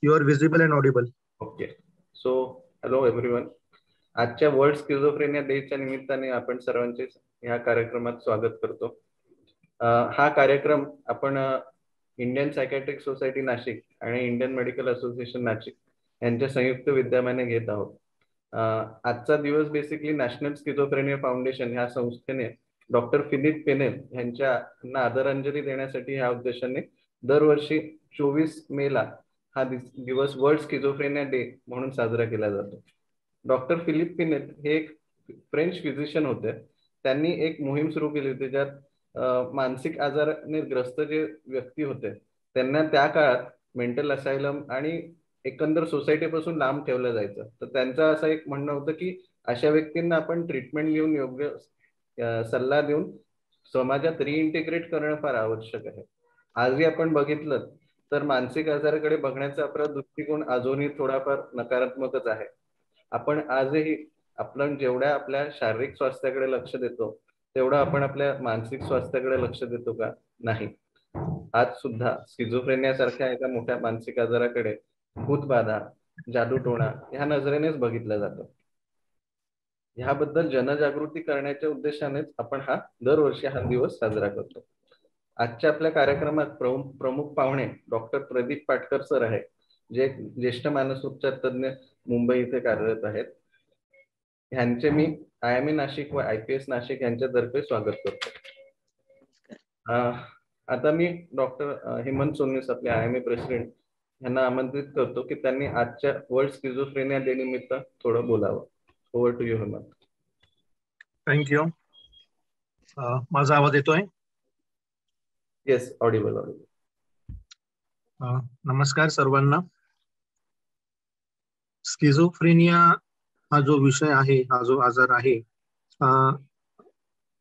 You are visible and audible. Okay. So hello everyone. आजच्या world schizophrenia डेच्या निमित्ताने आपण सर्वांचे ह्या कार्यक्रमात स्वागत करतो. हा कार्यक्रम आपण इंडियन सायकॅट्रिक सोसायटी नाशिक आणि इंडियन मेडिकल असोसिएशन नाशिक यांच्या संयुक्त विद्यमाने घेत आहोत. आजचा दिवस बेसिकली नॅशनल स्किझोफ्रेनिया फाउंडेशन ह्या संस्थेने डॉक्टर फिलिप पेनेल यांना आदरांजली देण्यासाठी ह्या उद्देशाने दरवर्षी 24 मेला हा दिवस वर्ल्ड स्किझोफ्रेनिया डे म्हणून साजरा केला जातो. डॉक्टर फिलिप पेनेल हे एक फ्रेंच फिजिशियन होते. त्यांनी एक मोहीम सुरू केली होती ज्यात मानसिक आजाराने ग्रस्त जे व्यक्ती होते त्यांना त्या काळात मेंटल असायलम आणि एकंदर सोसायटीपासून लांब ठेवलं जायचं. तर त्यांचं असं एक म्हणणं होतं की अशा व्यक्तींना आपण ट्रीटमेंट घेऊन योग्य सल्ला देऊन समाजात रिइंटिग्रेट करणं फार आवश्यक आहे. आजही आपण बघितलं तर मानसिक आजाराकडे बघण्याचा आपला दृष्टिकोन अजूनही थोडाफार नकारात्मकच आहे. आपण आजही आपण जेवढ्या आपल्या शारीरिक स्वास्थ्याकडे लक्ष देतो तेवढं आपण आपल्या मानसिक स्वास्थ्याकडे लक्ष देतो का? नाही. आज सुद्धा स्किझोफ्रेनिया सारख्या एका मोठ्या मानसिक आजाराकडे भूतबाधा, जादूटोणा ह्या नजरेनेच बघितलं जातं. ह्याबद्दल जनजागृती करण्याच्या उद्देशानेच आपण दरवर्षी हा दिवस साजरा करतो. आजच्या आपल्या कार्यक्रमात प्रमुख पाहुणे डॉक्टर प्रदीप पाटकर सर आहे, जे ज्येष्ठ मानसोपचार तज्ञ मुंबई इथे कार्यरत आहेत. ह्यांचे मी IIM नाशिक व IPS नाशिक यांच्यातर्फे स्वागत करतो. आता मी डॉक्टर हेमंत सोननीस आपले IIM प्रेसिडेंट यांना आमंत्रित करतो की त्यांनी आजच्या वर्ल्ड स्किझोफ्रेनिया डे निमित्त थोडं बोलावं. Over to you Hemant. Thank you. माझा आवाज येतोय? Yes, audible. नमस्कार सर्वांना. स्किझोफ्रेनिया हा जो विषय आहे, हा जो आजार आहे,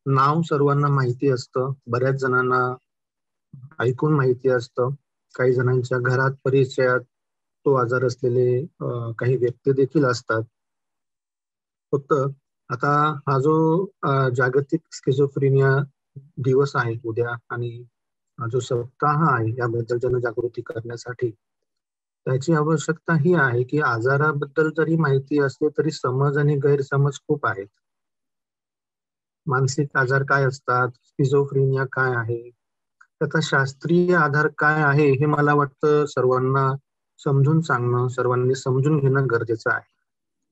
नाव सर्वांना माहिती असतं, बऱ्याच जणांना ऐकून माहिती असतं, काही जणांच्या घरात परिचयात तो आजार असलेले काही व्यक्ती देखील असतात. फक्त आता हा जो जागतिक स्किझोफ्रेनिया दिवस आहे उद्या आणि हा जो सप्ताह आहे याबद्दल जनजागृती करण्यासाठी त्याची आवश्यकता ही आहे की आजाराबद्दल जरी माहिती असते तरी समज आणि गैरसमज खूप आहेत. मानसिक आजार काय असतात, स्किझोफ्रेनिया काय आहे, त्याचा शास्त्रीय आधार काय आहे हे मला वाटतं सर्वांना समजून सांगणं, सर्वांनी समजून घेणं गरजेचं आहे.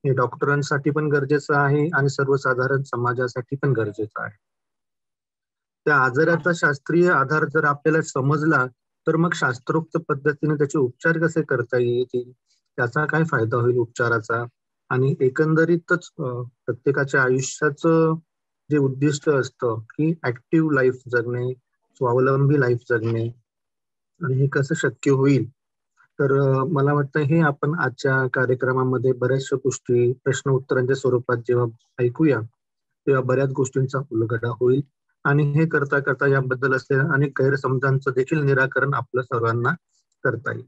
हे डॉक्टरांसाठी पण गरजेचं आहे आणि सर्वसाधारण समाजासाठी पण गरजेचं आहे. त्या आजाराचा शास्त्रीय आधार जर आपल्याला समजला तर मग शास्त्रोक्त पद्धतीने त्याचे उपचार कसे करता येतील, त्याचा काय फायदा होईल उपचाराचा, आणि एकंदरीतच प्रत्येकाच्या आयुष्याचं जे उद्दिष्ट असतं की ऍक्टिव्ह लाईफ जगणे, स्वावलंबी लाईफ जगणे, आणि हे कसं शक्य होईल. तर मला वाटतं हे आपण आजच्या कार्यक्रमामध्ये बऱ्याचशा गोष्टी प्रश्न उत्तरांच्या स्वरूपात जेव्हा ऐकूया तेव्हा बऱ्याच गोष्टींचा उलगडा होईल आणि हे करता करता याबद्दल असलेल्या अनेक गैरसमजांचं देखील निराकरण आपल्या सर्वांना करता येईल.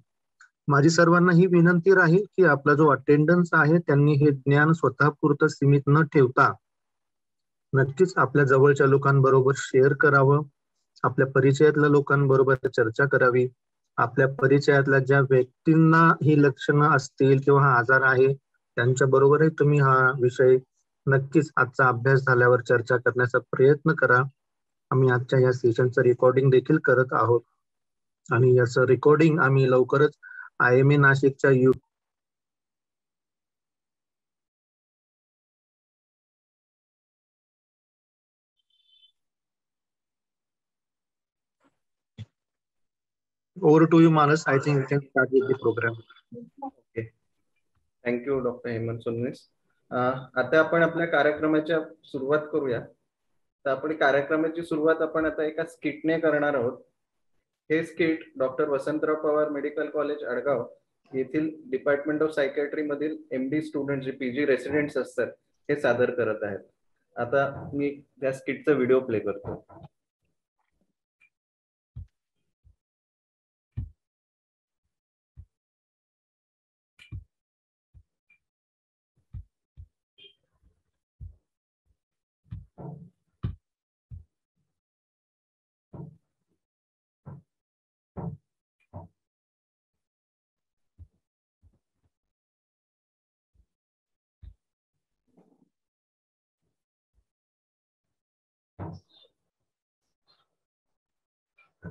माझी सर्वांना ही विनंती राहील की आपला जो अटेंडन्स आहे त्यांनी हे ज्ञान स्वतःपुरतं सीमित न ठेवता नक्कीच आपल्या जवळच्या लोकांबरोबर शेअर करावं, आपल्या परिचयातल्या लोकांबरोबर चर्चा करावी, आपल्या परिचयातल्या ज्या व्यक्तींना ही लक्षणं असतील किंवा हा आजार आहे त्यांच्या बरोबरही तुम्ही हा विषय नक्कीच आजचा अभ्यास झाल्यावर चर्चा करण्याचा प्रयत्न करा. आम्ही आजच्या या सेशनचं रेकॉर्डिंग देखील करत आहोत आणि याचं रेकॉर्डिंग आम्ही लवकरच IIM नाशिकच्या Over to you, Manas. I think we can start with the program. Okay, thank you doctor Hemant Sonnis. आता आपण आपल्या कार्यक्रमाच्या सुरुवात करूया. तर आपण कार्यक्रमाची सुरुवात आपण आता एका स्किटने करणार आहोत. हे skit doctor Vasantrao Pawar medical college Adgaon येथील डिपार्टमेंट ऑफ सायकॅट्री मधील MD स्टुडंट जे PG रेसिडेंट्स असतात हे सादर करत आहेत. आता मी त्या स्किटचा व्हिडिओ प्ले करतो.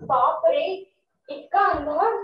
बाप रे, इतका अंधार.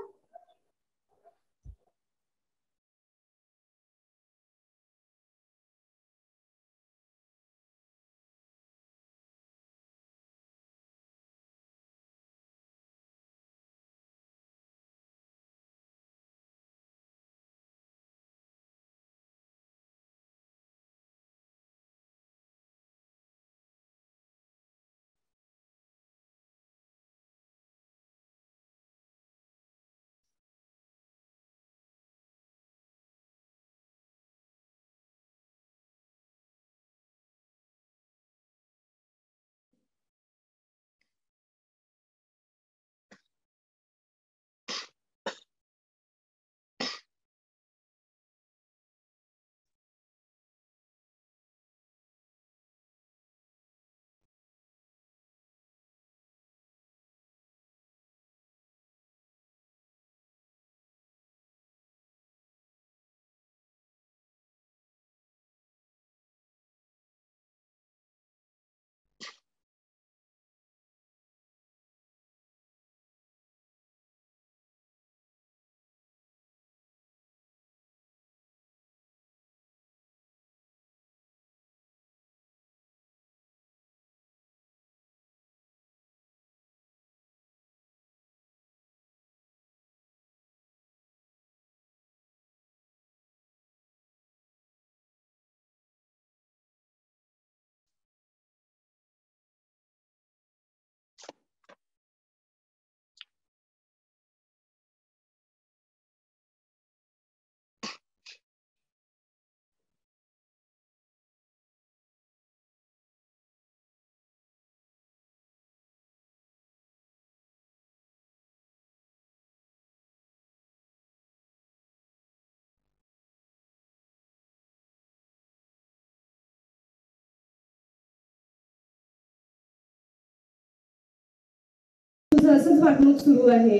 तुझं असंच वागणूक सुरू आहे.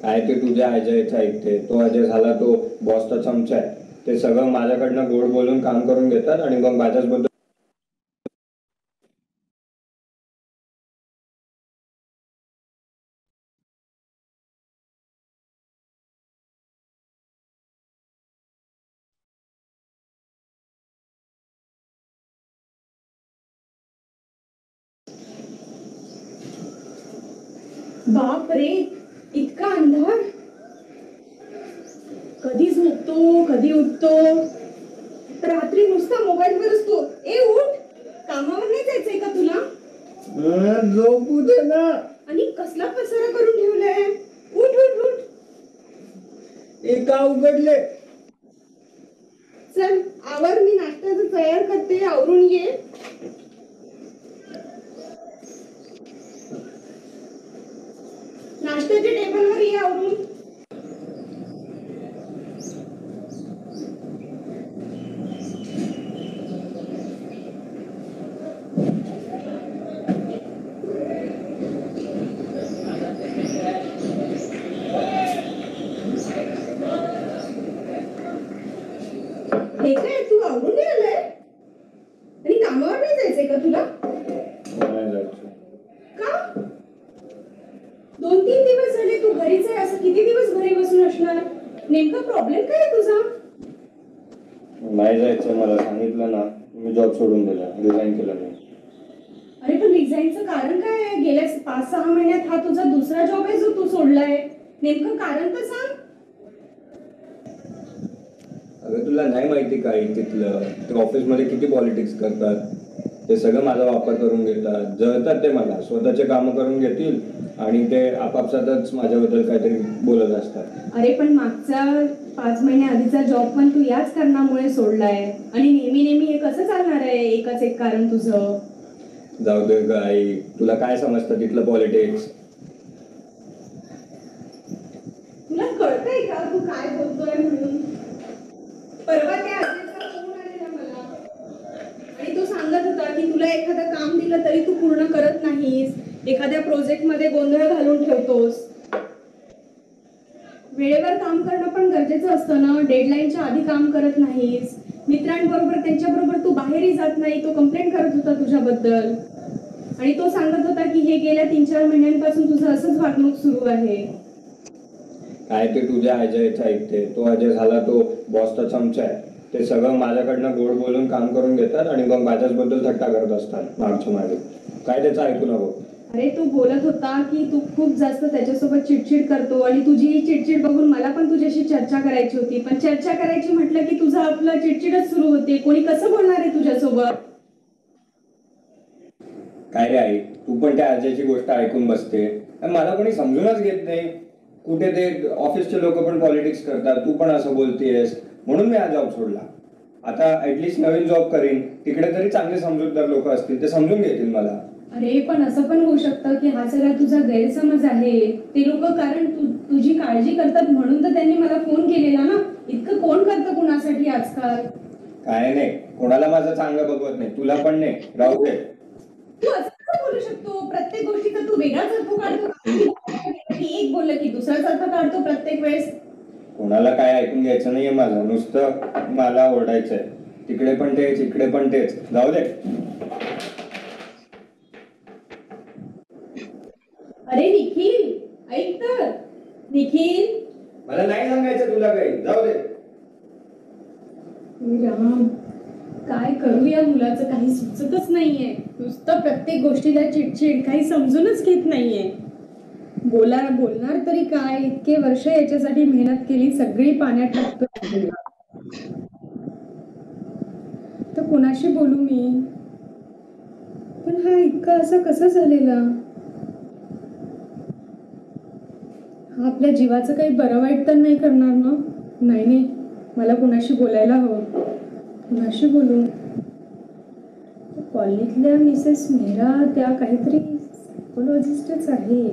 काय ते तुझ्या अजयचं ऐकते. तो अजय झाला तो बॉसचा चमचा आहे. ते सगळं माझ्याकडनं गोड बोलून काम करून घेतात आणि मग माझ्याचबद्दल बाप रे, इतका अंधार. कधी झोपतो, कधी उठतो. रात्री नुसता मोबाईलवर असतो. ए उठ, कामावर नाही जायचंय का तुला? झोपू दे ना. आणि कसला पसारा करून ठेवलाय. उठ उठ उठ. एका उघडले. चल आवर, मी नाश्त्याचं तयार करते, आवरून ये. नाश्त्याच्या टेबलवर ये आवरून. हे काय, तू आवरून नाही आलाय? आणि कामावर नाही जायचंय का तुला? नाही जायचं. का? 2-3 दिवस झाले तू घरीच आहे. असं किती दिवस घरी बसून असणार? नेमका प्रॉब्लेम काय आहे तुझा? नाही जायचं. मला सांगितलं ना, मी जॉब सोडून दिला, रिझाईन केलं मी. अरे पण रिझाईनचं कारण काय आहे? गेल्या 5-6 महिन्यात हा तुझा दुसरा जॉब आहे जो तू सोडलाय. नेमकं कारण तर सांग. अगं तुला नाही माहिती काय तिथलं, ते ऑफिसमध्ये किती पॉलिटिक्स करतात. ते सगळं माझा वापर करून घेतात, जळतात ते मला. स्वतःचे कामं करून घेतील आणि ते आपापसातच माझ्याबद्दल काहीतरी बोलत असतात. अरे पण मागचा 5 महिन्या आधीचा जॉब पण तू याच कारणामुळे सोडलाय आणि नेहमी नेहमी हे कसं चालणार आहे? एकच एक कारण तुझं. जाऊ दे ग आई, तुला काय समजतं तिथलं पॉलिटिक्स? तुला कळतंय का तू काय बोलतोय म्हणून? परवा त्या अजयचा फोन आलेला मला आणि तो सांगत होता की तुला एखादं काम दिलं तरी तू पूर्ण करत नाहीस, एखाद्या प्रोजेक्ट मध्ये गोंधळ घालून ठेवतोस. वेळेवर काम करणं पण गरजेचं असतं ना. डेडलाईनच्या आधी काम करत नाहीस. मित्रांबरोबर त्यांच्याबरोबर तू बाहेरही जात नाही. तो कंप्लेंट करत होता तुझ्याबद्दल. आणि तो सांगत होता की हे गेल्या 3-4 महिन्यांपासून तुझं असंच वागणूक सुरू आहे. काय ते तुझ्या अजयचं ऐकते. तो अजय झाला तो बॉसचा चमचा आहे. ते सगळं माझ्याकडनं गोड बोलून काम करून घेतात आणि मग माझ्याचबद्दल थट्टा करत असतात मागच्या मागे. काय त्याचं ऐकू नको. अरे तो बोलत होता की तू खूप जास्त त्याच्यासोबत चिडचिड करतो आणि तुझी ही चिडचिड बघून मला पण तुझ्याशी चर्चा करायची होती, पण चर्चा करायची म्हटलं की तुझं आपलं चिडचिडच सुरू होते. कोणी कसं बोलणार आहे तुझ्यासोबत? काय रे आई, तू पण त्या अजयची गोष्ट ऐकून बसते. मला कोणी समजूनच घेत नाही. कुठे ते ऑफिसचे लोक पण पॉलिटिक्स करतात, तू पण असं बोलतेस, म्हणून मी हा जॉब सोडला. आता ऍटलिस्ट नवीन जॉब करीन, तिकडे तरी चांगले समजूतदार लोक असतील, ते समजून घेतील मला. अरे पण असं पण होऊ शकतं की हा सगळा तुझा गैरसमज आहे. ते लोक कारण तुझी काळजी करतात म्हणून तर त्यांनी मला फोन केलेला ना. इतकं कोण करतं कुणासाठी आजकाल? काय नाही, कोणाला माझं चांगलं बघवत नाही, तुला पण नाही, राहू दे. तू असं कसं बोलू शकतो? प्रत्येक गोष्टीचा तू वेगळाच अर्थ काढतो. एक बोललं की दुसराच अर्थ काढतो प्रत्येक वेळेस. कोणाला काय ऐकून घ्यायचं नाहीये माझं, नुसतं मला ओरडायचंय. तिकडे पण तेच, इकडे पण तेच, जाऊ दे. अरे निखिल, ऐक तर. निखिल, मला नाही सांगायचं तुला काही, जाऊ दे. राम, काय करू या मुलाचं काही सुचतच नाहीये. नुसतं प्रत्येक गोष्टीला चिडचिड, काही समजूनच घेत नाहीये. बोलणार तरी काय? इतके वर्ष याच्यासाठी मेहनत केली, सगळी पाण्यात टाकतोय. तर कोणाशी बोलू मी? पण हा इतका असा कसा झालेला? हा आपल्या जीवाचं काही बरं वाईट तर नाही करणार ना? नाही, मला कोणाशी बोलायला हवं. कोणाशी बोलू? कॉलनीतल्या मिसेस मेहरा, त्या काहीतरी सायकोलॉजिस्टच आहे.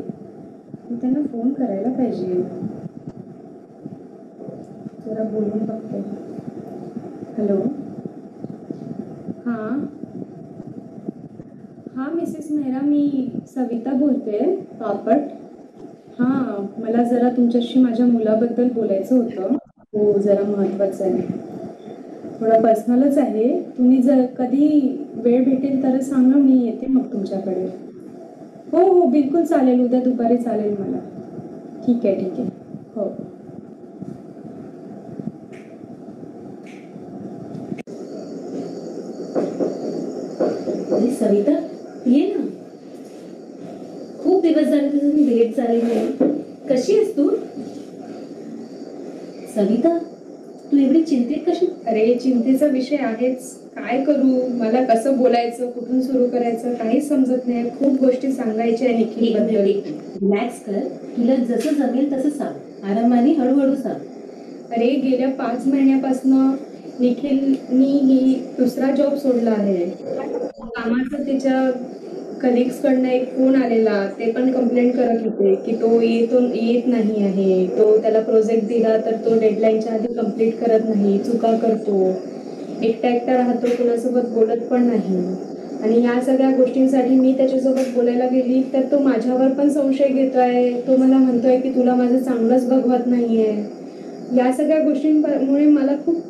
मी त्यांना फोन करायला पाहिजे. जरा बोलून बघते. हॅलो, हां मिसेस मेहरा, मी सविता बोलते, पापट. हां, मला जरा तुमच्याशी माझ्या मुलाबद्दल बोलायचं होतं. हो, जरा महत्त्वाचं आहे, थोडं पर्सनलच आहे. तुम्ही जर कधी वेळ भेटेल तर सांगा, मी येते मग तुमच्याकडे. हो, बिलकुल चालेल, उद्या दुपारी चालेल मला. ठीक आहे. हो. सविता, ये ना. खूप दिवस झाले तुझी भेट झाली नाही. कशी आहेस तू? सविता, तू एवढी चिंतित कशी? अरे चिंतेचा विषय आहेच. काय करू? मला कसं बोलायचं, कुठून सुरू करायचं काहीच समजत नाही. खूप गोष्टी सांगायच्या आहे निखिल बद्दल. रिलॅक्स कर, तुला जसं जमेल तसं सांग, आरामाने हळूहळू सांग. अरे गेल्या 5 महिन्यापासून निखिलनी ही दुसरा जॉब सोडला आहे. कामाचं त्याच्या कलिग्स कडनं एक फोन आलेला. ते पण कंप्लेंट करत होते की तो येत नाही आहे. तो त्याला प्रोजेक्ट दिला तर तो डेडलाईनच्या आधी कंप्लीट करत नाही, चुका करतो, एकटा राहतो, कुणासोबत बोलत पण नाही. आणि या सगळ्या गोष्टींसाठी मी त्याच्यासोबत बोलायला गेली तर तो माझ्यावर पण संशय घेतोय. तो मला म्हणतोय की तुला माझं चांगलंच बघवत नाहीये. या सगळ्या गोष्टींमुळे मला खूप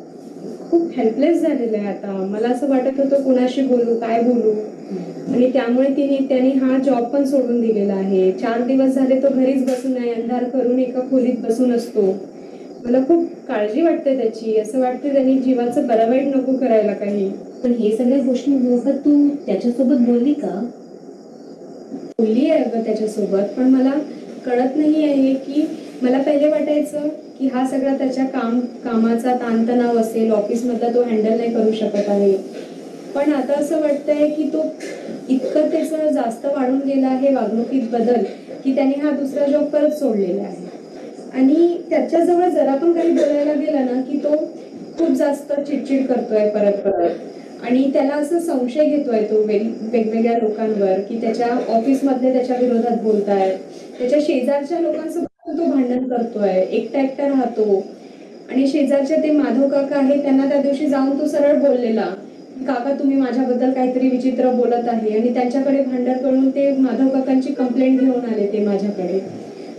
हेल्पलेस झालेलं आहे आता. मला असं वाटत होतं कुणाशी बोलू, काय बोलू. आणि त्यामुळे त्यांनी हा जॉब पण सोडून दिलेला आहे. 4 दिवस झाले तो घरीच बसून आहे, अंधार करून एका खोलीत बसून असतो. मला खूप काळजी वाटते त्याची. असं वाटतं त्यांनी जीवाचं बरं वाईट नको करायला काही. पण हे सगळ्या गोष्टी तू त्याच्यासोबत बोलली का? बोलली आहे अगं त्याच्यासोबत, पण मला कळत नाही आहे की मला पहिले वाटायचं की हा सगळा त्याच्या कामाचा ताणतणाव असेल, ऑफिसमधला तो हँडल नाही करू शकत आहे. पण आता असं वाटतंय की तो इतकं त्याचं जास्त वाढून गेला आहे वागणुकीत बदल की त्याने हा दुसरा जॉब परत सोडलेला आहे. आणि त्याच्याजवळ जरा पण काही बोलायला गेलं ना की तो खूप जास्त चिडचिड करतोय परत. आणि त्याला असं संशय घेतोय तो वेगवेगळ्या लोकांवर की त्याच्या ऑफिसमधले त्याच्या विरोधात बोलतायत. त्याच्या शेजारच्या लोकांसोबत तो भांडण करतोय, एकटा राहतो. आणि शेजारचे ते माधव काका आहे, त्यांना त्या दिवशी जाऊन तो सरळ बोललेला, काका तुम्ही माझ्याबद्दल काहीतरी विचित्र बोलत आहे. आणि त्यांच्याकडे भांडण करून ते माधव काकांची कंप्लेंट घेऊन आले ते माझ्याकडे.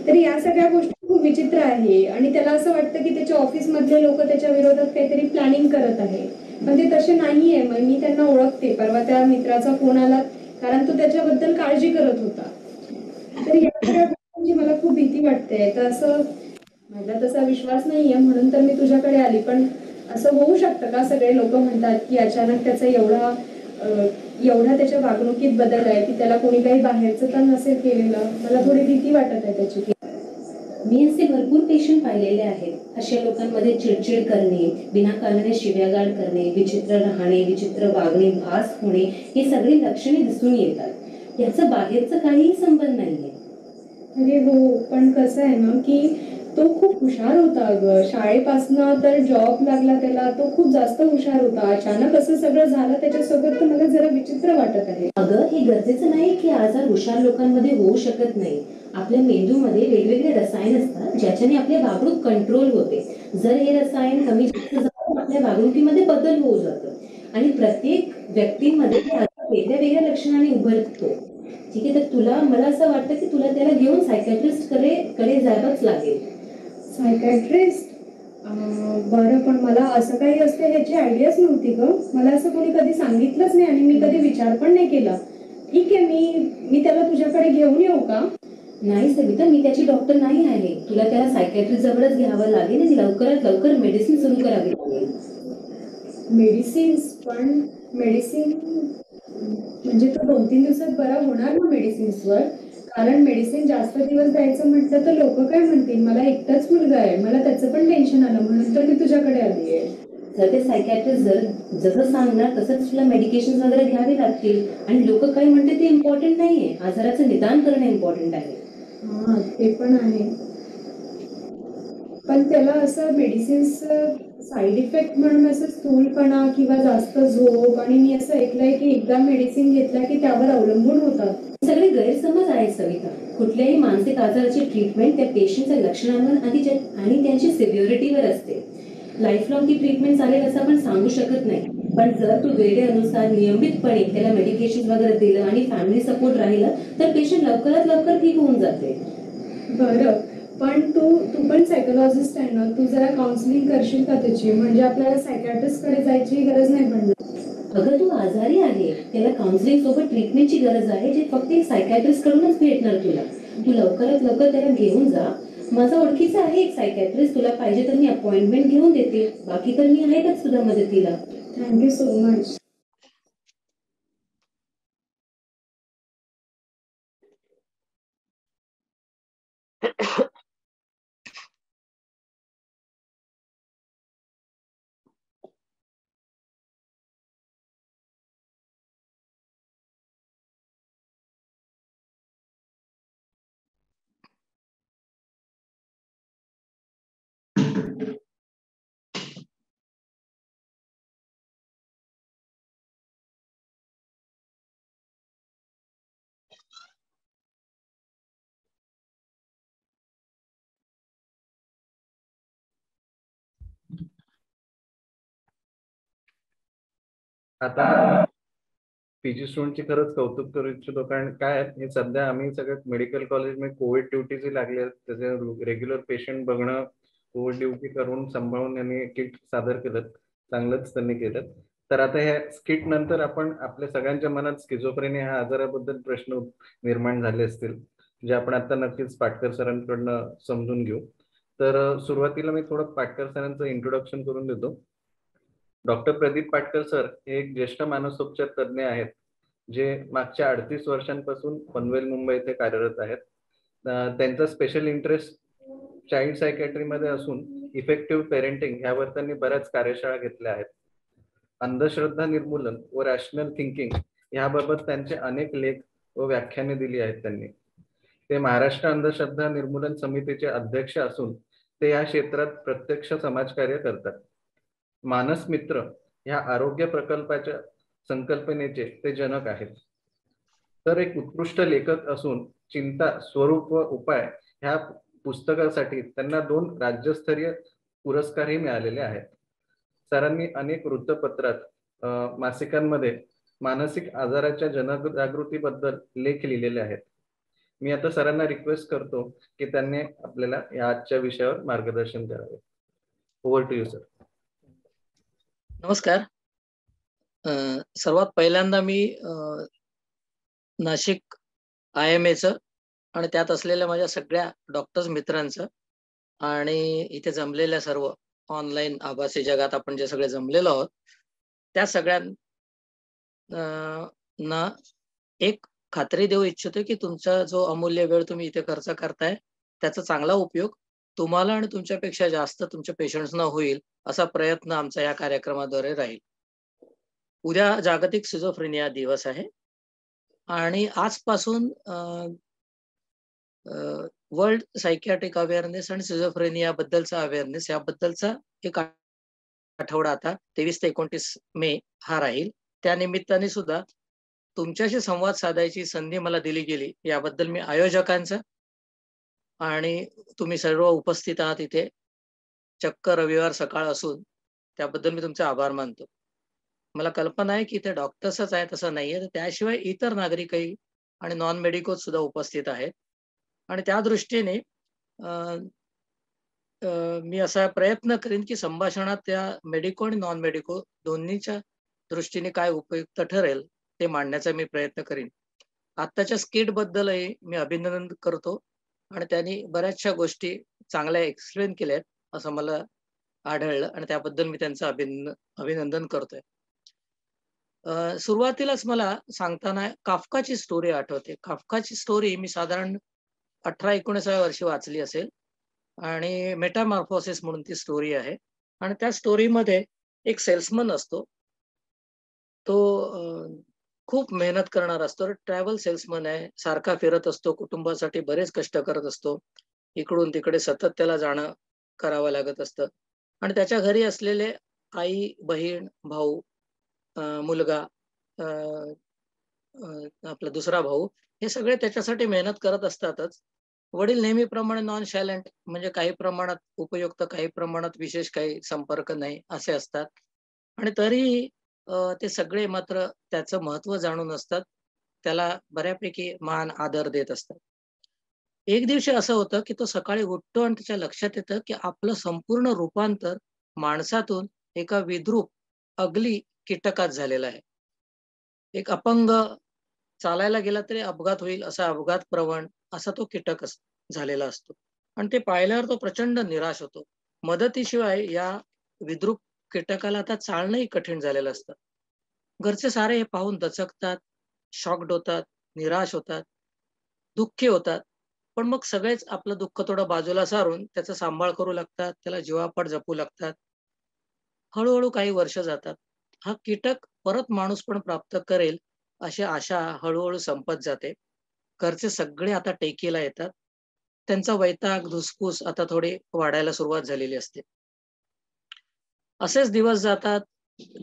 तर या सगळ्या गोष्टी खूप विचित्र आहे. आणि त्याला असं वाटतं की त्याच्या ऑफिसमधले लोक त्याच्या विरोधात काहीतरी प्लॅनिंग करत आहे, पण ते तसे नाहीये. मग मी त्यांना ओळखते. परवा त्या मित्राचा फोन आला कारण तो त्याच्याबद्दल काळजी करत होता. तर या सगळ्या गोष्टींची मला खूप भीती वाटते. तर असं माझा तसा विश्वास नाहीये म्हणून तर मी तुझ्याकडे आली. पण असं होऊ शकतं का? सगळे लोक म्हणतात की अचानक त्याचा एवढा त्याच्या वागणुकीत बदल आहे की त्याला कोणी काही बाहेरचं तर नसेल केलेलं. मला थोडी भीती वाटत आहे त्याची. मी असे भरपूर पेशंट पाहिलेले आहेत. अशा लोकांमध्ये चिडचिड करणे, विनाकारणाने शिव्यागाळ करणे, विचित्र राहणे, विचित्र वागणे, भास होणे, हे सगळे लक्षणे दिसून येतात. याचा बाहेरचा काहीही संबंध नाहीये. अरे हो, पण कसं आहे ना की तो खूप हुशार होता अगं. शाळेपासनं तर जॉब लागला त्याला. तो खूप जास्त हुशार होता. अचानक असं सगळं झालं त्याच्यासोबत तर मला जरा विचित्र वाटत आहे. अगं, हे गरजेचं नाही की आजार हुशार लोकांमध्ये होऊ शकत नाही. आपल्या मेंदूमध्ये वेगवेगळे रसायन असतात ज्याच्याने आपली वागणूक कंट्रोल होते. जर हे रसायन कमी जास्त झालं आपल्या वागणुकीमध्ये बदल होऊ जातो आणि प्रत्येक व्यक्तीमध्ये हे आजार वेगळ्या वेगळ्या लक्षणाने उभरतो. ठीक आहे, तर मला असं वाटतं की तुला त्याला घेऊन सायकॅट्रिस्ट कडे जायलाच लागेल. सायकॅट्रिस्ट? बरं, पण मला असं काही असते ह्याची आयडियाच नव्हती ग. मला असं कोणी कधी सांगितलंच नाही आणि मी कधी विचार पण नाही केला. ठीक आहे, मी त्याला तुझ्याकडे घेऊन येऊ का? नाही सविता, मी त्याची डॉक्टर नाही आहे. तुला त्याला सायकॅट्रिस्ट जवळच घ्यावं लागेल आणि लवकरात लवकर मेडिसिन सुरू करावी लागेल. मेडिसिन्स? पण मेडिसिन म्हणजे तो 2-3 दिवसात बरा होणार ना मेडिसिन्सवर? कारण मेडिसिन जास्त दिवस द्यायचं म्हटलं तर लोक काय म्हणतील? मला एकटाच मुलगा आहे. मला त्याचं पण टेन्शन आलं म्हणून तर मी तुझ्याकडे आली आहे. जर ते सायकॅट्रिस्ट जसं सांगणार तसंच तुला मेडिकेशन वगैरे घ्यावे लागतील. आणि लोक काय म्हणते ते इम्पॉर्टंट नाहीये. आजाराचं निदान करणं इम्पॉर्टंट आहे. हा, ते पण आहे. पण त्याला असं मेडिसिन्स साईड इफेक्ट म्हणून असं स्थूलपणा किंवा जास्त झोप, आणि मी असं ऐकलंय की एकदा मेडिसिन घेतला की त्यावर अवलंबून होतात. सगळे गैरसमज आहेत सविता. कुठल्याही मानसिक आजाराची ट्रीटमेंट त्या पेशंटच्या लक्षणांवर आणि त्यांची सिव्हिरिटीवर असते. लाईफ लॉंग ती ट्रीटमेंट चालेल असं आपण सांगू शकत नाही. पण जर तू वेळेनुसार नियमितपणे त्याला मेडिकेशन वगैरे दिलं आणि फॅमिली सपोर्ट राहिलं तर पेशंट लवकरात लवकर ठीक होऊन जाते. बरं, पण तू पण सायकोलॉजिस्ट आहे ना, तू जरा काउन्सिलिंग करशील का त्याची? म्हणजे आपल्याला सायकॅट्रिस्ट कडे जायची गरज नाही पडणार. अगं, तू आजारी आहे, त्याला काउन्सिलिंग सोबत ट्रीटमेंटची गरज आहे, जे फक्त एक सायकॅट्रिस्ट कडूनच भेटणार तुला. तू लवकरात लवकर त्याला घेऊन जा. माझा ओळखीचा आहे एक सायकॅट्रिस्ट. तुला पाहिजे तर मी अपॉइंटमेंट घेऊन देते. बाकी तर मी आहेच तुझ्या मदतीला. Thank you so much. आता पीजी स्टुडंटची खरंच कौतुक करू इच्छितो. कारण काय हे सध्या आम्ही सगळ्यात मेडिकल कॉलेजमध्ये कोविड ड्युटीज लागले, त्याचे रेग्युलर पेशंट बघणं, कोविड ड्युटी करून सांभाळून यांनी किट सादर केलं. चांगलंच त्यांनी केलं. तर आता ह्या किट नंतर आपण आपल्या सगळ्यांच्या मनात स्किझोफ्रेनिया ह्या आजाराबद्दल प्रश्न निर्माण झाले असतील, जे आपण आता नक्कीच पाटकर सरांकडनं समजून घेऊ. तर सुरुवातीला मी थोडं पाटकर सरांचं इंट्रोडक्शन करून देतो. डॉक्टर प्रदीप पाटकर सर हे एक ज्येष्ठ मानसोपचार तज्ज्ञ आहेत, जे मागच्या 38 वर्षांपासून पनवेल मुंबई येथे कार्यरत आहेत. त्यांचा स्पेशल इंटरेस्ट चाइल्ड सायकॅट्रीमध्ये असून इफेक्टिव्ह पेरेंटिंग यावर त्यांनी बऱ्याच कार्यशाळा घेतल्या आहेत. अंधश्रद्धा निर्मूलन व रॅशनल थिंकिंग याबाबत त्यांचे अनेक लेख व व्याख्याने दिली आहेत त्यांनी. ते महाराष्ट्र अंधश्रद्धा निर्मूलन समितीचे अध्यक्ष असून ते या क्षेत्रात प्रत्यक्ष समाजकार्य करतात. मानस मित्र ह्या आरोग्य प्रकल्पाच्या संकल्पनेचे ते जनक आहेत. तर एक उत्कृष्ट लेखक असून चिंता, स्वरूप व उपाय ह्या पुस्तकासाठी त्यांना 2 राज्यस्तरीय पुरस्कारही मिळालेले आहेत. सरांनी अनेक वृत्तपत्रात, मासिकांमध्ये मानसिक आजाराच्या जनजागृतीबद्दल लेख लिहिलेले आहेत. मी आता सरांना रिक्वेस्ट करतो की त्यांनी आपल्याला या आजच्या विषयावर मार्गदर्शन करावे. Over to you sir. नमस्कार. सर्वात पहिल्यांदा मी नाशिक IMAचं आणि त्यात असलेल्या माझ्या सगळ्या डॉक्टर्स मित्रांचं आणि इथे जमलेल्या सर्व ऑनलाईन आभासी जगात आपण जे सगळे जमलेलो आहोत त्या सगळ्यांना एक खात्री देऊ इच्छितो की तुमचा जो अमूल्य वेळ तुम्ही इथे खर्च करताय त्याचा चांगला उपयोग तुम्हाला आणि तुमच्यापेक्षा जास्त तुमच्या पेशंट्सना होईल असा प्रयत्न आमचा या कार्यक्रमाद्वारे राहील. उद्या जागतिक सिझोफ्रेनिया दिवस आहे आणि आजपासून वर्ल्ड सायकियाट्रिक अवेअरनेस आणि सिझोफ्रेनिया बद्दलचा अवेअरनेस याबद्दलचा एक आठवडा आता 23 ते 29 मे हा राहील. त्या निमित्ताने सुद्धा तुमच्याशी संवाद साधायची संधी मला दिली गेली याबद्दल मी आयोजकांचं आणि तुम्ही सर्व उपस्थित आहात इथे चक्क रविवार सकाळ असून त्याबद्दल मी तुमचे आभार मानतो. मला कल्पना आहे की इथे डॉक्टर्सच आहेत असं नाहीये, तर त्याशिवाय इतर नागरिकही आणि नॉन मेडिको सुद्धा उपस्थित आहेत आणि त्या दृष्टीने मी असा प्रयत्न करीन की संभाषणात त्या मेडिको आणि नॉन मेडिको दोन्हीच्या दृष्टीने काय उपयुक्त ठरेल ते मांडण्याचा मी प्रयत्न करीन. आत्ताच्या स्किट बद्दलही मी अभिनंदन करतो आणि त्यांनी बऱ्याचशा गोष्टी चांगल्या एक्सप्लेन केल्यात असं मला आढळलं आणि त्याबद्दल मी त्यांचं अभिनंदन करतोय. सुरुवातीलाच मला सांगताना काफकाची स्टोरी आठवते. काफकाची स्टोरी मी साधारण 18-19व्या वर्षी वाचली असेल आणि मेटामॉर्फोसिस म्हणून ती स्टोरी आहे आणि त्या स्टोरीमध्ये एक सेल्समन असतो. तो खूप मेहनत करणार असतो. ट्रॅव्हल सेल्समन आहे, सारखा फिरत असतो, कुटुंबासाठी बरेच कष्ट करत असतो, इकडून तिकडे सतत त्याला जाणं करावं लागत असतं आणि त्याच्या घरी असलेले आई, बहीण, भाऊ, मुलगा, आपला दुसरा भाऊ हे सगळे त्याच्यासाठी मेहनत करत असतातच. वडील नेहमीप्रमाणे नॉन शायलेंट म्हणजे काही प्रमाणात उपयुक्त, काही प्रमाणात विशेष, काही संपर्क नाही असे असतात आणि तरीही ते सगळे मात्र त्याचं महत्व जाणून असतात, त्याला बऱ्यापैकी मान आदर देत असतात. एक दिवशी असं होतं की तो सकाळी उठतो आणि त्याच्या लक्षात येतं की आपलं संपूर्ण रूपांतर माणसातून एका विद्रूप अगली कीटकात झालेला आहे. एक अपंग, चालायला गेला तरी अपघात होईल असा अपघात प्रवण असा तो कीटक झालेला असतो आणि ते पाहिल्यावर तो प्रचंड निराश होतो. मदतीशिवाय या विद्रूप कीटकाला आता चालणंही कठीण झालेलं असतं. घरचे सारे हे पाहून दचकतात, शॉक्ड होतात, निराश होतात, दुःखी होतात. पण मग सगळेच आपलं दुःख थोडं बाजूला सारून त्याचा सांभाळ करू लागतात, त्याला जीवापाड जपू लागतात. हळूहळू काही वर्ष जातात. हा कीटक परत माणूसपण प्राप्त करेल अशी आशा हळूहळू संपत जाते. घरचे सगळे आता टेकीला येतात. त्यांचा वैताग, धुसफूस आता थोडी वाढायला सुरुवात झालेली असते. असेच दिवस जातात.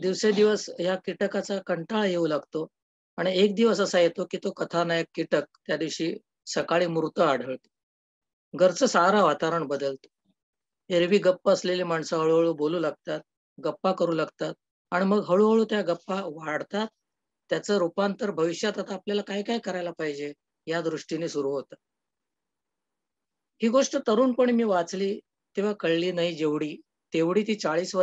दिवसेदिवस या कीटकाचा कंटाळा येऊ लागतो आणि एक दिवस असा येतो की तो कथानायक कीटक त्या दिवशी सकाळी मृत आढळतो. घरचं सारं वातावरण बदलतं. एरवी गप्प असलेली माणसं हळूहळू बोलू लागतात, गप्पा करू लागतात आणि मग हळूहळू त्या गप्पा वाढतात. त्याचं रूपांतर भविष्यात आता आपल्याला काय काय करायला पाहिजे या दृष्टीने सुरू होतं. ही गोष्ट तरुणपणी मी वाचली तेव्हा कळली नाही जेवढी, तेवढी ती 40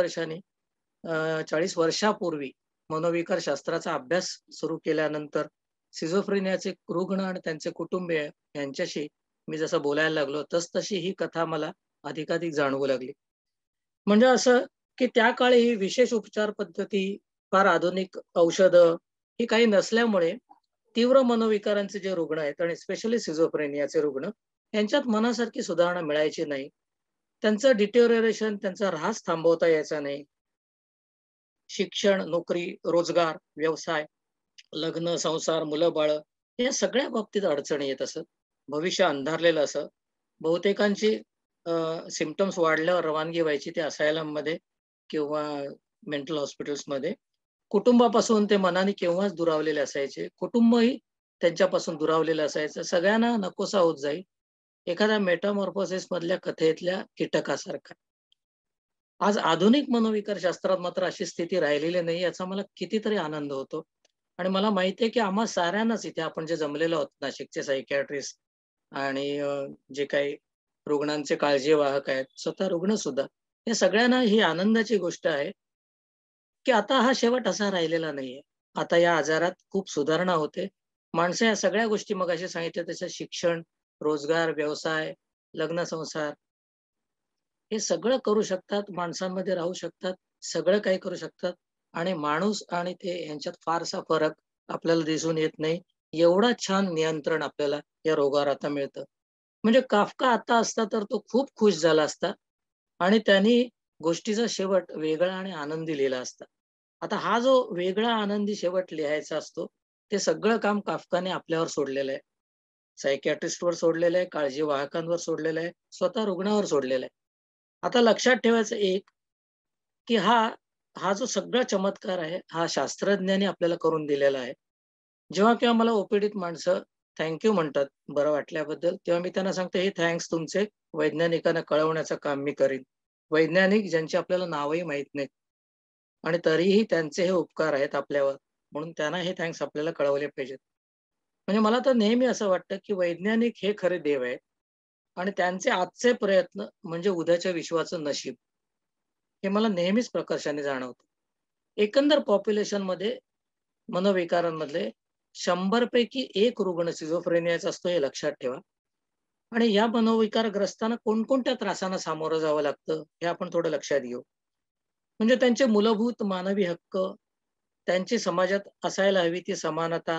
वर्षापूर्वी मनोविकार शास्त्राचा अभ्यास सुरू केल्यानंतर सिझोफ्रेनियाचे रुग्ण आणि त्यांचे कुटुंबीय यांच्याशी मी जसं बोलायला लागलो तशी ही कथा मला अधिकाधिक जाणवू लागली. म्हणजे असं की त्या काळी ही विशेष उपचार पद्धती, फार आधुनिक औषधं ही काही नसल्यामुळे तीव्र मनोविकारांचे जे रुग्ण आहेत आणि स्पेशली सिझोफ्रेनियाचे रुग्ण यांच्यात मनासारखी सुधारणा मिळायची नाही. त्यांचं डिटेरिओरेशन, त्यांचा ऱ्हास थांबवता यायचा नाही. शिक्षण, नोकरी, रोजगार, व्यवसाय, लग्न, संसार, मुलं बाळ या सगळ्या बाबतीत अडचणी येत असत. भविष्य अंधारलेलं असं. बहुतेकांची सिम्पटम्स वाढल्यावर रवानगी व्हायची ते असायलममध्ये किंवा मेंटल हॉस्पिटल्समध्ये. कुटुंबापासून ते मनाने केव्हाच दुरावलेले असायचे. कुटुंबही त्यांच्यापासून दुरावलेलं असायचं. सगळ्यांना नकोसा होत जाईल एखाद्या मेटामॉर्फोसिस मधल्या कथेतल्या कीटकासारखा. आज आधुनिक मनोविकार शास्त्रात मात्र अशी स्थिती राहिलेली नाही याचा मला कितीतरी आनंद होतो आणि मला माहिती आहे की आम्हा साऱ्यांनाच इथे आपण जे जमलेलो आहोत नाशिकचे सायकियाट्रिस्ट आणि जे काही रुग्णांचे काळजीवाहक आहेत, स्वतः रुग्ण सुद्धा, या सगळ्यांना ही आनंदाची गोष्ट आहे की आता हा शेवट असा राहिलेला नाहीये. आता या आजारात खूप सुधारणा होते. माणसं या सगळ्या गोष्टी मग असे सांगितले तसं शिक्षण, रोजगार, व्यवसाय, लग्न संसार हे सगळं करू शकतात, माणसांमध्ये राहू शकतात, सगळं काही करू शकतात आणि माणूस आणि ते यांच्यात फारसा फरक आपल्याला दिसून येत नाही. एवढा छान नियंत्रण आपल्याला या रोगावर आता मिळतं. म्हणजे काफका आता असता तर तो खूप खुश झाला असता आणि त्यांनी गोष्टीचा शेवट वेगळा आणि आनंदी लिहिला असता. आता हा जो वेगळा आनंदी शेवट लिहायचा असतो ते सगळं काम काफकाने आपल्यावर सोडलेलं आहे. सायकियाट्रिस्टवर सोडलेलं आहे, काळजी वाहकांवर सोडलेलं आहे, स्वतः रुग्णावर सोडलेलं आहे. आता लक्षात ठेवायचं एक की हा हा जो सगळा चमत्कार आहे हा शास्त्रज्ञांनी आपल्याला करून दिलेला आहे. जेव्हा केव्हा मला ओपीडीत माणसं थँक्यू म्हणतात बरं वाटल्याबद्दल, तेव्हा मी त्यांना सांगतो हे थँक्स तुमचे वैज्ञानिकांना कळवण्याचं काम मी करीन. वैज्ञानिक ज्यांची आपल्याला नावही माहित नाहीत आणि तरीही त्यांचे हे उपकार आहेत आपल्यावर, म्हणून त्यांना हे थँक्स आपल्याला कळवले पाहिजेत. म्हणजे मला तर नेहमी असं वाटतं की वैज्ञानिक हे खरे देव आहेत आणि त्यांचे आजचे प्रयत्न म्हणजे उद्याच्या विश्वाचं नशीब, हे मला नेहमीच प्रकर्षाने जाणवतं. एकंदर पॉप्युलेशनमध्ये मनोविकारांमधले 100 पैकी 1 रुग्ण सिझोफ्रेनियाचा असतो हे लक्षात ठेवा. आणि या मनोविकारग्रस्तांना कोणकोणत्या त्रासांना सामोरं जावं लागतं हे आपण थोडं लक्षात घेऊ. म्हणजे त्यांचे मूलभूत मानवी हक्क, त्यांची समाजात असायला हवी ती समानता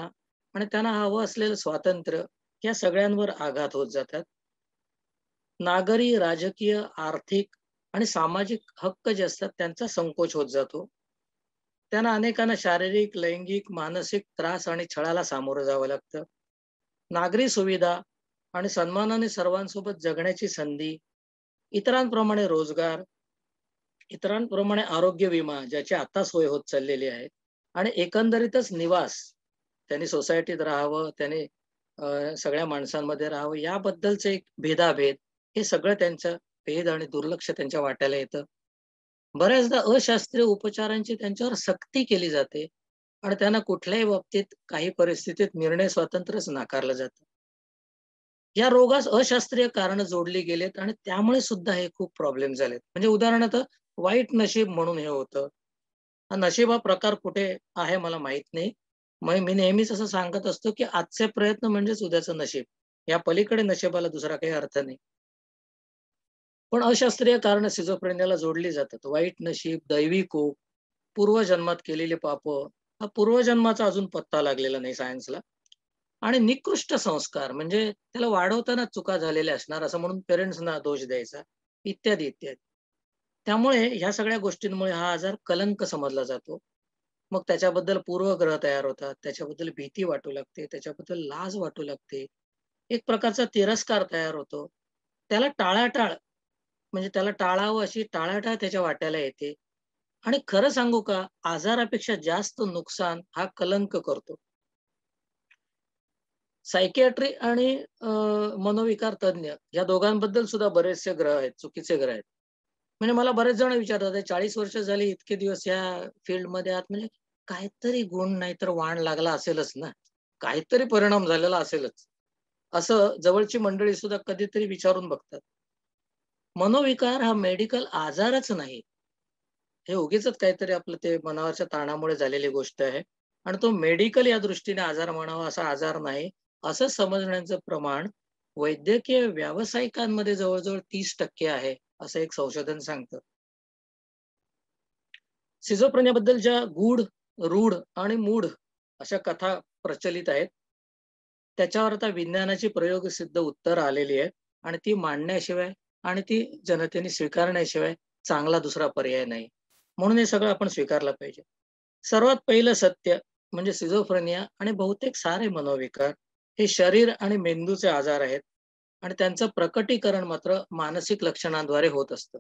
आणि त्यांना हवं असलेलं स्वातंत्र्य या सगळ्यांवर आघात होत जातात. नागरी, राजकीय, आर्थिक आणि सामाजिक हक्क जे असतात त्यांचा संकोच होत जातो. त्यांना अनेकांना शारीरिक, लैंगिक, मानसिक त्रास आणि छळाला सामोरं जावं लागतं. नागरी सुविधा आणि सन्मानाने सर्वांसोबत जगण्याची संधी, इतरांप्रमाणे रोजगार, इतरांप्रमाणे आरोग्य विमा ज्याची आता सोय होत चाललेली आहे आणि एकंदरीतच निवास, त्यांनी सोसायटीत राहावं, त्याने सगळ्या माणसांमध्ये राहावं याबद्दलचे एक भेदाभेद, हे सगळं त्यांचं भेद आणि दुर्लक्ष त्यांच्या वाट्याला येतं. बऱ्याचदा अशास्त्रीय उपचारांची त्यांच्यावर सक्ती केली जाते आणि त्यांना कुठल्याही बाबतीत काही परिस्थितीत निर्णय स्वातंत्र्यच नाकारलं जातं. या रोगास अशास्त्रीय कारण जोडली गेलेत आणि त्यामुळे सुद्धा हे खूप प्रॉब्लेम झालेत. म्हणजे उदाहरणार्थ वाईट नशीब म्हणून हे होतं. हा नशीब हा प्रकार कुठे आहे मला माहित नाही. मग मी नेहमीच असं सांगत असतो की आजचे प्रयत्न म्हणजेच उद्याचं नशीब. या पलीकडे नशिबाला दुसरा काही अर्थ नाही. पण अशास्त्रीय कारण सिझोफ्रेनियाला जोडली जातात. वाईट नशीब, दैवी कोप, पूर्वजन्मात केलेले पाप, हा पूर्वजन्माचा अजून पत्ता लागलेला नाही सायन्सला. आणि निकृष्ट संस्कार म्हणजे त्याला वाढवताना चुका झालेल्या असणार असं म्हणून पेरेंट्सना दोष द्यायचा, इत्यादी इत्यादी. त्यामुळे ह्या सगळ्या गोष्टींमुळे हा आजार कलंक समजला जातो. मग त्याच्याबद्दल पूर्वग्रह तयार होतात, त्याच्याबद्दल भीती वाटू लागते, त्याच्याबद्दल लाज वाटू लागते, एक प्रकारचा तिरस्कार तयार होतो. त्याला टाळाटाळ म्हणजे त्याला टाळावं अशी टाळाटाळ त्याच्या वाट्याला येते. आणि खरं सांगू का, आजारापेक्षा जास्त नुकसान हा कलंक करतो. सायकियाट्री आणि मनोविकार तज्ञ या दोघांबद्दल सुद्धा बरेचसे ग्रह आहेत, चुकीचे ग्रह आहेत. म्हणजे मला बरेच जण विचारतात 40 वर्ष झाली इतके दिवस या फील्डमध्ये आहात, म्हणजे काहीतरी गुण नाही तर वाण लागला असेलच ना, काहीतरी परिणाम झालेला असेलच, असं जवळची मंडळी सुद्धा कधीतरी विचारून बघतात. मनोविकार हा मेडिकल आजारच नाही, हे उगीच काहीतरी आपलं ते मनावरच्या ताणामुळे झालेली गोष्ट आहे आणि तो मेडिकल या दृष्टीने आजार म्हणावा असा आजार नाही, असं समजण्याचं प्रमाण वैद्यकीय व्यावसायिकांमध्ये जवळजवळ 30% आहे, असं एक संशोधन सांगतं. सिझोफ्रेनियाबद्दल ज्या गूढ, रूढ आणि मूढ अशा कथा प्रचलित आहेत, त्याच्यावर आता विज्ञानाची प्रयोगसिद्ध उत्तर आलेली आहे आणि ती मांडण्याशिवाय आणि ती जनतेने स्वीकारण्याशिवाय चांगला दुसरा पर्याय नाही. म्हणून हे सगळं आपण स्वीकारलं पाहिजे. सर्वात पहिलं सत्य म्हणजे सिझोफ्रेनिया आणि बहुतेक सारे मनोविकार हे शरीर आणि मेंदूचे आजार आहेत आणि त्यांचं प्रकटीकरण मात्र मानसिक लक्षणांद्वारे होत असतं.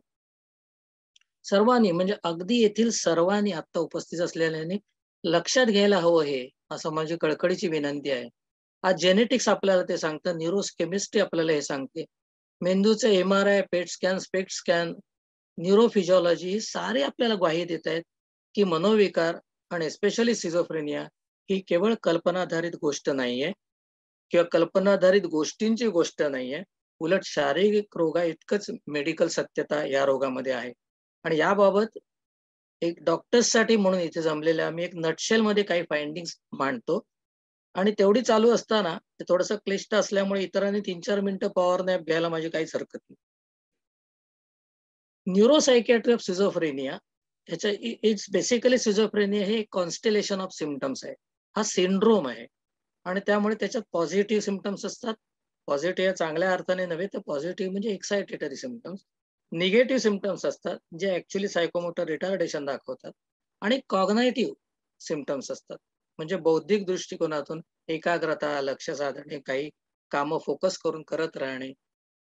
सर्वांनी म्हणजे अगदी येथील सर्वांनी आता उपस्थित असलेल्यांनी लक्षात घ्यायला हवं हे, असं माझी कळकळीची विनंती आहे. आज जेनेटिक्स आपल्याला ते सांगतं, न्यूरोकेमिस्ट्री आपल्याला हे सांगते, मेंदूचे MRI, पेट स्कॅन, स्पेक्ट स्कॅन, न्यूरोफिजिओलॉजी ही सारे आपल्याला ग्वाही देत आहेत की मनोविकार आणि एस्पेशली सिझोफ्रेनिया ही केवळ कल्पनाधारित गोष्ट नाहीये किंवा कल्पनाधारित गोष्टींची गोष्ट नाहीये, उलट शारीरिक रोगा इतकंच मेडिकल सत्यता या रोगामध्ये आहे. आणि याबाबत एक डॉक्टर्ससाठी म्हणून इथे जमलेल्या आम्ही एक नटशेल मध्ये काही फाइंडिंग्स मांडतो आणि तेवढी चालू असताना ते थोडंसं क्लिष्ट असल्यामुळे इतरांनी 3-4 मिनिटं पॉवर नॅप घ्यायला माझी काहीच हरकत नाही. न्यूरोसायकॅट्री ऑफ सिझोफ्रेनिया ह्याच्या इट्स बेसिकली सिझोफ्रेनिया हे कॉन्स्टेलेशन ऑफ सिम्पटम्स आहे. हा सिंड्रोम आहे आणि त्यामुळे त्याच्यात पॉझिटिव्ह सिम्पटम्स असतात. पॉझिटिव्ह चांगल्या अर्थाने नव्हे तर पॉझिटिव्ह म्हणजे एक्सायटेटरी सिम्पटम्स. निगेटिव्ह सिम्पटम्स असतात जे ऍक्च्युली सायकोमोटर रिटार्डेशन दाखवतात आणि कॉग्नायटिव्ह सिम्पटम्स असतात म्हणजे बौद्धिक दृष्टिकोनातून एकाग्रता, लक्ष साधणे, काही कामं फोकस करून करत राहणे,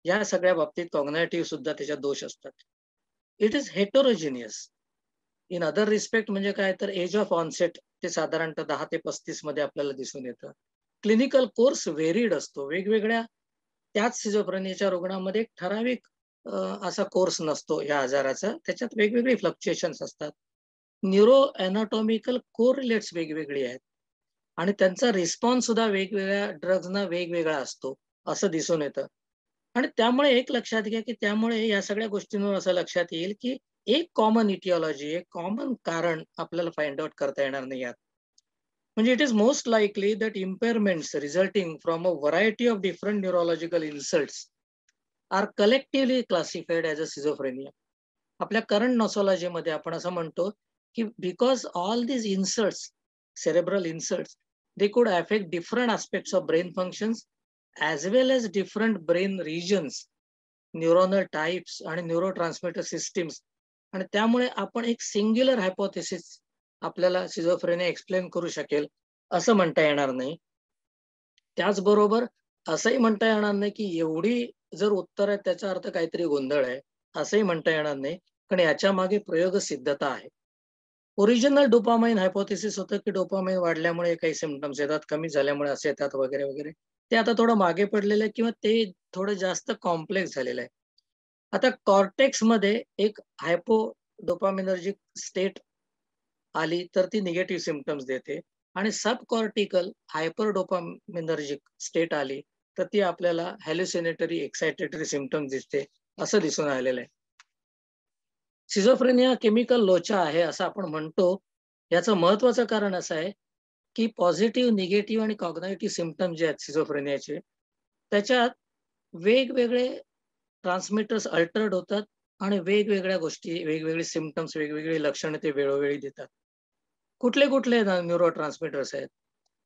या सगळ्या बाबतीत कॉग्नायटिव्ह सुद्धा त्याच्यात दोष असतात. It is heterogeneous in other respect. म्हणजे काय तर एज ऑफ ऑनसेट ते साधारणतः 10 ते 35 मध्ये आपल्याला दिसून येतं. क्लिनिकल कोर्स व्हेरीड असतो. वेगवेगळ्या त्याच सिझोफ्रेनियाच्या रुग्णांमध्ये एक ठराविक असा कोर्स नसतो या आजाराचा. त्याच्यात वेगवेगळे फ्लक्च्युएशन्स असतात. न्यूरो अॅनाटॉमिकल कोरिलेट्स वेगवेगळी आहेत आणि त्यांचा रिस्पॉन्स सुद्धा वेगवेगळ्या ड्रग्सना वेगवेगळा असतो असं दिसून येतं. आणि त्यामुळे एक लक्षात घ्या की त्यामुळे या सगळ्या गोष्टींवर असं लक्षात येईल की एक कॉमन इटिओलॉजी, एक कॉमन कारण आपल्याला फाइंड आउट करता येणार नाही यात. म्हणजे it is most likely that impairments resulting from a variety of different neurological insults are collectively classified as a schizophrenia. आपल्या करंट नॉसॉलॉजीमध्ये आपण असं म्हणतो की because all these insults, cerebral insults, they could affect different aspects of brain functions as well as different brain regions, neuronal types आणि neurotransmitter systems. आणि त्यामुळे आपण एक सिंग्युलर हायपोथेसिस आपल्याला सिझोफ्रेनिया एक्सप्लेन करू शकेल असं म्हणता येणार नाही. त्याचबरोबर असंही म्हणता येणार नाही की एवढी जर उत्तर आहे त्याचा अर्थ काहीतरी गोंधळ आहे असंही म्हणता येणार नाही, कारण याच्या मागे प्रयोग सिद्धता आहे. ओरिजिनल डोपामाइन हायपोथेसिस होतं की डोपामाइन वाढल्यामुळे काही सिम्पटम्स येतात, कमी झाल्यामुळे असे येतात वगैरे वगैरे. ते आता थोडं मागे पडलेलं आहे किंवा ते थोडं जास्त कॉम्प्लेक्स झालेलं आहे. आता कॉर्टेक्स मध्ये एक हायपो डोपामिनर्जिक स्टेट आली तर ती निगेटिव्ह सिम्पटम्स देते आणि सब कॉर्टिकल हायपर डोपामिनर्जिक स्टेट आली तर ती आपल्याला हॅल्युसिनेटरी, एक्सायटेटरी सिम्पटम्स दिसते असं दिसून आलेलं आहे. सिझोफ्रेनिया केमिकल लोचा आहे असं आपण म्हणतो. याचं महत्वाचं कारण असं आहे की पॉझिटिव्ह, निगेटिव्ह आणि कॉग्नायटिव्ह सिम्पटम्स जे आहेत सिझोफ्रेनियाचे त्याच्यात वेगवेगळे ट्रान्समिटर्स अल्टर्ड होतात आणि वेगवेगळ्या गोष्टी, वेगवेगळे सिम्पटम्स, वेगवेगळी लक्षणं ते वेळोवेळी देतात. कुठले कुठले न्यूरो ट्रान्समिटर्स आहेत?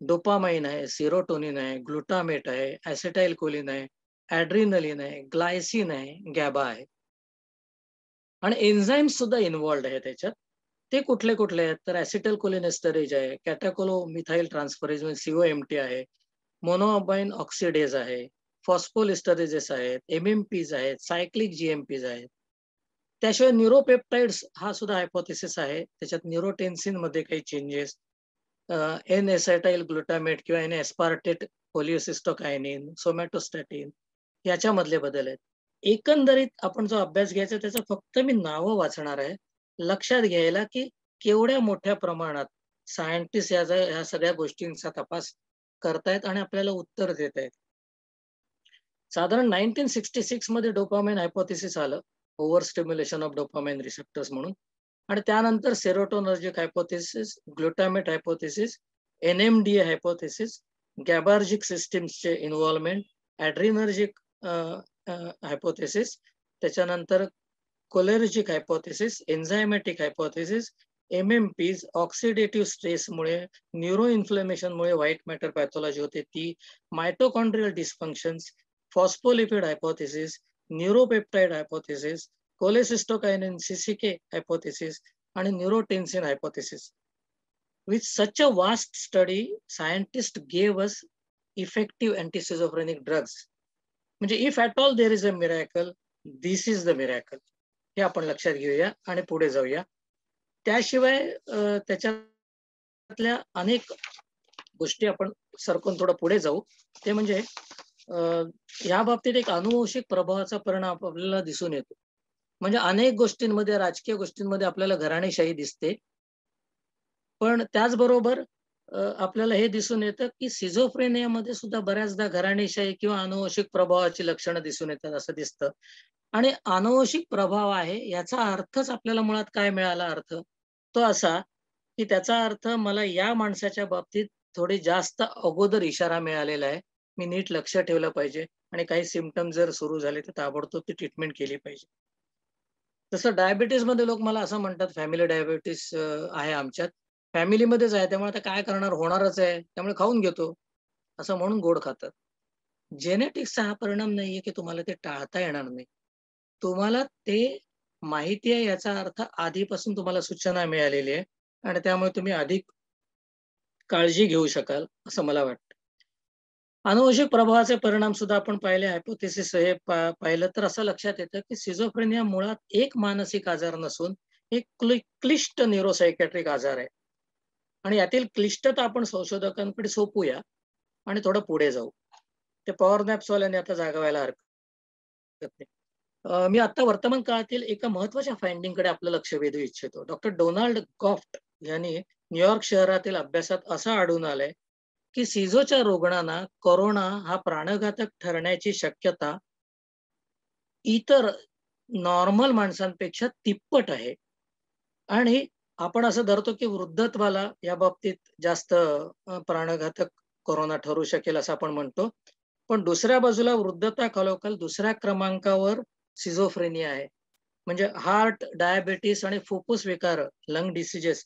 डोपामाइन आहे, सिरोटोनिन आहे, ग्लुटामेट आहे, ॲसिटाइल कोलिन आहे, ॲड्रिनलिन आहे, ग्लायसिन आहे, गॅबा आहे आणि एन्झाईम्स सुद्धा इन्व्हॉल्ड आहे त्याच्यात. ते कुठले कुठले आहेत तर ॲसिटाइल कोलिनेस्टरेज आहे, कॅटाकोलो मिथाइल ट्रान्सफरेज म्हणजे COMT आहे, मोनोअमाइन ऑक्सिडेज आहे, फॉस्फोलिस्टरेजेस आहेत, MMPs आहेत, सायक्लिक GMPs आहेत. त्याशिवाय न्यूरोपेप्टाइड्स हा सुद्धा हायपोथेसिस आहे. त्याच्यात न्यूरोटेन्सिन मध्ये काही चेंजेस, एन एसायटाइल ग्लुटामेट किंवा एन एस्पार्टेट होलिओसिस्टोकायनिन, सोमॅटोस्टॅटिन याच्यामधले बदल आहेत. एकंदरीत आपण जो अभ्यास घ्यायचा त्याचं फक्त मी नावं वाचणार आहे. लक्षात घ्यायला की केवढ्या मोठ्या प्रमाणात सायंटिस्ट या सगळ्या गोष्टींचा तपास करतायत आणि आपल्याला उत्तर देत आहेत. साधारण 1966 मध्ये डोपामाइन हायपोथेसिस आलं, over stimulation of dopamine receptors म्हणून. आणि त्यानंतर serotonergic hypothesis, glutamate hypothesis, NMDA hypothesis, gabaergic सिस्टीम्सचे इन्व्हॉल्वमेंट, ॲड्रिनर्जिक हायपोथेसिस, त्याच्यानंतर cholinergic hypothesis, enzymatic hypothesis, MMPs, oxidative स्ट्रेसमुळे, न्यूरो इन्फ्लेमेशनमुळे व्हाईट मॅटर पॅथॉलॉजी होते ती, mitochondrial dysfunctions, phospholipid hypothesis, neuropeptide hypothesis, cholecystokinin CCK hypothesis आणि neurotensin hypothesis. With such a vast study, scientists gave us effective anti-schizophrenic drugs. म्हणजे if at all there is a miracle, this is the miracle. हे आपण लक्षात घेऊया आणि पुढे जाऊया. त्याशिवाय त्याच्यातल्या अनेक गोष्टी आपण सरकून थोडं पुढे जाऊ. ते म्हणजे या बाबतीत एक अनुवंशिक प्रभावाचा परिणाम आपल्याला दिसून येतो. म्हणजे अनेक गोष्टींमध्ये, राजकीय गोष्टींमध्ये आपल्याला घराणेशाही दिसते, पण त्याचबरोबर आपल्याला हे दिसून येतं की सिझोफ्रेनियामध्ये सुद्धा बऱ्याचदा घराणेशाही किंवा अनुवंशिक प्रभावाची लक्षणं दिसून येतात असं दिसतं. आणि अनुवंशिक प्रभाव आहे याचा अर्थच आपल्याला मुळात काय मिळाला अर्थ तो असा की त्याचा अर्थ मला या माणसाच्या बाबतीत थोडी जास्त अगोदर इशारा मिळालेला आहे. मी नीट लक्ष ठेवलं पाहिजे आणि काही सिम्पटम जर सुरू झाले तर ताबडतोब ती ट्रीटमेंट केली पाहिजे. तसं डायबिटीस मध्ये लोक मला असं म्हणतात, फॅमिली डायबिटीस आहे आमच्यात, फॅमिलीमध्येच आहे त्यामुळे आता काय करणार, होणारच आहे त्यामुळे खाऊन घेतो असं म्हणून गोड खातात. जेनेटिक्सचा हा परिणाम नाहीये की तुम्हाला ते टाळता येणार नाही. तुम्हाला ते माहिती आहे याचा अर्थ आधीपासून तुम्हाला सूचना मिळालेली आहे आणि त्यामुळे तुम्ही अधिक काळजी घेऊ शकाल असं मला वाटतं. अनुवंशिक प्रभावाचे परिणाम सुद्धा आपण पाहिले, हायपोथेसिस हे पाहिलं तर असं लक्षात येतं की सिझोफ्रेनिया मुळात एक मानसिक आजार नसून एक क्लिष्ट न्यूरोसायकॅट्रिक आजार आहे आणि यातील क्लिष्टता आपण संशोधकांकडे सोपूया आणि थोडं पुढे जाऊ. ते पॉवर नॅप्सवाल्यांनी आता जागवायला हरकत नाही. मी आता वर्तमान काळातील एका महत्वाच्या फाइंडिंगकडे आपलं लक्ष वेधू इच्छितो. डॉक्टर डोनाल्ड गॉफ्ट यांनी न्यूयॉर्क शहरातील अभ्यासात असं आढळून आलंय की सिझोच्या रुग्णांना कोरोना हा प्राणघातक ठरण्याची शक्यता इतर नॉर्मल माणसांपेक्षा तिप्पट आहे. आणि आपण असं धरतो की वृद्धत्वाला या बाबतीत जास्त प्राणघातक कोरोना ठरू शकेल असं आपण म्हणतो. पण दुसऱ्या बाजूला वृद्धता खालोखाल दुसऱ्या क्रमांकावर सिझोफ्रेनिया आहे. म्हणजे हार्ट, डायबिटीस आणि फुफ्फुस विकार, लंग डिसीजेस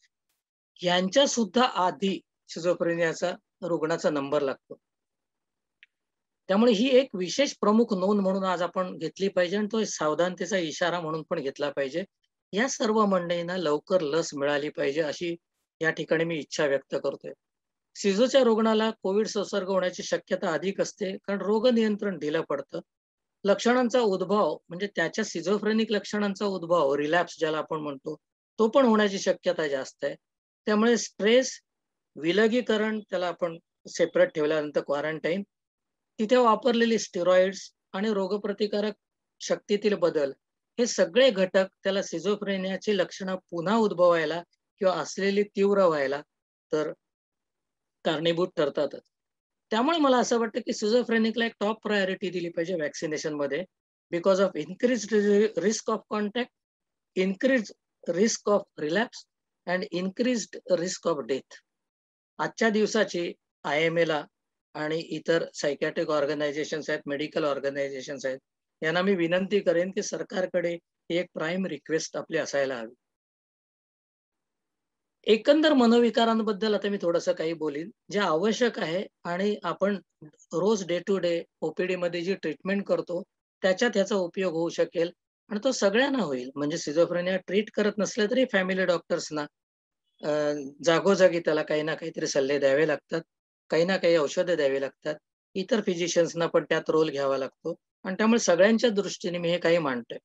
यांच्या सुद्धा आधी सिझोफ्रेनियाचा रुग्णाचा नंबर लागतो. त्यामुळे ही एक विशेष प्रमुख नोंद म्हणून आज आपण घेतली पाहिजे आणि तो सावधानतेचा इशारा म्हणून पण घेतला पाहिजे. या सर्व मंडळींना लवकर लस मिळाली पाहिजे अशी या ठिकाणी मी इच्छा व्यक्त करतोय. सिझोच्या रुग्णाला कोविड संसर्ग होण्याची शक्यता अधिक असते कारण रोग नियंत्रण ढिलं पडतं. लक्षणांचा उद्भव म्हणजे त्याच्या सिझोफ्रेनिक लक्षणांचा उद्भव, रिलॅप्स ज्याला आपण म्हणतो, तो पण होण्याची शक्यता जास्त आहे. त्यामुळे स्ट्रेस, विलगीकरण, त्याला आपण सेपरेट ठेवल्यानंतर क्वारंटाईन, तिथे वापरलेली स्टेरॉइड्स आणि रोगप्रतिकारक शक्तीतील बदल, हे सगळे घटक त्याला सिझोफ्रेनियाची लक्षणं पुन्हा उद्भवायला किंवा असलेली तीव्र व्हायला तर कारणीभूत ठरतातच. त्यामुळे मला असं वाटतं की सिझोफ्रेनिकला एक टॉप प्रायोरिटी दिली पाहिजे वॅक्सिनेशन मध्ये, because of increase risk of contact, increase risk of relapse and increase risk of death. आजच्या दिवसाची IMA ला आणि इतर सायकॅट्रिक ऑर्गनायझेशन्स आहेत, मेडिकल ऑर्गनायझेशन्स आहेत, यांना मी विनंती करेन की सरकारकडे एक प्राईम रिक्वेस्ट आपली असायला हवी. एकंदर मनोविकारांबद्दल आता मी थोडंसं काही बोलीन जे आवश्यक आहे आणि आपण रोज डे टू डे OPD मध्ये जी ट्रीटमेंट करतो त्याच्यात ह्याचा उपयोग होऊ शकेल आणि तो सगळ्यांना होईल. म्हणजे सिझोफ्रेनिया ट्रीट करत नसले तरी फॅमिली डॉक्टर्सना जागोजागी त्याला काही ना काहीतरी सल्ले द्यावे लागतात, काही ना काही औषधं द्यावी लागतात, इतर फिजिशियन्सना पण त्यात रोल घ्यावा लागतो आणि त्यामुळे सगळ्यांच्या दृष्टीने मी हे काही मांडतोय.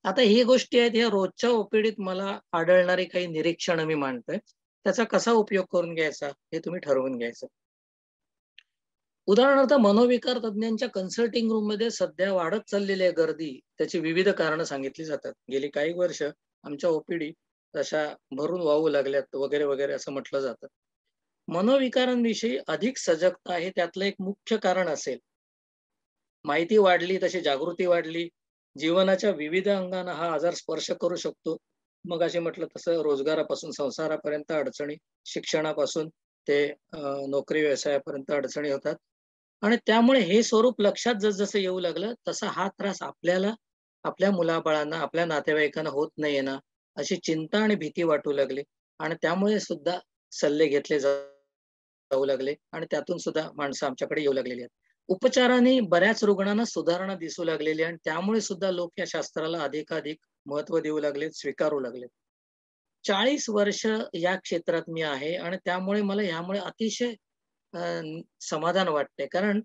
आता ही गोष्टी आहेत, ह्या रोजच्या OPDत मला आढळणारी काही निरीक्षणं मी मांडतोय. त्याचा कसा उपयोग करून घ्यायचा हे तुम्ही ठरवून घ्यायचं. उदाहरणार्थ मनोविकार तज्ञांच्या कन्सल्टिंग रूम मध्ये सध्या वाढत चाललेली गर्दी, त्याची विविध कारणं सांगितली जातात. गेली काही वर्ष आमच्या OPD तशा भरून वाहू लागल्यात वगैरे वगैरे असं म्हटलं जातं. मनोविकारांविषयी अधिक सजगता आहे त्यातलं एक मुख्य कारण असेल. माहिती वाढली तशी जागृती वाढली, जीवनाच्या विविध अंगांना हा आजार स्पर्श करू शकतो. मग असे म्हटलं तसं रोजगारापासून संसारापर्यंत अडचणी, शिक्षणापासून ते नोकरी व्यवसायापर्यंत अडचणी होतात आणि त्यामुळे हे स्वरूप लक्षात जसजसं येऊ लागलं तसा हा त्रास आपल्याला, आपल्या मुलाबाळांना, आपल्या नातेवाईकांना होत नाहीये ना अशी चिंता आणि भीती वाटू लागली आणि त्यामुळे सुद्धा सल्ले घेतले जाऊ लागले आणि त्यातून सुद्धा माणसं आमच्याकडे येऊ लागलेली आहेत. उपचाराने बऱ्याच रुग्णांना सुधारणा दिसू लागलेली आणि त्यामुळे सुद्धा लोक या शास्त्राला अधिकाधिक महत्व देऊ लागले, स्वीकारू लागले. 40 वर्ष या क्षेत्रात मी आहे आणि त्यामुळे मला यामुळे अतिशय समाधान वाटते. कारण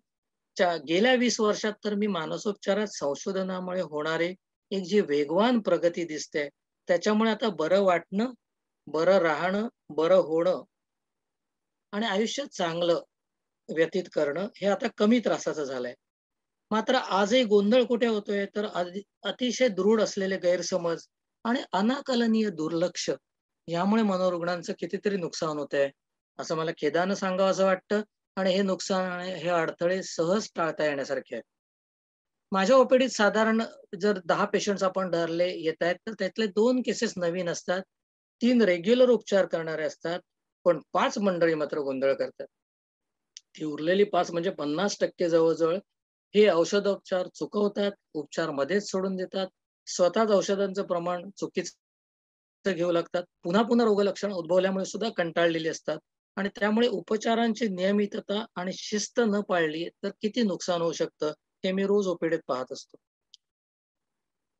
गेल्या 20 वर्षात तर मी मानसोपचारात संशोधनामुळे होणारे एक जी वेगवान प्रगती दिसते त्याच्यामुळे आता बरं वाटणं, बरं राहणं, बरं होणं आणि आयुष्य चांगलं व्यतीत करणं हे आता कमी त्रासाचं झालंय. मात्र आजही गोंधळ कुठे होतोय तर अतिशय दृढ असलेले गैरसमज आणि अनाकलनीय दुर्लक्ष यामुळे मनोरुग्णांचं कितीतरी नुकसान होत आहे असं मला खेदानं सांगावं असं वाटतं आणि हे नुकसान आणि हे अडथळे सहज टाळता येण्यासारखे आहेत. माझ्या OPDत साधारण जर 10 पेशंट्स आपण धरले येत आहेत तर त्यातले 2 केसेस नवीन असतात, 3 रेग्युलर उपचार करणारे असतात, पण 5 मंडळी मात्र गोंधळ करतात. ती उरलेली 5 म्हणजे 50% जवळजवळ हे औषधोपचार चुकवतात, उपचार मध्येच सोडून देतात, स्वतःच औषधांचं प्रमाण चुकीचं घेऊ लागतात, पुन्हा पुन्हा रोगलक्षण उद्भवल्यामुळे सुद्धा कंटाळलेली असतात आणि त्यामुळे उपचारांची नियमितता आणि शिस्त न पाळली तर किती नुकसान होऊ शकतं हे मी रोज ओपीडीत पाहत असतो.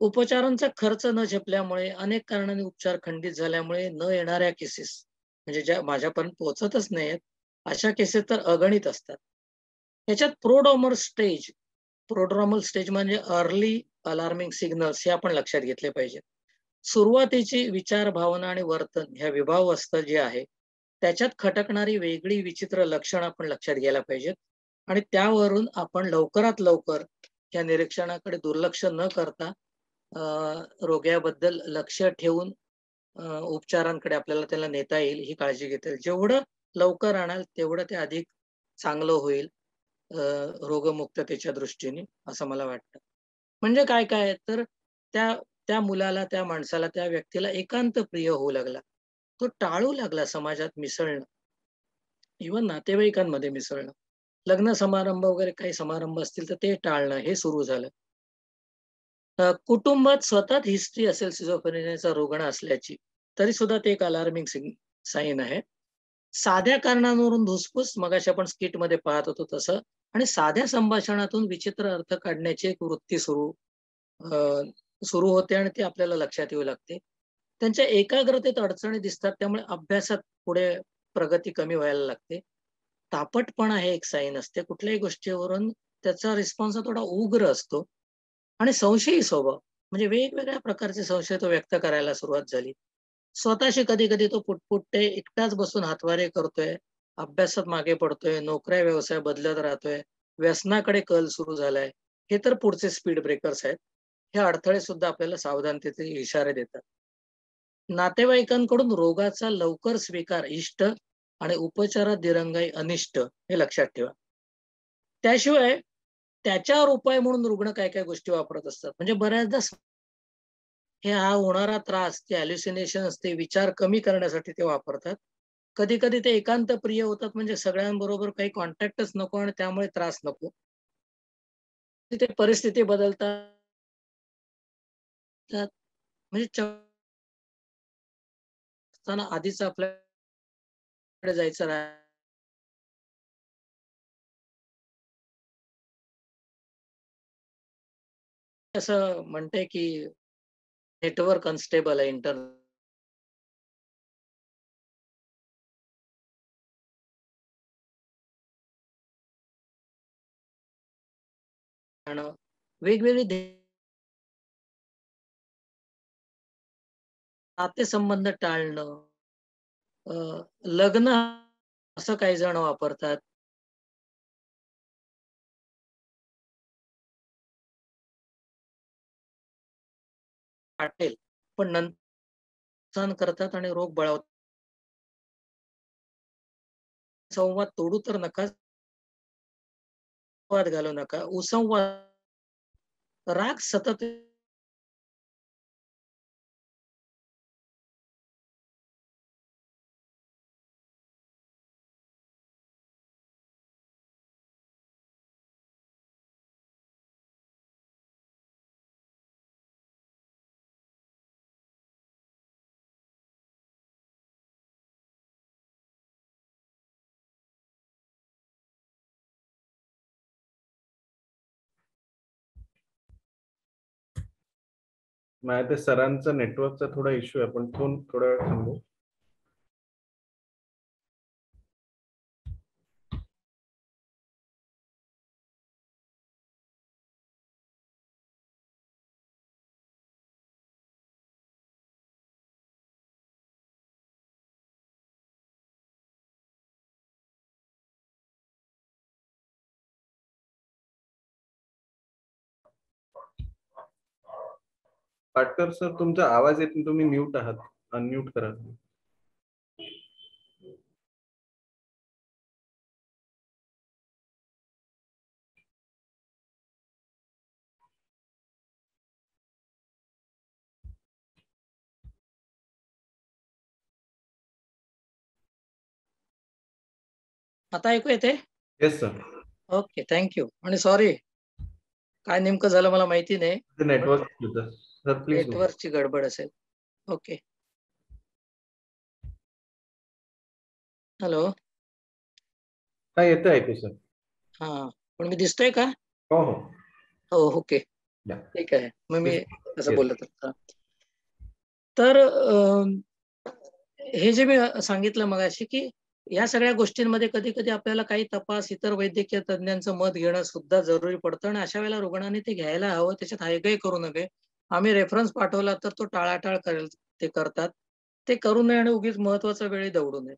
उपचारांचा खर्च न झेपल्यामुळे अनेक कारणांनी उपचार खंडित झाल्यामुळे न येणाऱ्या केसेस म्हणजे ज्या माझ्यापर्यंत पोहोचतच नाहीत अशा केसेस तर अगणित असतात. याच्यात प्रोड्रोमल स्टेज म्हणजे अर्ली अलार्मिंग सिग्नल्स हे आपण लक्षात घेतले पाहिजे. सुरुवातीची विचार, भावना आणि वर्तन ह्या विभावावस्था जी आहे त्याच्यात खटकणारी वेगळी विचित्र लक्षणं आपण लक्षात घ्यायला पाहिजेत आणि त्यावरून आपण लवकरात लवकर या निरीक्षणाकडे दुर्लक्ष न करता रोग्याबद्दल लक्ष ठेवून उपचारांकडे आपल्याला त्याला नेता येईल ही काळजी घेता येईल. जेवढं लवकर आणाल तेवढं ते अधिक चांगलं होईल रोगमुक्ततेच्या दृष्टीने असं मला वाटतं. म्हणजे काय काय तर त्या त्या मुलाला, त्या माणसाला, त्या व्यक्तीला एकांत प्रिय होऊ लागला. तो टाळू लागला समाजात मिसळणं, इव्हन नातेवाईकांमध्ये मिसळणं. लग्न समारंभ वगैरे काही समारंभ असतील तर ते टाळणं हे सुरू झालं. कुटुंबात स्वतःच हिस्ट्री असेल सिझोफ्रेनियाचा रुग्ण असल्याची तरी सुद्धा ते एक अलार्मिंग साईन आहे. साध्या कारणांवरून धुसफूस मगाशी आपण स्किट मध्ये पाहत होतो तसं आणि साध्या संभाषणातून विचित्र अर्थ काढण्याची एक वृत्ती सुरू होते आणि ती आपल्याला लक्षात येऊ लागते. त्यांच्या एकाग्रतेत अडचणी दिसतात त्यामुळे अभ्यासात पुढे प्रगती कमी व्हायला लागते. तापटपणा हे एक साईन असते. कुठल्याही गोष्टीवरून त्याचा रिस्पॉन्स थोडा उग्र असतो आणि संशयी स्वभाव म्हणजे वेगवेगळ्या प्रकारचे संशय तो व्यक्त करायला सुरुवात झाली. स्वतःशी कधी कधी तो पुटपुटते, एकटाच बसून हातवारे करतोय, अभ्यासात मागे पडतोय, नोकऱ्या व्यवसाय बदलत राहतोय, व्यसनाकडे कल सुरू झालाय. हे तर पुढचे स्पीड ब्रेकर्स आहेत. हे अडथळे सुद्धा आपल्याला सावधानतेचे इशारे देतात. नातेवाईकांकडून रोगाचा लवकर स्वीकार इष्ट आणि उपचारात दिरंगाई अनिष्ट हे लक्षात ठेवा. त्याशिवाय त्याच्यावर उपाय म्हणून रुग्ण काय काय गोष्टी वापरत असतात. म्हणजे बऱ्याचदा हे हा होणारा त्रास, ते हॅल्युसिनेशन्स, ते विचार कमी करण्यासाठी ते वापरतात. कधी कधी ते एकांत प्रिय होतात म्हणजे सगळ्यांबरोबर काही कॉन्टॅक्टच नको आणि त्यामुळे त्रास नको. तिथे परिस्थिती बदलतात म्हणजे आधीच आपल्याकडे जायचं असं म्हणते की नेटवर्क अनस्टेबल आहे इंटरनेट वेगवेगळी नातेसंबंध टाळणं, लग्न असं काही जण वापरतात. वाटेल पण नंतर करतात आणि रोग बळावतात. संवाद तोडू तर नका, वाद घालू नका, उसंवाद राग सतत माझ्या ते सरांचा नेटवर्कचा थोडा इश्यू आहे. आपण फोन थोडा वेळ थांबू. पाटकर सर, तुमचा आवाज येत नाही, तुम्ही म्यूट आहात, अनम्यूट करा. आता ऐकू येते? Yes sir. Okay, thank you. आणि सॉरी, काय नेमकं झालं मला माहिती नाही. Network sir, please. नेटवर्कची गडबड असेल. ओके. हॅलो. काय येतं ऐकू सर? हा, पण मी दिसतोय का? हो हो हो, ओके, या. ठीक आहे. मग मी असं Yes. बोललो तर हे जे मी सांगितलं मगाशी की या सगळ्या गोष्टींमध्ये कधी कधी आपल्याला काही तपास इतर वैद्यकीय तज्ञांचं मत घेणं सुद्धा जरुरी पडतं आणि अशा वेळेला रुग्णांनी ते घ्यायला हवं. त्याच्यात हायगय करू नये. आम्ही रेफरन्स पाठवला तर तो टाळाटाळ करेल, ते करतात. ते करू नये आणि उगीच महत्वाचा वेळी दौडू नये.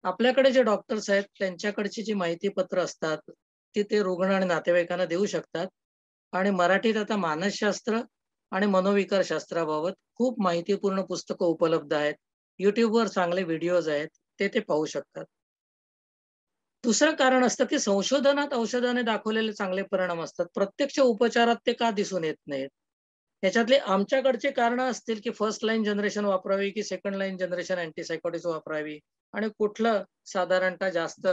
आपल्याकडे जे डॉक्टर्स आहेत त्यांच्याकडची जी माहिती पत्र असतात ते रुग्ण आणि नातेवाईकांना देऊ शकतात. आणि मराठीत आता मानसशास्त्र आणि मनोविकार शास्त्राबाबत खूप माहितीपूर्ण पुस्तकं उपलब्ध आहेत. युट्यूबवर चांगले व्हिडिओज आहेत, ते पाहू शकतात. दुसरं कारण असतं की संशोधनात औषधाने दाखवलेले चांगले परिणाम असतात, प्रत्यक्ष उपचारात ते का दिसून येत नाहीत. याच्यातले आमच्याकडचे कारण असतील की फर्स्ट लाईन जनरेशन वापरावी की सेकंड लाईन जनरेशन अँटीसायकोटिक्स वापरावी आणि कुठलं साधारणतः जास्त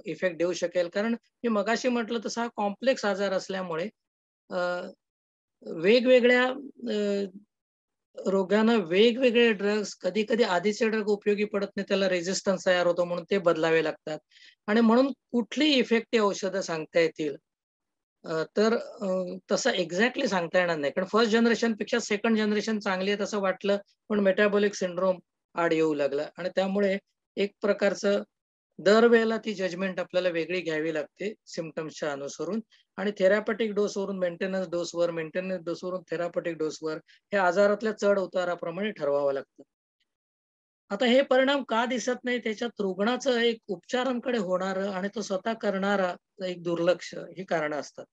इफेक्ट देऊ शकेल. कारण मी मगाशी म्हटलं तसा हा कॉम्प्लेक्स आजार असल्यामुळे वेगवेगळ्या रोगांना वेगवेगळे ड्रग्स, कधी कधी आधीचे ड्रग उपयोगी पडत नाही, त्याला रेजिस्टन्स तयार होतो म्हणून ते बदलावे लागतात. आणि म्हणून कुठली इफेक्टिव्ह औषधं सांगता येतील तर तसं एक्झॅक्टली सांगता येणार नाही. कारण फर्स्ट जनरेशन पेक्षा सेकंड जनरेशन चांगली आहे तसं वाटलं, पण मेटाबॉलिक सिंड्रोम आड येऊ लागला आणि त्यामुळे एक प्रकारचं दरवेळेला ती जजमेंट आपल्याला वेगळी घ्यावी लागते सिम्पटम्सच्या अनुसरून. आणि थेरापॅटिक डोसवरून मेंटेनन्स डोसवर, मेंटेनन्स डोसवरून थेरापॅटिक डोसवर हे आजारातल्या चढ उताराप्रमाणे ठरवावं लागतं. आता हे परिणाम का दिसत नाही, त्याच्यात रुग्णाचं एक उपचारांकडे होणारं आणि तो स्वतः करणारा एक दुर्लक्ष ही कारण असतात.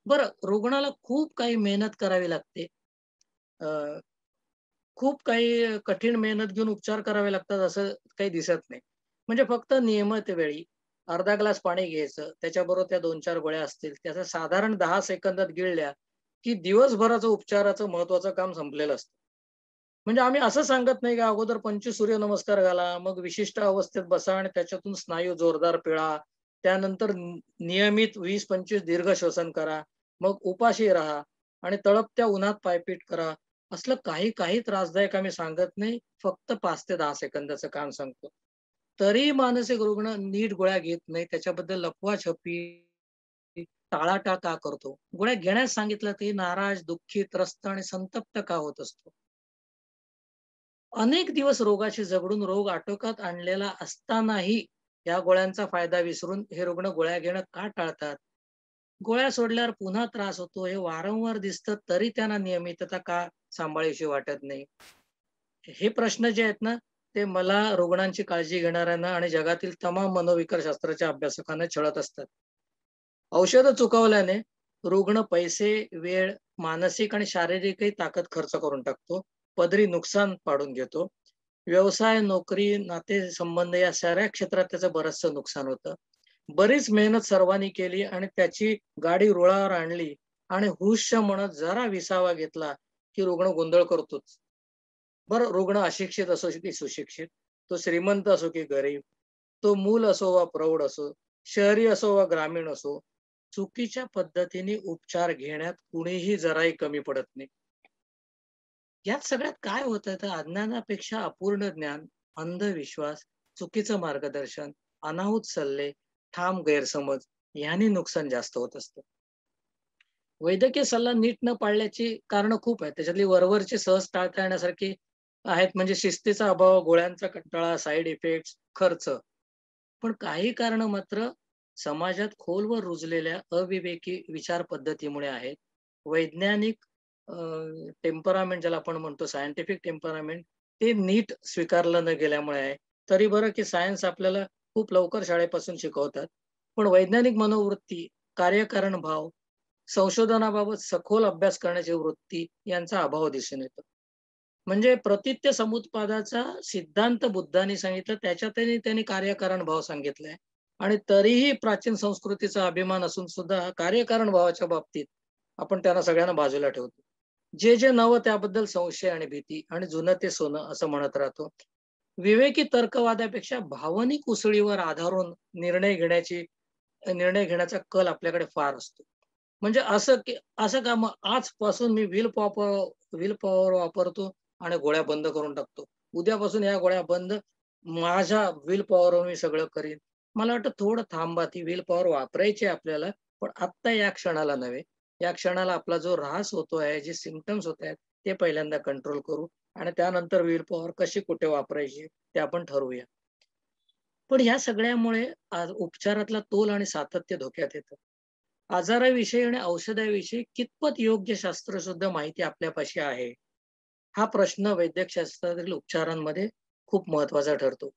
बरं, रुग्णाला खूप काही मेहनत करावी लागते, खूप काही कठीण मेहनत घेऊन उपचार करावे लागतात असं काही दिसत नाही. म्हणजे फक्त नियमित वेळी अर्धा ग्लास पाणी घ्यायचं, त्याच्याबरोबर त्या 2-4 गोळ्या असतील, त्याचा साधारण 10 सेकंदात गिळल्या की दिवसभराचं उपचाराचं महत्वाचं काम संपलेलं असतं. म्हणजे आम्ही असं सांगत नाही की अगोदर 25 सूर्यनमस्कार घाला, मग विशिष्ट अवस्थेत बसा आणि त्याच्यातून स्नायू जोरदार पिळा, त्यानंतर नियमित 20-25 दीर्घ श्वसन करा, मग उपाशी राहा आणि तळपत्या उन्हात पायपीट करा. असलं काही त्रासदायक आम्ही सांगत नाही, फक्त 5 ते 10 सेकंदाचं काम सांगतो. तरी मानसिक रुग्ण नीट गोळ्या घेत नाही, त्याच्याबद्दल लपवाछपवी, टाळाटाळ का करतो? गोळ्या घेण्यास सांगितलं तरी नाराज, दुःखी, त्रस्त आणि संतप्त का होत असतो? अनेक दिवस रोगाशी झगडून रोग आटोक्यात आणलेला असतानाही या गोळ्यांचा फायदा विसरून हे रुग्ण गोळ्या घेणं का टाळतात? गोळ्या सोडल्यावर पुन्हा त्रास होतो हे वारंवार दिसतं, तरी त्यांना नियमितता का सांभाळीशी वाटत नाही? हे प्रश्न जे आहेत ना, ते मला रुग्णांची काळजी घेणाऱ्यांना आणि जगातील तमाम मनोविकार शास्त्राच्या अभ्यासकांना छळत असतात. औषधं चुकवल्याने रुग्ण पैसे, वेळ, मानसिक आणि शारीरिकही ताकद खर्च करून टाकतो, पदरी नुकसान पाडून घेतो. व्यवसाय, नोकरी, नातेसंबंध या साऱ्या क्षेत्रात त्याचं बरचसं नुकसान होतं. बरीच मेहनत सर्वांनी केली आणि त्याची गाडी रुळावर आणली आणि हुश्य म्हणत जरा विसावा घेतला की रुग्ण गोंधळ करतोच. बरं, रुग्ण अशिक्षित असो की सुशिक्षित, तो श्रीमंत असो की गरीब, तो मूल असो वा प्रौढ असो, शहरी असो वा ग्रामीण असो, चुकीच्या पद्धतीने उपचार घेण्यात कुणीही जराही कमी पडत नाही. यात सगळ्यात काय होतं तर अज्ञानापेक्षा अपूर्ण ज्ञान, अंधविश्वास, चुकीचं मार्गदर्शन, अनाहूत सल्ले, ठाम गैरसमज याने नुकसान जास्त होत असतं. वैद्यकीय सल्ला नीट न पाळल्याची कारण खूप आहेत. त्याच्यातली वरवरची सहज टाळता येण्यासारखी आहेत, म्हणजे शिस्तीचा अभाव, गोळ्यांचा कंटाळा, साईड इफेक्ट्स, खर्च. पण काही कारण मात्र समाजात खोलवर रुजलेल्या अविवेकी विचार पद्धतीमुळे आहेत. वैज्ञानिक टेम्परामेंट ज्याला आपण म्हणतो, सायंटिफिक टेम्परामेंट, ते नीट स्वीकारलं न गेल्यामुळे आहे. तरी बरं की सायन्स आपल्याला खूप लवकर शाळेपासून शिकवतात, पण वैज्ञानिक मनोवृत्ती, कार्यकारण भाव, संशोधनाबाबत सखोल अभ्यास करण्याची वृत्ती यांचा अभाव दिसून येतो. म्हणजे प्रतित्य समुत्पादाचा सिद्धांत बुद्धांनी सांगितलं, त्याच्यातही त्यांनी कार्यकारण भाव सांगितलाय. आणि तरीही प्राचीन संस्कृतीचा अभिमान असून सुद्धा कार्यकारण भावाच्या बाबतीत आपण त्यांना सगळ्यांना बाजूला ठेवतो. जे नवं त्याबद्दल संशय आणि भीती, आणि जुनं ते सोनं असं म्हणत राहतो. विवेकी तर्कवादापेक्षा भावनिक उसळीवर आधारून निर्णय घेण्याचा कल आपल्याकडे फार असतो. म्हणजे असं का मग आजपासून मी विल पॉवर वापरतो आणि गोळ्या बंद करून टाकतो. उद्यापासून या गोळ्या बंद, माझ्या विल पॉवरवर मी सगळं करीन. मला वाटतं थोडं थांबा, ती विल पॉवर वापरायची आपल्याला, पण आत्ता या क्षणाला नव्हे. या क्षणाला आपला जो ऱ्हास होतो आहे, जे सिम्पटम्स होत आहेत, ते पहिल्यांदा कंट्रोल करू आणि त्यानंतर विल पॉवर कशी कुठे वापरायची ते आपण ठरवूया. पण ह्या सगळ्यामुळे उपचारातला तोल आणि सातत्य धोक्यात येतं. आजाराविषयी आणि औषधाविषयी कितपत योग्य शास्त्र सुद्धा माहिती आपल्यापाशी आहे, हा प्रश्न वैद्यकशास्त्रातील उपचारांमध्ये खूप महत्वाचा ठरतो.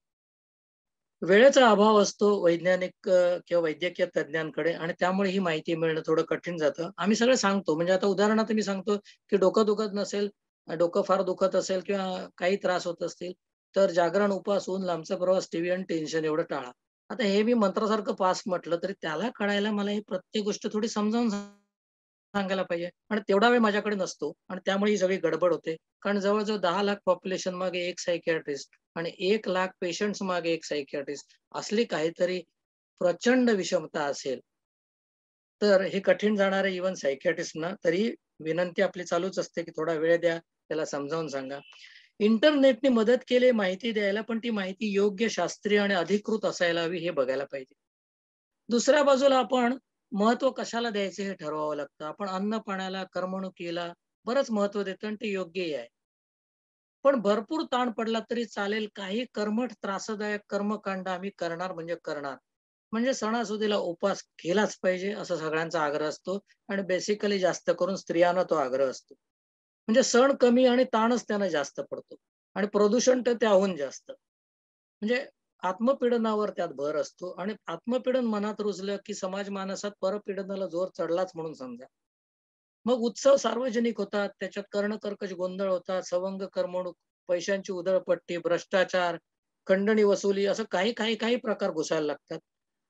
वेळेचा अभाव असतो वैज्ञानिक किंवा वैद्यकीय तज्ञांकडे आणि त्यामुळे ही माहिती मिळणं थोडं कठीण जातं. आम्ही सगळं सांगतो, म्हणजे आता उदाहरणार्थ मी सांगतो की डोकं दुखत नसेल, डोकं फार दुखत असेल किंवा काही त्रास होत असतील, तर जागरण, उपवास, ऊन, लांबचा प्रवास, टीव्ही आणि टेन्शन एवढं टाळा. आता हे मी मंत्रासारखं पास म्हटलं तरी त्याला कळायला मला ही प्रत्येक गोष्ट थोडी समजावून सांगायला पाहिजे आणि तेवढा वेळ माझ्याकडे नसतो आणि त्यामुळे ही सगळी गडबड होते. कारण जवळजवळ 10 लाख पॉप्युलेशन मागे एक सायकियाट्रिस्ट आणि 1 लाख पेशंट्स मागे एक सायकियाट्रिस्ट असली काहीतरी प्रचंड विषमता असेल, तर हे कठीण जाणारे इव्हन सायकियाट्रिस्टना तरी विनंती आपली चालूच असते की थोडा वेळ द्या, त्याला समजावून सांगा. इंटरनेटने मदत केली माहिती द्यायला, पण ती माहिती योग्य, शास्त्रीय आणि अधिकृत असायला हवी हे बघायला पाहिजे. दुसऱ्या बाजूला आपण महत्व कशाला द्यायचं हे ठरवावं लागतं. आपण अन्न पाण्याला, करमणुकीला बरंच महत्व देतो आणि ते योग्यही आहे. पण भरपूर ताण पडला तरी चालेल, काही कर्मठ त्रासदायक कर्मकांड आम्ही करणार म्हणजे करणार. म्हणजे सणासुदीला उपवास केलाच पाहिजे असा सगळ्यांचा आग्रह असतो आणि बेसिकली जास्त करून स्त्रियांना तो आग्रह असतो. म्हणजे सण कमी आणि ताणच त्यांना जास्त पडतो आणि प्रदूषण तर त्याहून जास्त. म्हणजे आत्मपीडनावर त्यात भर असतो आणि आत्मपीडन मनात रुजलं की समाज मानसात परपीडनाला जोर चढलाच म्हणून समजा. मग उत्सव सार्वजनिक होतात, त्याच्यात कर्णकर्कश गोंधळ होतात, सवंग करमणूक, पैशांची उधळपट्टी, भ्रष्टाचार, खंडणी वसुली, असं काही काही काही प्रकार घुसायला लागतात.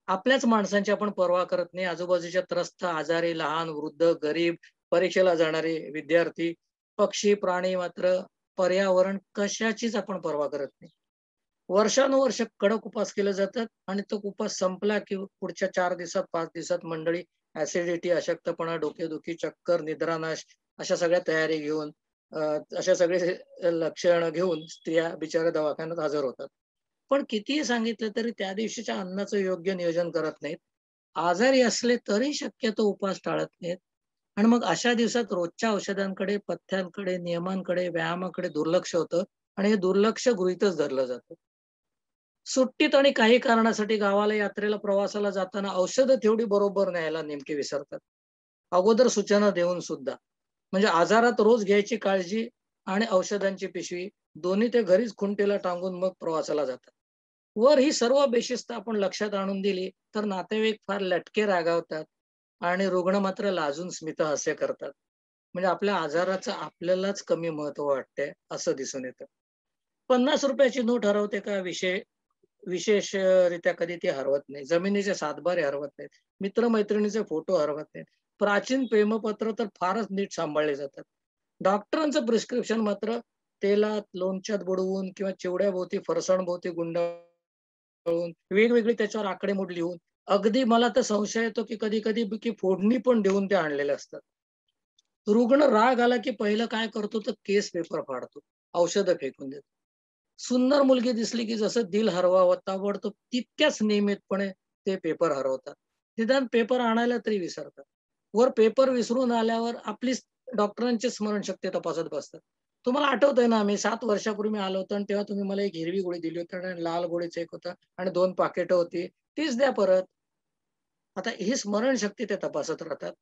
आपल्याच माणसांची आपण पर्वा करत नाही. आजूबाजूच्या त्रस्त, आजारी, लहान, वृद्ध, गरीब, परीक्षेला जाणारे विद्यार्थी, पक्षी, प्राणी, मात्र पर्यावरण कशाचीच आपण पर्वा करत नाही. वर्षानुवर्ष कडक उपास केले जातात आणि तो उपास संपला की पुढच्या 4 दिवसात, 5 दिवसात मंडळी ऍसिडिटी, अशक्तपणा, डोकेदुखी, चक्कर, निद्रानाश अशा सगळ्या तयारी घेऊन अशा सगळे लक्षणं घेऊन स्त्रिया बिचाऱ्या दवाखान्यात हजर होतात. पण कितीही सांगितलं तरी त्या दिवशीच्या अन्नाचं योग्य नियोजन करत नाहीत. आजारी असले तरी शक्यतो उपवास टाळत नाहीत आणि मग अशा दिवसात रोजच्या औषधांकडे, पथ्यांकडे, नियमांकडे, व्यायामाकडे दुर्लक्ष होतं आणि हे दुर्लक्ष गृहीतच धरलं जातं. सुट्टीत आणि काही कारणासाठी गावाला, यात्रेला, प्रवासाला जाताना औषधं तेवढी बरोबर न्यायला नेमके विसरतात. अगोदर सूचना देऊन सुद्धा. म्हणजे आजारात रोज घ्यायची काळजी आणि औषधांची पिशवी दोन्ही ते घरीच खुंटीला टांगून मग प्रवासाला जातात. वर ही सर्व बेशिस्त आपण लक्षात आणून दिली तर नातेवाईक फार लटके रागावतात आणि रुग्ण मात्र लाजून स्मितहास्य करतात. म्हणजे आपल्या आजाराचं आपल्यालाच कमी महत्व वाटतंय असं दिसून येतं. 50 रुपयाची नोट हरवते का विशेषरित्या कधी ती हरवत नाही. जमिनीचे सातबारे हरवत नाहीत. मित्रमैत्रिणीचे फोटो हरवत नाहीत. प्राचीन प्रेमपत्र तर फारच नीट सांभाळले जातात. डॉक्टरांचं प्रिस्क्रिप्शन मात्र तेलात, लोणच्यात बुडवून किंवा चिवड्याभोवती, फरसाणभोवती गुंडाळून वेगवेगळी त्याच्यावर आकडेमोड लिहून, अगदी मला तर संशय येतो की कधी-कधी की फोडणी पण देऊन ते आणलेले असतात. रुग्ण राग आला की पहिलं काय करतो तर केस पेपर फाडतो, औषधं फेकून देतो. सुंदर मुलगी दिसली की जसं दिल हरवावं ताबडतोब तितक्याच नियमितपणे ते पेपर हरवतात. निदान पेपर आणायला तरी विसरतात. वर पेपर विसरून आल्यावर आपली डॉक्टरांची स्मरणशक्ती तपासत बसतात. तुम्हाला आठवतंय ना, मी 7 वर्षापूर्वी मी आलो होतो आणि तेव्हा तुम्ही मला एक हिरवी गोळी दिली होती आणि लाल गोळीचा एक होता आणि 2 पाकिटं होती. तीच द्या परत. आता ही स्मरणशक्ती ते तपासत राहतात.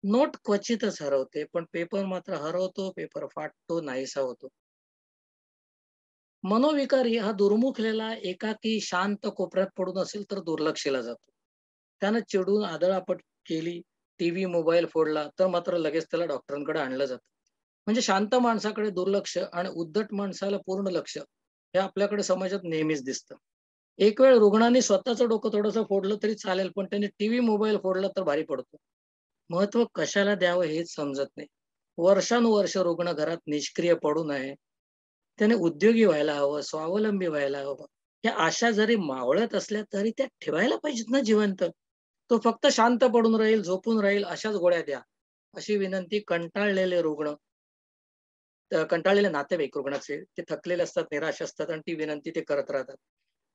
नोट क्वचितच हरवते, पण पेपर मात्र हरवतो, पेपर फाटतो, नाहीसा होतो. मनोविकारी हा दुर्मुखलेला एकाकी शांत कोपऱ्यात पडून असेल तर दुर्लक्षिला जातो. त्यानं चिडून आदळापट केली, टीव्ही, मोबाईल फोडला तर मात्र लगेच त्याला डॉक्टरांकडे आणलं जातं. म्हणजे शांत माणसाकडे दुर्लक्ष आणि उद्धट माणसाला पूर्ण लक्ष हे आपल्याकडे समाजात नेहमीच दिसतं. एक वेळ रुग्णांनी स्वतःचं डोकं थोडंसं फोडलं तरी चालेल, पण त्यांनी टीव्ही, मोबाईल फोडला तर भारी पडतो. महत्व कशाला द्यावं हेच समजत नाही. वर्षानुवर्ष रुग्ण घरात निष्क्रिय पडू नये त्याने उद्योगी व्हायला हवं, स्वावलंबी व्हायला हवं. या आशा जरी मावळत असल्या तरी त्या ठेवायला पाहिजेत ना जिवंत. तो फक्त शांत पडून राहील, झोपून राहील अशाच गोळ्या द्या, अशी विनंती कंटाळलेले रुग्ण, कंटाळलेले नातेवाईक रुग्णाचे, ते थकलेले असतात, निराश असतात आणि ती विनंती ते करत राहतात.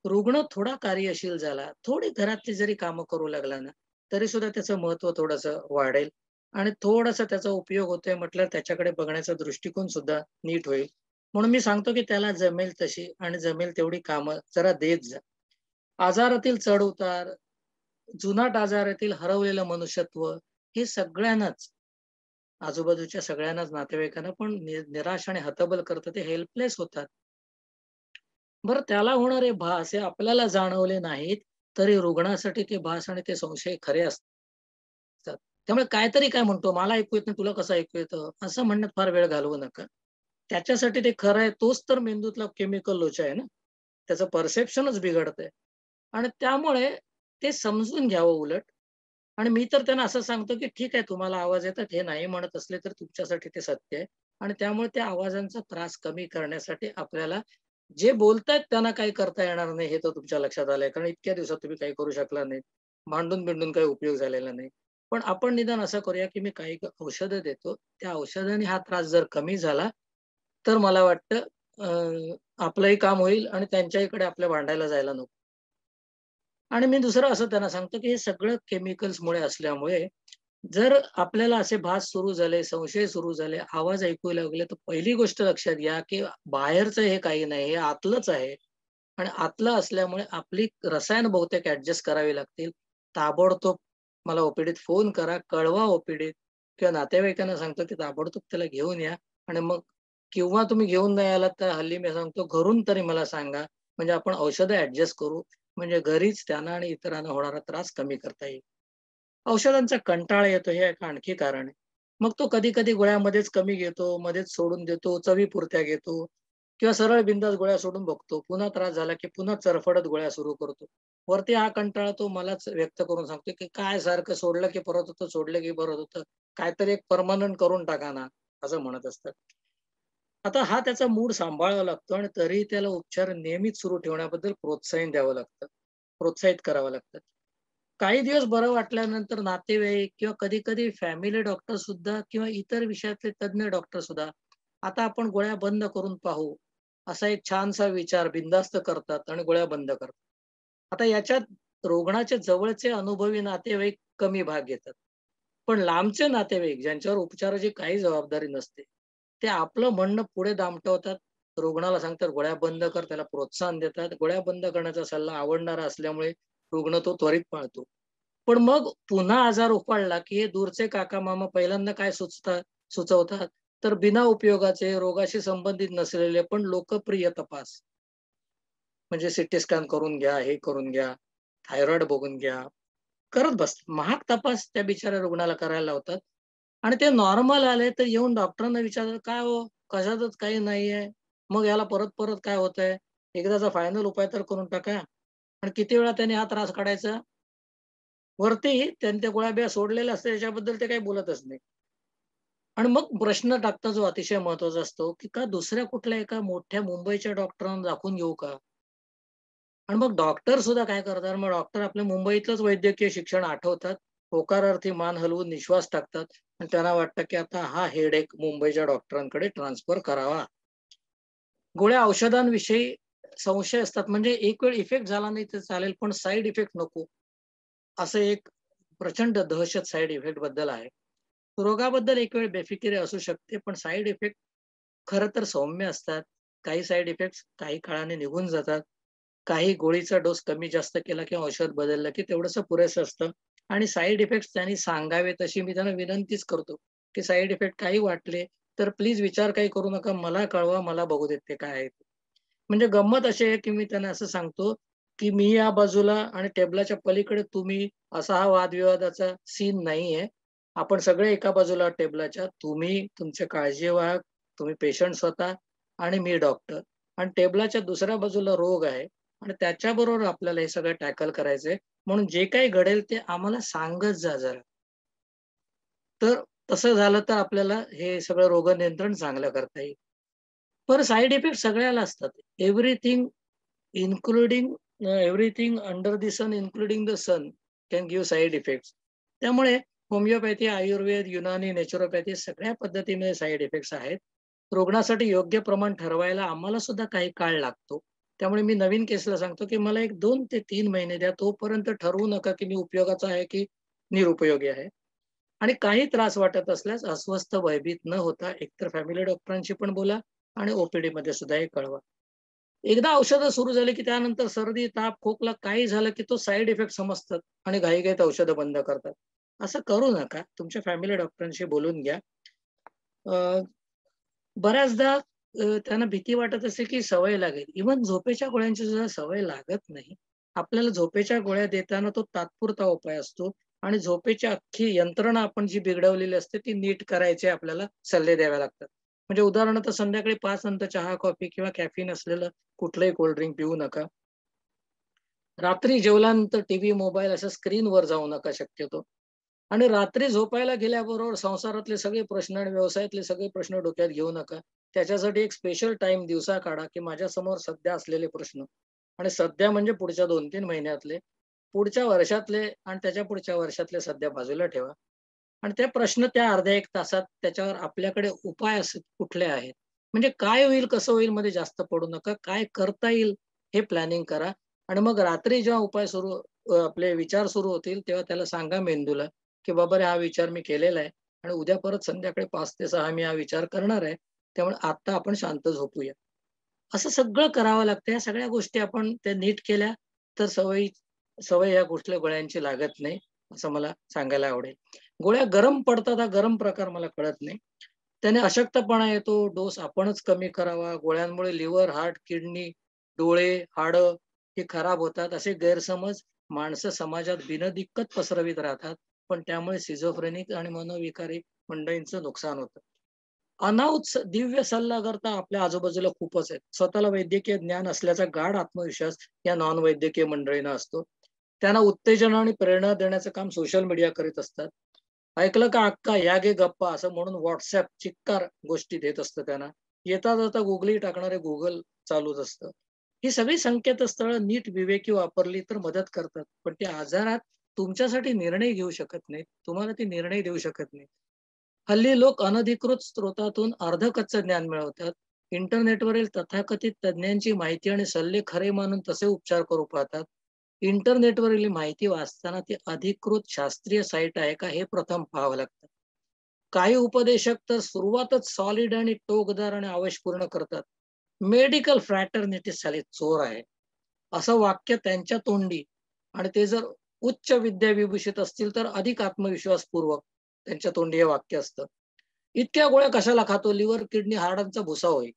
रुग्ण थोडा कार्यशील झाला, थोडी घरातली जरी कामं करू लागला ना, तरी सुद्धा त्याचं महत्व थोडंसं वाढेल आणि थोडासा त्याचा उपयोग होतोय म्हटलं त्याच्याकडे बघण्याचा दृष्टिकोन सुद्धा नीट होईल. म्हणून मी सांगतो की त्याला जमेल तशी आणि जमेल तेवढी कामं जरा देत जा. आजारातील चढ उतार, जुनाट आजारातील हरवलेलं मनुष्यत्व, हे सगळ्यांनाच, आजूबाजूच्या सगळ्यांनाच, नातेवाईकांना पण निराश आणि हतबल करतं. ते हेल्पलेस होतात. बरं, त्याला होणारे भास हे आपल्याला जाणवले नाहीत तरी रुग्णासाठी ते भास आणि ते संशय खरे असतात. त्यामुळे काहीतरी काय म्हणतो, मला ऐकू येत नाही, तुला कसं ऐकू येतं, असं म्हणण्यात फार वेळ घालवू नका. त्याच्यासाठी ते खरं आहे, तोच तर मेंदूतला केमिकल लोचा आहे ना, त्याचं परसेप्शनच बिघडतंय. आणि त्यामुळे ते समजून घ्यावं उलट. आणि मी तर त्यांना असं सांगतो की ठीक आहे, तुम्हाला आवाज येतात, हे नाही म्हणत असले तर तुमच्यासाठी ते सत्य आहे. आणि त्यामुळे त्या आवाजांचा त्रास कमी करण्यासाठी आपल्याला जे बोलतायत त्यांना काही करता येणार नाही, हे तर तुमच्या लक्षात आलंय, कारण इतक्या दिवसात तुम्ही काही करू शकला नाही, भांडून बिंडून काही उपयोग झालेला नाही. पण आपण निदान असं करूया की मी काही औषधं देतो, त्या औषधाने हा त्रास जर कमी झाला तर मला वाटतं आपलंही काम होईल आणि त्यांच्याकडे आपल्या भांडायला जायला नको. आणि मी दुसरं असं त्यांना सांगतो की हे सगळं केमिकल्समुळे असल्यामुळे जर आपल्याला असे भास सुरू झाले, संशय सुरू झाले, आवाज ऐकू लागले, तर पहिली गोष्ट लक्षात घ्या की बाहेरचं हे काही नाही, हे आतलंच आहे. आणि आतलं असल्यामुळे आपली रसायन बहुतेक ऍडजस्ट करावी लागतील. ताबडतोब मला ओपीडीत फोन करा, कळवा ओपीडीत, किंवा नातेवाईकांना सांगतो की ताबडतोब त्याला घेऊन या. आणि मग किंवा तुम्ही घेऊन नाही आलात तर हल्ली मी सांगतो घरून तरी मला सांगा, म्हणजे आपण औषधं ऍडजस्ट करू, म्हणजे घरीच त्यांना आणि इतरांना होणारा त्रास कमी करता येईल. औषधांचा कंटाळा येतो हे एक आणखी कारण आहे. मग तो कधी कधी गोळ्यामध्येच कमी घेतो, मध्येच सोडून देतो, चवीपुरत्या घेतो, किंवा सरळ बिंदास गोळ्या सोडून बघतो. पुन्हा त्रास झाला की पुन्हा चरफडत गोळ्या सुरू करतो. वरती हा कंटाळा तो मलाच व्यक्त करून सांगतो की काय सारखं सोडलं की परत होतं, सोडलं की परत होतं, काहीतरी एक परमनंट करून टाका ना, असं म्हणत असतात. आता हा त्याचा मूड सांभाळावा लागतो आणि तरीही त्याला उपचार नियमित सुरू ठेवण्याबद्दल प्रोत्साहन द्यावं लागतं, प्रोत्साहित करावं लागतं. काही दिवस बरं वाटल्यानंतर नातेवाईक किंवा कधी-कधी फॅमिली डॉक्टर सुद्धा किंवा इतर विषयातले तज्ञ डॉक्टर सुद्धा, आता आपण गोळ्या बंद करून पाहू, असा एक छानसा विचार बिनधास्त करतात आणि गोळ्या बंद करतात. आता याच्यात रुग्णाचे जवळचे अनुभवी नातेवाईक कमी भाग घेतात. पण लांबचे नातेवाईक ज्यांच्यावर उपचाराची काही जबाबदारी नसते, ते आपलं म्हणणं पुढे दामटवतात. रुग्णाला सांगतात गोळ्या बंद कर, त्याला प्रोत्साहन देतात. गोळ्या बंद करण्याचा सल्ला आवडणारा असल्यामुळे रुग्ण तो त्वरित पाळतो. पण मग पुन्हा आजार उफाळला की हे दूरचे काका मामा पहिल्यांदा काय सुचवतात, तर बिना उपयोगाचे, रोगाशी संबंधित नसलेले पण लोकप्रिय तपास, म्हणजे सिटी स्कॅन करून घ्या, हे करून घ्या, थायरॉइड बघून घ्या, करत बसतात. महाग तपास त्या बिचाऱ्या रुग्णाला करायला लावतात. आणि ते नॉर्मल आले तर येऊन डॉक्टरांना विचारतात, काय हो, कशातच काही नाहीये, मग याला परत परत काय होतंय, एकदाचा फायनल उपाय तर करून टाका. आणि किती वेळा त्यांनी हा त्रास काढायचा. वरती त्यांनी त्या गोळ्या बिळ्या सोडलेल्या असतात याच्याबद्दल ते काही बोलतच नाही. आणि मग प्रश्न टाकता जो अतिशय महत्वाचा असतो, की का दुसऱ्या कुठल्या एका मोठ्या मुंबईच्या डॉक्टरांना दाखवून घेऊ का? आणि मग डॉक्टर सुद्धा काय करतात, मग डॉक्टर आपल्या मुंबईतलंच वैद्यकीय शिक्षण आठवतात, होकारार्थी मान हलवून निश्वास टाकतात आणि त्यांना वाटतं की आता हा हेडेक मुंबईच्या डॉक्टरांकडे ट्रान्सफर करावा. गोळ्या औषधांविषयी संशय असतात, म्हणजे एक वेळ इफेक्ट झाला नाही तर चालेल, पण साईड इफेक्ट नको, असं एक प्रचंड दहशत साईड इफेक्ट बद्दल आहे. रोगाबद्दल एक वेळ बेफिकिरी असू शकते, पण साईड इफेक्ट खरं तर सौम्य असतात. काही साईड इफेक्ट काही काळाने निघून जातात. काही गोळीचा डोस कमी जास्त केला किंवा औषध बदललं की तेवढंसं पुरेसं असतं. आणि साईड इफेक्ट त्यांनी सांगावे तशी मी त्यांना विनंतीच करतो, की साईड इफेक्ट काही वाटले तर प्लीज विचार काही करू नका, मला कळवा, मला बघू देत ते काय आहे. म्हणजे गंमत अशी आहे की मी त्यांना असं सांगतो, की मी या बाजूला आणि टेबलाच्या पलीकडे तुम्ही, असा हा वादविवादाचा सीन नाहीये. आपण सगळे एका बाजूला टेबलाच्या, तुम्ही तुमची काळजी व्हा, तुम्ही पेशंट स्वतः आणि मी डॉक्टर, आणि टेबलाच्या दुसऱ्या बाजूला रोग आहे आणि त्याच्याबरोबर आपल्याला हे सगळं टॅकल करायचंय. म्हणून जे काही घडेल ते आम्हाला सांगत जा जरा. तर तसं झालं तर आपल्याला हे सगळं रोग नियंत्रण चांगलं करता येईल. पर साईड इफेक्ट सगळ्याला असतात. Everything under the sun including the sun can give side effect. त्यामुळे होमिओपॅथी, आयुर्वेद, युनानी, नॅचरोपॅथी सगळ्या पद्धतीमध्ये साईड इफेक्ट्स आहेत. रुग्णासाठी योग्य प्रमाण ठरवायला आम्हाला सुद्धा काही काळ लागतो. त्यामुळे मी नवीन केसला सांगतो की मला एक 2 ते 3 महिने द्या, तोपर्यंत ठरवू नका की मी उपयोगाचा आहे की निरुपयोगी आहे. आणि काही त्रास वाटत असल्यास अस्वस्थ, भयभीत न होता एकतर फॅमिली डॉक्टरांशी पण बोला आणि ओपीडी मध्ये सुद्धा हे कळवा. एकदा औषधं सुरू झाली की त्यानंतर सर्दी, ताप, खोकला काही झालं की तो साईड इफेक्ट समजतात आणि घाईघाईत औषधं बंद करतात. असं करू नका. तुमच्या फॅमिली डॉक्टरांशी बोलून घ्या. बऱ्याचदा त्यांना भीती वाटत असते की सवय लागेल. इव्हन झोपेच्या गोळ्यांची सुद्धा सवय लागत नाही. आपल्याला झोपेच्या गोळ्या देताना तो तात्पुरता उपाय असतो आणि झोपेची अख्खी यंत्रणा आपण जी बिघडवलेली असते ती नीट करायचे आपल्याला सल्ले द्यावे लागतात. म्हणजे उदाहरणार्थ संध्याकाळी 5 नंतर चहा, कॉफी किंवा कॅफीन असलेलं कुठलंही कोल्ड्रिंक पिऊ नका. रात्री जेवल्यानंतर टीव्ही, मोबाईल अशा स्क्रीनवर जाऊ नका शक्यतो. आणि रात्री झोपायला गेल्याबरोबर संसारातले सगळे प्रश्न आणि व्यवसायातले सगळे प्रश्न डोक्यात घेऊ नका. त्याच्यासाठी एक स्पेशल टाइम दिवसा काढा की माझ्या समोर सध्या असलेले प्रश्न, आणि सध्या म्हणजे पुढच्या 2-3 महिन्यातले, पुढच्या वर्षातले आणि त्याच्या पुढच्या वर्षातले सध्या बाजूला ठेवा. आणि ते प्रश्न त्या अर्ध्या 1 तासात त्याच्यावर आपल्याकडे उपाय असे कुठले आहेत, म्हणजे काय होईल, कसं होईल मध्ये जास्त पडू नका. काय करता येईल हे प्लॅनिंग करा. आणि मग रात्री जेव्हा उपाय आपले विचार सुरू होतील तेव्हा त्याला सांगा मेंदूला की बाबा रे, हा विचार मी केलेला आहे आणि उद्या परत संध्याकाळी 5 ते 6 मी हा विचार करणार आहे. त्यामुळे आता आपण शांत झोपूया. असं सगळं करावं लागतं. या सगळ्या गोष्टी आपण त्या नीट केल्या तर सवय या कुठल्या गोळ्यांची लागत नाही, असं मला सांगायला आवडेल. गोळ्या गरम पडतात हा गरम प्रकार मला कळत नाही. त्याने अशक्तपणा येतो, डोस आपणच कमी करावा, गोळ्यांमुळे लिव्हर, हार्ट, किडनी, डोळे, हाडं हे खराब होतात, असे गैरसमज माणसं समाजात बिनदिक्कत पसरवित राहतात. पण त्यामुळे सिझोफ्रेनिक आणि मनोविकारी मंडळींचं नुकसान होतं. अनाऊच दिव्य सल्लागार तर आपल्या आजूबाजूला खूपच आहेत. स्वतःला वैद्यकीय ज्ञान असल्याचा गाढ आत्मविश्वास या नॉन वैद्यकीय मंडळींना असतो. त्यांना उत्तेजन आणि प्रेरणा देण्याचं काम सोशल मीडिया करीत असतात. ऐकलं का अक्का, या गे गप्पा असं म्हणून व्हॉट्सअप चिक्कार गोष्टी देत असतं त्यांना. येता जाता गुगली टाकणारे गुगल चालूच असतं. ही सगळी संकेतस्थळ नीट विवेकी वापरली तर मदत करतात, पण ते आजारात तुमच्यासाठी निर्णय घेऊ शकत नाहीत, तुम्हाला ते निर्णय देऊ शकत नाही. हल्ली लोक अनधिकृत स्रोतातून अर्धकच्चं ज्ञान मिळवतात. इंटरनेटवरील तथाकथित तज्ज्ञांची माहिती आणि सल्ले खरे मानून तसे उपचार करू पाहतात. इंटरनेटवरील माहिती वाचताना ती अधिकृत शास्त्रीय साईट आहे का हे प्रथम पाहावं लागतं. काही उपदेशक तर सुरुवातच सॉलिड आणि टोकदार आणि आवेशपूर्ण करतात. मेडिकल फ्रॅटर्निटी साले चोर आहे असं वाक्य त्यांच्या तोंडी, आणि ते जर उच्च विद्या विभूषित असतील तर अधिक आत्मविश्वासपूर्वक त्यांच्या तोंडी हे वाक्य असतं. इतक्या गोळ्या कशाला खातो, लिव्हर, किडनी, हाडांचा भुसा होईल.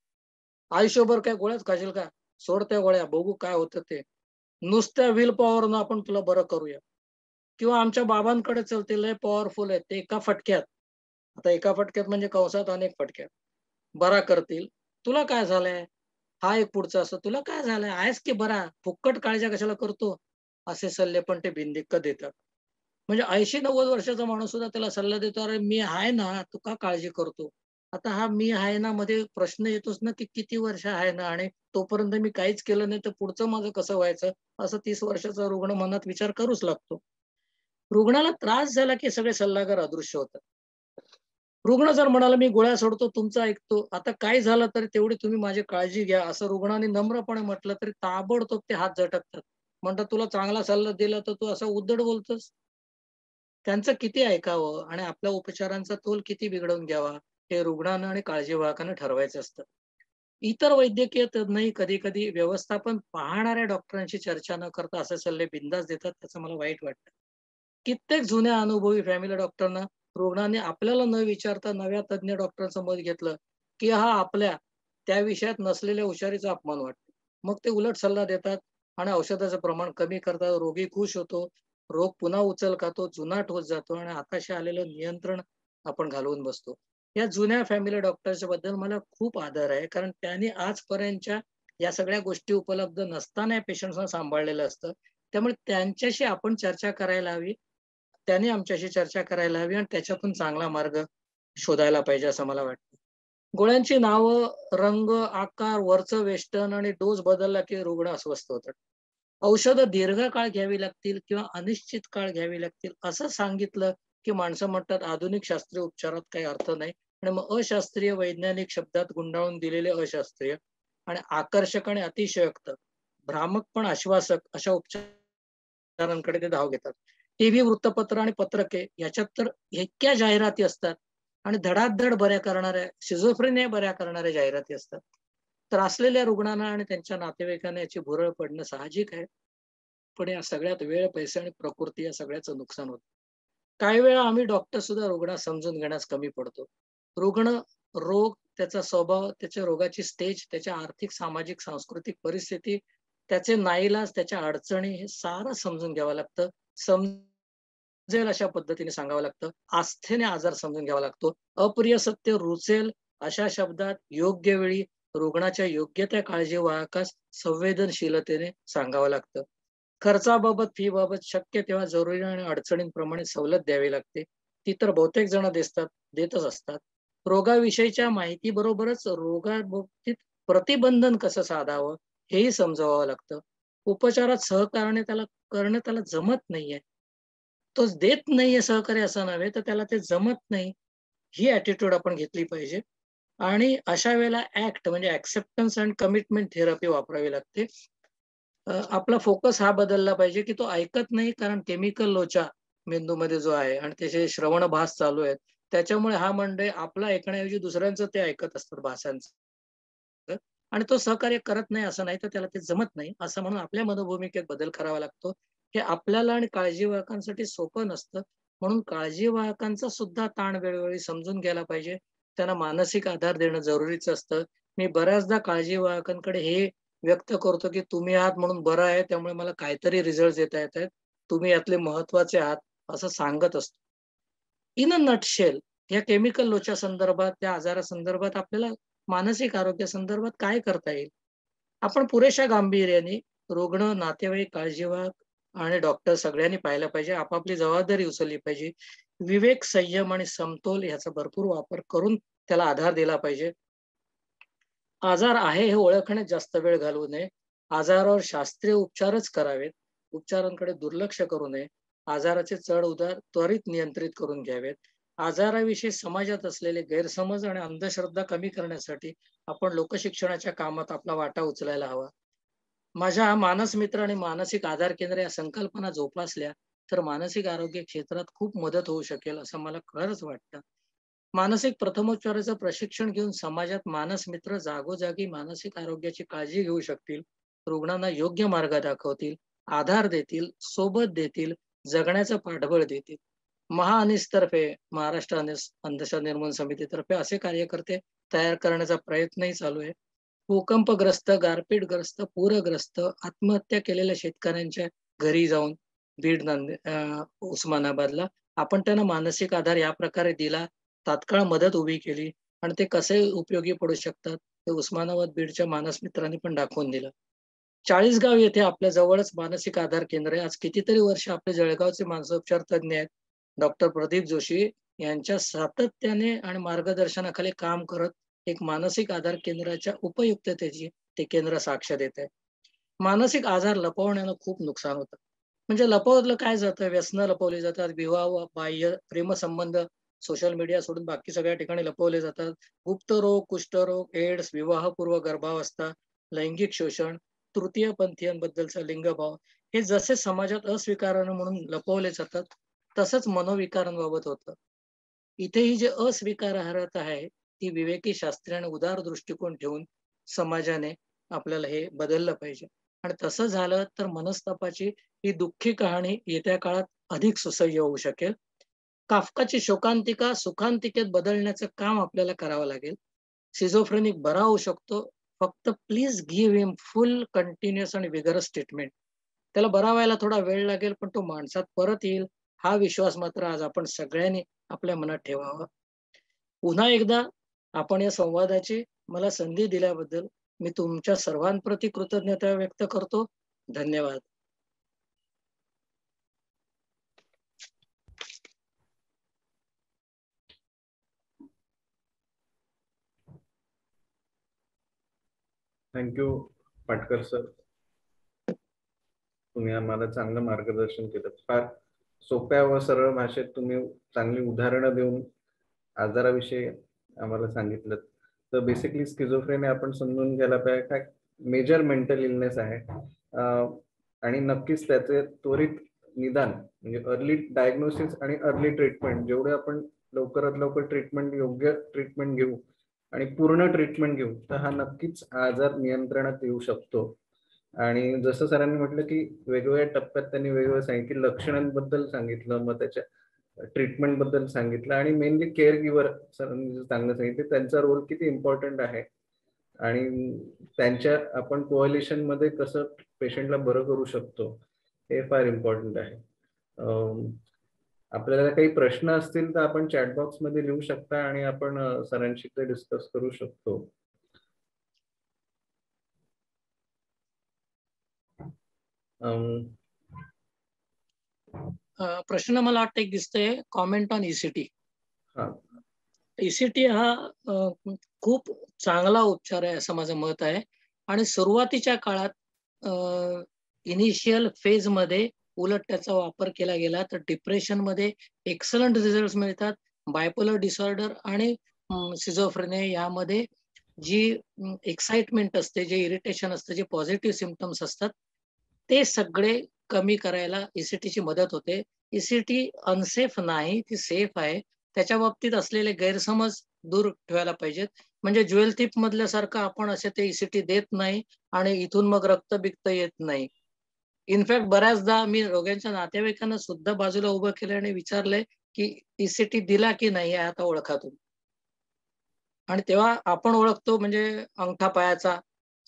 आयुष्यभर काय गोळ्याच खाशील का? सोड त्या गोळ्या, बघू काय होतं ते. नुसत्या विल पॉवरनं आपण तुला बरं करूया. किंवा आमच्या बाबांकडे चलते, लय पॉवरफुल आहेत ते, एका फटक्यात, आता एका फटक्यात म्हणजे कंसात अनेक फटक्यात बरा करतील. तुला काय झालंय? हा एक पुढचा असं, तुला काय झालंय, आहेस की बरा, फुक्कट काळज्या कशाला करतो, असे सल्ले पण ते बिनदिक्कत देतात. म्हणजे 80-90 वर्षाचा माणूस सुद्धा त्याला सल्ला देतो, अरे मी आहे ना, तू का काळजी करतो? आता हा मी आहे ना मध्ये प्रश्न येतोच ना की किती वर्ष आहे ना, आणि तोपर्यंत मी काहीच केलं नाही तर पुढचं माझं कसं व्हायचं, असं 30 वर्षाचा रुग्ण मनात विचार करूच लागतो. रुग्णाला त्रास झाला की सगळे सल्लागार अदृश्य होतात. रुग्ण जर म्हणाला मी गोळ्या सोडतो, तुमचं ऐकतो, आता काय झालं तरी तेवढी तुम्ही माझी काळजी घ्या, असं रुग्णाने नम्रपणे म्हटलं तरी ताबडतोब ते हात झटकतात. म्हणतात तुला चांगला सल्ला दिला तर तू असं उद्धट बोलतोस. त्यांचं किती ऐकावं आणि आपल्या उपचारांचा तोल किती बिघडवून घ्यावा हे रुग्णानं आणि काळजीवाहकानं ठरवायचं असतं. इतर वैद्यकीय तज्ञही कधी कधी व्यवस्थापन पाहणाऱ्या डॉक्टरांशी चर्चा न करता असे सल्ले बिंदास देतात, त्याचं मला वाईट वाटतं. कित्येक जुन्या अनुभवी फॅमिली डॉक्टरना रुग्णांनी आपल्याला न विचारता नव्या तज्ञ डॉक्टरांचं मत घेतलं की हा आपल्या त्या विषयात नसलेल्या हुशारीचा अपमान वाटतो. मग ते उलट सल्ला देतात आणि औषधाचं प्रमाण कमी करतात. रोगी खुश होतो, रोग पुन्हा उचल खातो, जुनाट होत जातो आणि हाताशी आलेलं नियंत्रण आपण घालवून बसतो. या जुन्या फॅमिली डॉक्टरच्या बद्दल मला खूप आदर आहे, कारण त्यांनी आजपर्यंतच्या या सगळ्या गोष्टी उपलब्ध नसताना पेशंट्सना सांभाळलेलं असतं. त्यामुळे त्यांच्याशी आपण चर्चा करायला हवी, त्यांनी आमच्याशी चर्चा करायला हवी आणि त्याच्यातून चांगला मार्ग शोधायला पाहिजे असं मला वाटतं. गोळ्यांची नावं, रंग, आकार, वरचं वेष्टन आणि डोस बदलला की रुग्ण अस्वस्थ होतात. औषधं दीर्घकाळ घ्यावी लागतील किंवा अनिश्चित काळ घ्यावी लागतील असं सांगितलं की माणसं म्हणतात आधुनिक शास्त्रीय उपचारात काही अर्थ नाही, आणि मग अशास्त्रीय वैज्ञानिक शब्दात गुंडाळून दिलेले अशास्त्रीय आणि आकर्षक आणि अतिशयोक्त, भ्रामक पण आश्वासक अशा उपचारांकडे ते धाव घेतात. टीव्ही, वृत्तपत्र आणि पत्रके याच्यात तर इतक्या जाहिराती असतात आणि धडाधड बऱ्या करणाऱ्या, शिझोफ्रेनिया बऱ्या करणाऱ्या जाहिराती असतात. त्रासलेल्या रुग्णांना आणि त्यांच्या नातेवाईकांना याची भुरळ पडणं साहजिक आहे. पण या सगळ्यात वेळ, पैसे आणि प्रकृती या सगळ्याचं नुकसान होतं. काही वेळा आम्ही डॉक्टर सुद्धा रुग्ण समजून घेण्यास कमी पडतो. रुग्ण, रोग, त्याचा स्वभाव, त्याच्या रोगाची स्टेज, त्याच्या आर्थिक, सामाजिक, सांस्कृतिक परिस्थिती, त्याचे नाईलाज, त्याच्या अडचणी हे सारं समजून घ्यावं लागतं. समजेल अशा पद्धतीने सांगावं लागतं. आस्थेने आजार समजून घ्यावा लागतो. अप्रिय सत्य रुचेल अशा शब्दात योग्य वेळी रुग्णाच्या योग्य त्या काळजीवाहकास संवेदनशीलतेने सांगावं लागतं. खर्चाबाबत, फी बाबत शक्य तेव्हा जरुरी आणि अडचणींप्रमाणे सवलत द्यावी लागते. ती तर बहुतेक जण देतच असतात. रोगाविषयीच्या माहितीबरोबरच रोगाबाबतीत प्रतिबंधन कसं साधावं हेही समजावावं लागतं. उपचारात सहकार्य त्याला जमत नाहीये, तो देत नाहीये सहकार्य असं नव्हे, तर त्याला ते जमत नाही, ही ॲटिट्यूड आपण घेतली पाहिजे. आणि अशा वेळेला ऍक्ट म्हणजे ऍक्सेप्टन्स अँड कमिटमेंट थेरपी वापरावी लागते. आपला फोकस हा बदलला पाहिजे की तो ऐकत नाही, कारण केमिकल लोचा मेंदूमध्ये जो आहे आणि त्याचे श्रवण भास चालू आहेत, त्याच्यामुळे हा मंडळ आपला ऐकण्याऐवजी दुसऱ्यांचं ते ऐकत असतात भाषांचं, आणि तो सहकार्य करत नाही असं नाही, तर त्याला ते जमत नाही असं म्हणून आपल्या मनोभूमिकेत बदल करावा लागतो. हे आपल्याला आणि काळजीवाहकांसाठी सोपं नसतं, म्हणून काळजीवाहकांचा सुद्धा ताण वेळोवेळी समजून घ्यायला पाहिजे. त्यांना मानसिक आधार देणं जरुरीचं असतं. मी बऱ्याचदा काळजीवाहकांकडे हे व्यक्त करतो की तुम्ही आहात म्हणून बरं आहे, त्यामुळे मला काहीतरी रिझल्ट देता येत आहेत, तुम्ही यातले महत्वाचे आहात असं सांगत असतो. इन अ नटशेल या केमिकल लोच्या संदर्भात, त्या आजारासंदर्भात आपल्याला मानसिक आरोग्या संदर्भात काय करता येईल? आपण पुरेशा गांभीर्याने रुग्ण, नातेवाईक, काळजीवाहक आणि डॉक्टर सगळ्यांनी पाहिलं पाहिजे. आपापली जबाबदारी उचलली पाहिजे. विवेक, संयम आणि समतोल याचा भरपूर वापर करून त्याला आधार दिला पाहिजे. आजार आहे हे ओळखण्यात जास्त वेळ घालवू नये. आजारावर शास्त्रीय उपचारच करावेत. उपचारांकडे दुर्लक्ष करू नये. आजाराचे चढ उतार त्वरित नियंत्रित करून घ्यावेत. आजाराविषयी समाजात असलेले गैरसमज आणि अंधश्रद्धा कमी करण्यासाठी आपण लोकशिक्षणाच्या कामात आपला वाटा उचलायला हवा. माझ्या मानस मित्र आणि मानसिक आधार केंद्र या संकल्पना जोपासल्या तर मानसिक आरोग्य क्षेत्रात खूप मदत होऊ शकेल असं मला खरंच वाटतं. मानसिक प्रथमोपचाराचं प्रशिक्षण घेऊन समाजात मानस मित्र जागोजागी मानसिक आरोग्याची काळजी घेऊ शकतील, रुग्णांना योग्य मार्ग दाखवतील, आधार देतील, सोबत देतील, जगण्याचं पाठबळ देतील. महाअनिसतर्फे, महाराष्ट्र अंधश्रद्धा निर्मूलन समितीतर्फे असे कार्यकर्ते तयार करण्याचा प्रयत्नही चालू आहे. भूकंपग्रस्त, गारपीटग्रस्त, पूरग्रस्त, आत्महत्या केलेल्या शेतकऱ्यांच्या घरी जाऊन बीड, उस्मानाबादला आपण त्यांना मानसिक आधार या प्रकारे दिला, तात्काळ मदत उभी केली आणि ते कसे उपयोगी पडू शकतात ते उस्मानाबाद, बीडच्या मानस मित्रांनी पण दाखवून दिलं. चाळीसगाव येथे आपल्या जवळच मानसिक आधार केंद्र आहे. आज कितीतरी वर्ष आपले जळगावचे मानसोपचार तज्ञ आहेत डॉक्टर प्रदीप जोशी यांच्या सातत्याने आणि मार्गदर्शनाखाली काम करत एक मानसिक आधार केंद्राच्या उपयुक्ततेची ते केंद्र साक्ष देत आहे. मानसिक आजार लपवण्यानं खूप नुकसान होतं. म्हणजे लपवलं काय जातं, व्यसनं लपवली जातात, विवाह बाह्य प्रेमसंबंध सोशल मीडिया सोडून बाकी सगळ्या ठिकाणी लपवले जातात. गुप्तरोग, कुष्ठरोग, एड्स, विवाहपूर्व गर्भावस्था, लैंगिक शोषण, तृतीय पंथीयांबद्दलचा लिंगभाव हे जसे समाजात अस्वीकारानं म्हणून लपवले जातात, तसंच मनोविकारांबाबत होतं. इथेही जे अस्वीकारार्हता आहे ती विवेकी, शास्त्रीय आणि उदार दृष्टिकोन ठेवून समाजाने आपल्याला हे बदललं पाहिजे. आणि तसं झालं तर मनस्तापाची ही दुःखी कहाणी येत्या काळात अधिक सुसह्य होऊ शकेल. काफकाची शोकांतिका सुखांतिकेत बदलण्याचं काम आपल्याला करावं लागेल. सिझोफ्रेनिक बरा होऊ शकतो, फक्त please give him full continuous आणि विगरस ट्रीटमेंट. त्याला बरा व्हायला थोडा वेळ लागेल, पण तो माणसात परत येईल हा विश्वास मात्र आज आपण सगळ्यांनी आपल्या मनात ठेवावा. पुन्हा एकदा आपण या संवादाची मला संधी दिल्याबद्दल मी तुमच्या सर्वांप्रती कृतज्ञता व्यक्त करतो. धन्यवाद. थँक्यू पाटकर सर, तुम्ही आम्हाला चांगलं मार्गदर्शन केलं. फार सोप्या व सरळ भाषेत तुम्ही चांगली उदाहरणं देऊन आजाराविषयी आम्हाला सांगितलं. तर बेसिकली स्किझोफ्रेनिया आपण समजून घ्यायला पाहिजे काय मेजर मेंटल इलनेस आहे, आणि नक्कीच त्याचे त्वरित निदान म्हणजे अर्ली डायग्नोसिस आणि अर्ली ट्रीटमेंट, जेवढे आपण लवकरात लवकर ट्रीटमेंट, योग्य ट्रीटमेंट घेऊ आणि पूर्ण ट्रीटमेंट घेऊ, तर हा नक्कीच आजार नियंत्रणात येऊ शकतो. आणि जसं सरांनी म्हटलं की वेगवेगळ्या टप्प्यात त्यांनी वेगवेगळं सांगितलं, की लक्षणांबद्दल सांगितलं, मग त्याच्या ट्रीटमेंट बद्दल सांगितलं, आणि मेनली केअर गिव्हर सरांनी चांगलं सांगितलं त्यांचा रोल किती इम्पॉर्टंट आहे आणि त्यांच्या आपण कोअलिशन मध्ये कसं पेशंटला बरं करू शकतो हे फार इम्पॉर्टंट आहे. आपल्याला काही प्रश्न असतील तर आपण चॅटबॉक्स मध्ये लिहू शकता आणि आपण सरांशी ते डिस्कस करू शकतो. प्रश्न मला वाटतं एक दिसतंय, कॉमेंट ऑन ईसीटी. ईसीटी हा खूप चांगला उपचार आहे असं माझं मत आहे. आणि सुरुवातीच्या काळात इनिशियल फेज मध्ये उलट त्याचा वापर केला गेला तर डिप्रेशन मध्ये एक्सलंट रिझल्ट मिळतात. बायपोलर डिसऑर्डर आणि सिझोफ्रेनिया यामध्ये जी एक्साइटमेंट असते, जे इरिटेशन असतं, जे पॉझिटिव्ह सिम्पटम्स असतात, ते सगळे कमी करायला ईसीटीची मदत होते. ईसीटी अनसेफ नाही, ती सेफ आहे. त्याच्या बाबतीत असलेले गैरसमज दूर ठेवायला पाहिजेत. म्हणजे ज्वेल थिप मधल्यासारखं आपण असे ते ईसीटी देत नाही आणि इथून मग रक्त बिक्त येत नाही. इनफॅक्ट बऱ्याचदा मी रोग्यांच्या नातेवाईकांना सुद्धा बाजूला उभं केलं आणि विचारलंय की ईसीटी दिला की नाही आता ओळखा तुम्ही. आणि तेव्हा आपण ओळखतो म्हणजे अंगठा पायाचा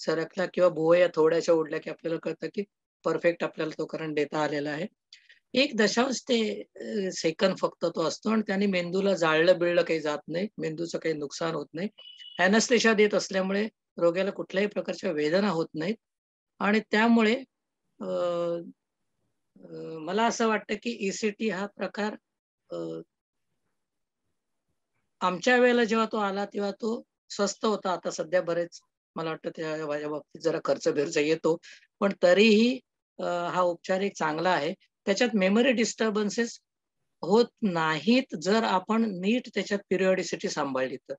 सरकला किंवा भुवया थोड्याशा उडल्या की आपल्याला कळतं की परफेक्ट आपल्याला तो करंट देता आलेला आहे. 1 दशांश ते सेकंद फक्त तो असतो आणि त्याने मेंदूला जाळलं बिळलं काही जात नाही, मेंदूचं काही नुकसान होत नाही. ॲनेस्थेशिया देत असल्यामुळे रोग्याला कुठल्याही प्रकारच्या वेदना होत नाहीत. आणि त्यामुळे मला असं वाटतं की ईसीटी हा प्रकार आमच्या वेळेला जेव्हा तो आला तेव्हा तो स्वस्त होता. आता सध्या बरेच मला वाटतं त्या बाबतीत जरा खर्च बिर्च येतो, पण तरीही हा उपचार एक चांगला आहे. त्याच्यात मेमरी डिस्टर्बन्सेस होत नाहीत जर आपण नीट त्याच्यात पिरियॉडिसिटी सांभाळली तर.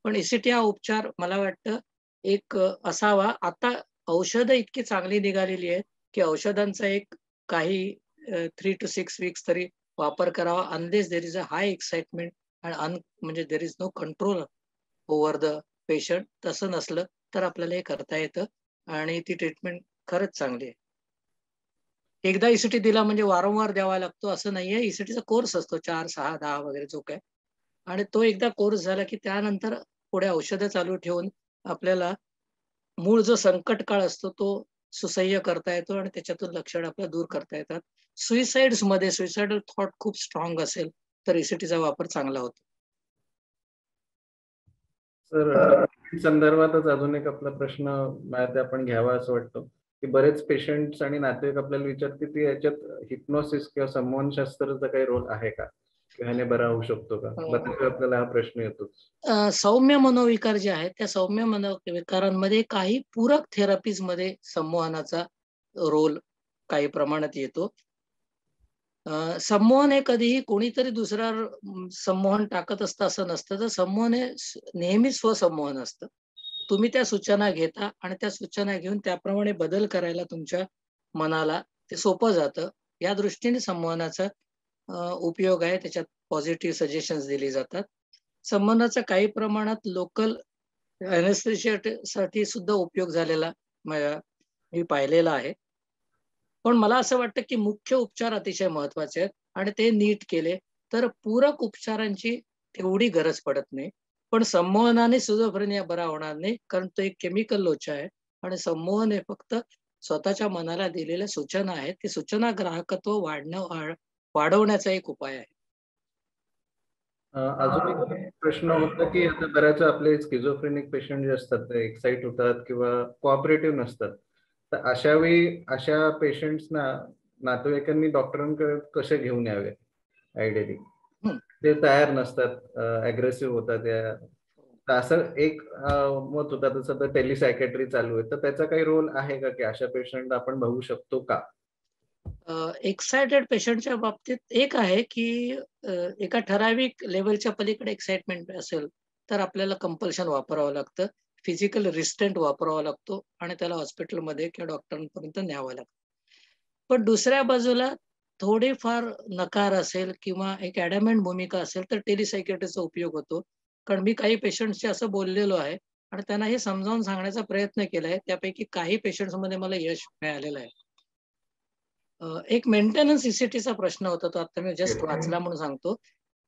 पण ईसीटी हा उपचार मला वाटतं एक असावा. आता औषधं इतकी चांगली निघालेली आहेत की औषधांचा एक काही 3 to 6 weeks तरी वापर करावा, unless there is a high excitement आणि म्हणजे there is no control over the patient. तसं नसलं तर आपल्याला हे करता येतं आणि ती ट्रीटमेंट खरंच चांगली आहे. एकदा ईसीटी दिला म्हणजे वारंवार द्यावा लागतो असं नाहीये. ईसीटीचा कोर्स असतो 4, 6, 10 वगैरे जो काय, आणि तो एकदा कोर्स झाला की त्यानंतर पुढे औषधं चालू ठेवून आपल्याला मूळ जो संकट काळ असतो तो सुसह्य करता येतो आणि त्याच्यातून लक्षण आपल्याला दूर करता येतात. सुइसाइड्स मध्ये सुइसाइडल थॉट खूप स्ट्रॉंग असेल तर ईसीटीचा वापर चांगला होतो. सर संदर्भातच अजून एक आपला प्रश्न मला आपण घ्यावा असं वाटतं की बरेच पेशंट्स आणि नातेवाईक आपल्याला विचारते की याच्यात हिप्नोसिस किंवा संमोहनशास्त्राचा काही रोल आहे का, ह्याने बरा होऊ शकतो का? बऱ्याच आपल्याला हा प्रश्न येतोच. सौम्य मनोविकार जे आहेत त्या सौम्य मनोविकारांमध्ये काही पूरक थेरपीज मध्ये संमोहनाचा रोल काही प्रमाणात येतो. संमोहन हे कधीही कोणीतरी दुसरा संमोहन टाकत असतं असं नसतं. तर संमोहन हे नेहमी स्वसंमोहन असतं. तुम्ही त्या सूचना घेता आणि त्या सूचना घेऊन त्याप्रमाणे बदल करायला तुमच्या मनाला ते सोपं जातं. या दृष्टीने संमोहनाचा उपयोग आहे. त्याच्यात पॉझिटिव्ह सजेशन्स दिली जातात. संमोहनाचा काही प्रमाणात लोकल ॲनेस्थेशियासाठी सुद्धा उपयोग झालेला मी पाहिलेला आहे. पण मला असं वाटतं की मुख्य उपचार अतिशय महत्वाचे आहेत आणि ते नीट केले तर पूरक उपचारांची तेवढी गरज पडत नाही. पण संमोहनाने सिझोफ्रेनिया बरा होणार नाही, कारण तो एक केमिकल लोचा आहे आणि संमोहन हे फक्त स्वतःच्या मनाला दिलेल्या सूचना आहेत. ती सूचना ग्राहकत्व वाढवण्याचा एक उपाय आहे. अजून एक प्रश्न होता की आता बऱ्याच आपले स्किझोफ्रेनिक पेशंट जे असतात ते एक्साइट होतात किंवा कोऑपरेटिव्ह नसतात, तर अशा वेळी अशा पेशंट्सना नातेवाईकांनी डॉक्टरांकडे कसे घेऊन यावे? आयडियली ते तयार नसतात, अग्रेसिव्ह होतात, असं एक मत होता, तसं तर टेलिसायकॅट्री चालू आहे, तर त्याचा काही रोल आहे का की अशा पेशंट आपण बघू शकतो का? एक्सायटेड पेशंटच्या बाबतीत एक आहे की एका ठराविक लेवलच्या पलीकडे एक्साइटमेंट असेल तर आपल्याला कंपल्शन वापरावं लागतं, फिजिकल रिस्ट्रेंट वापरावा लागतो आणि त्याला हॉस्पिटलमध्ये किंवा डॉक्टरांपर्यंत न्यावं लागतं. पण दुसऱ्या बाजूला थोडेफार नकार असेल किंवा एक ॲडॅमेंट भूमिका असेल तर टेलिसायकॅट्रीचा उपयोग होतो. कारण मी काही पेशंट्सशी असं बोललेलो आहे आणि त्यांना हे समजावून सांगण्याचा प्रयत्न केलाय. त्यापैकी काही पेशंट्समध्ये मला यश मिळालेलं आहे. एक मेंटेनन्स इसिटीचा प्रश्न होता, तो आता मी जस्ट वाचला म्हणून सांगतो.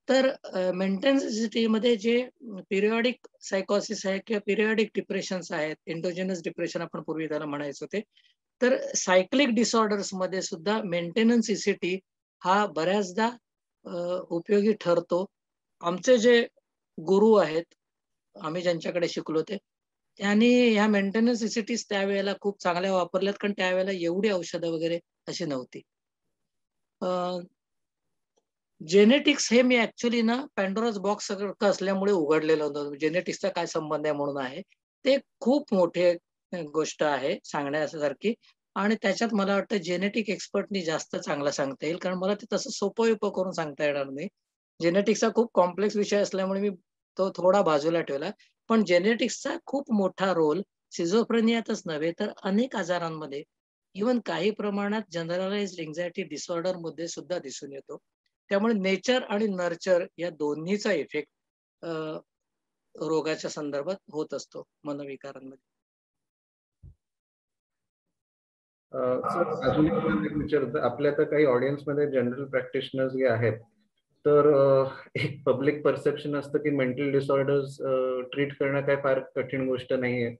तर मेंटेनन्स इसिटीमध्ये जे पिरियॉडिक सायकोसिस आहे किंवा पिरियॉडिक डिप्रेशन्स आहेत, एंडोजेनस डिप्रेशन आपण पूर्वी त्याला म्हणायचो ते, तर सायक्लिक डिसऑर्डर्स मध्ये सुद्धा मेंटेनन्स इसिटी हा बऱ्याचदा उपयोगी ठरतो. आमचे जे गुरु आहेत, आम्ही ज्यांच्याकडे शिकलो ते, त्यांनी ह्या मेंटेनन्स इसिटीज त्यावेळेला खूप चांगल्या वापरल्यात, कारण त्यावेळेला एवढी औषधं वगैरे अशी नव्हती. जेनेटिक्स हे मी ऍक्च्युली ना पॅन्डोराज बॉक्स असल्यामुळे उघडलेलं होतं. जेनेटिक्सचा काय संबंध आहे म्हणून आहे ते खूप मोठे गोष्ट आहे सांगण्यासारखी, आणि त्याच्यात मला वाटतं जेनेटिक एक्सपर्टनी जास्त चांगला सांगता येईल, कारण मला ते तसं सोपं करून सांगता येणार नाही. जेनेटिक्सचा खूप कॉम्प्लेक्स विषय असल्यामुळे मी तो थोडा बाजूला ठेवला. पण जेनेटिक्सचा खूप मोठा रोल सिझोफ्रेनियातच नव्हे तर अनेक आजारांमध्ये, इव्हन काही प्रमाणात जनरलाइज्ड एन्झायटी डिसऑर्डर मध्ये सुद्धा दिसून येतो. त्यामुळे नेचर आणि नर्चर या दोन्हीचा इफेक्ट रोगाच्या संदर्भात होत असतो मनोविकारांमध्ये. अजून एक विचारतो, आपल्या तर काही ऑडियन्स मध्ये जनरल प्रॅक्टिशनर्स जे आहेत, तर एक पब्लिक परसेप्शन असतं की मेंटल डिसऑर्डर्स ट्रीट करणं काय फार कठीण गोष्ट नाहीये,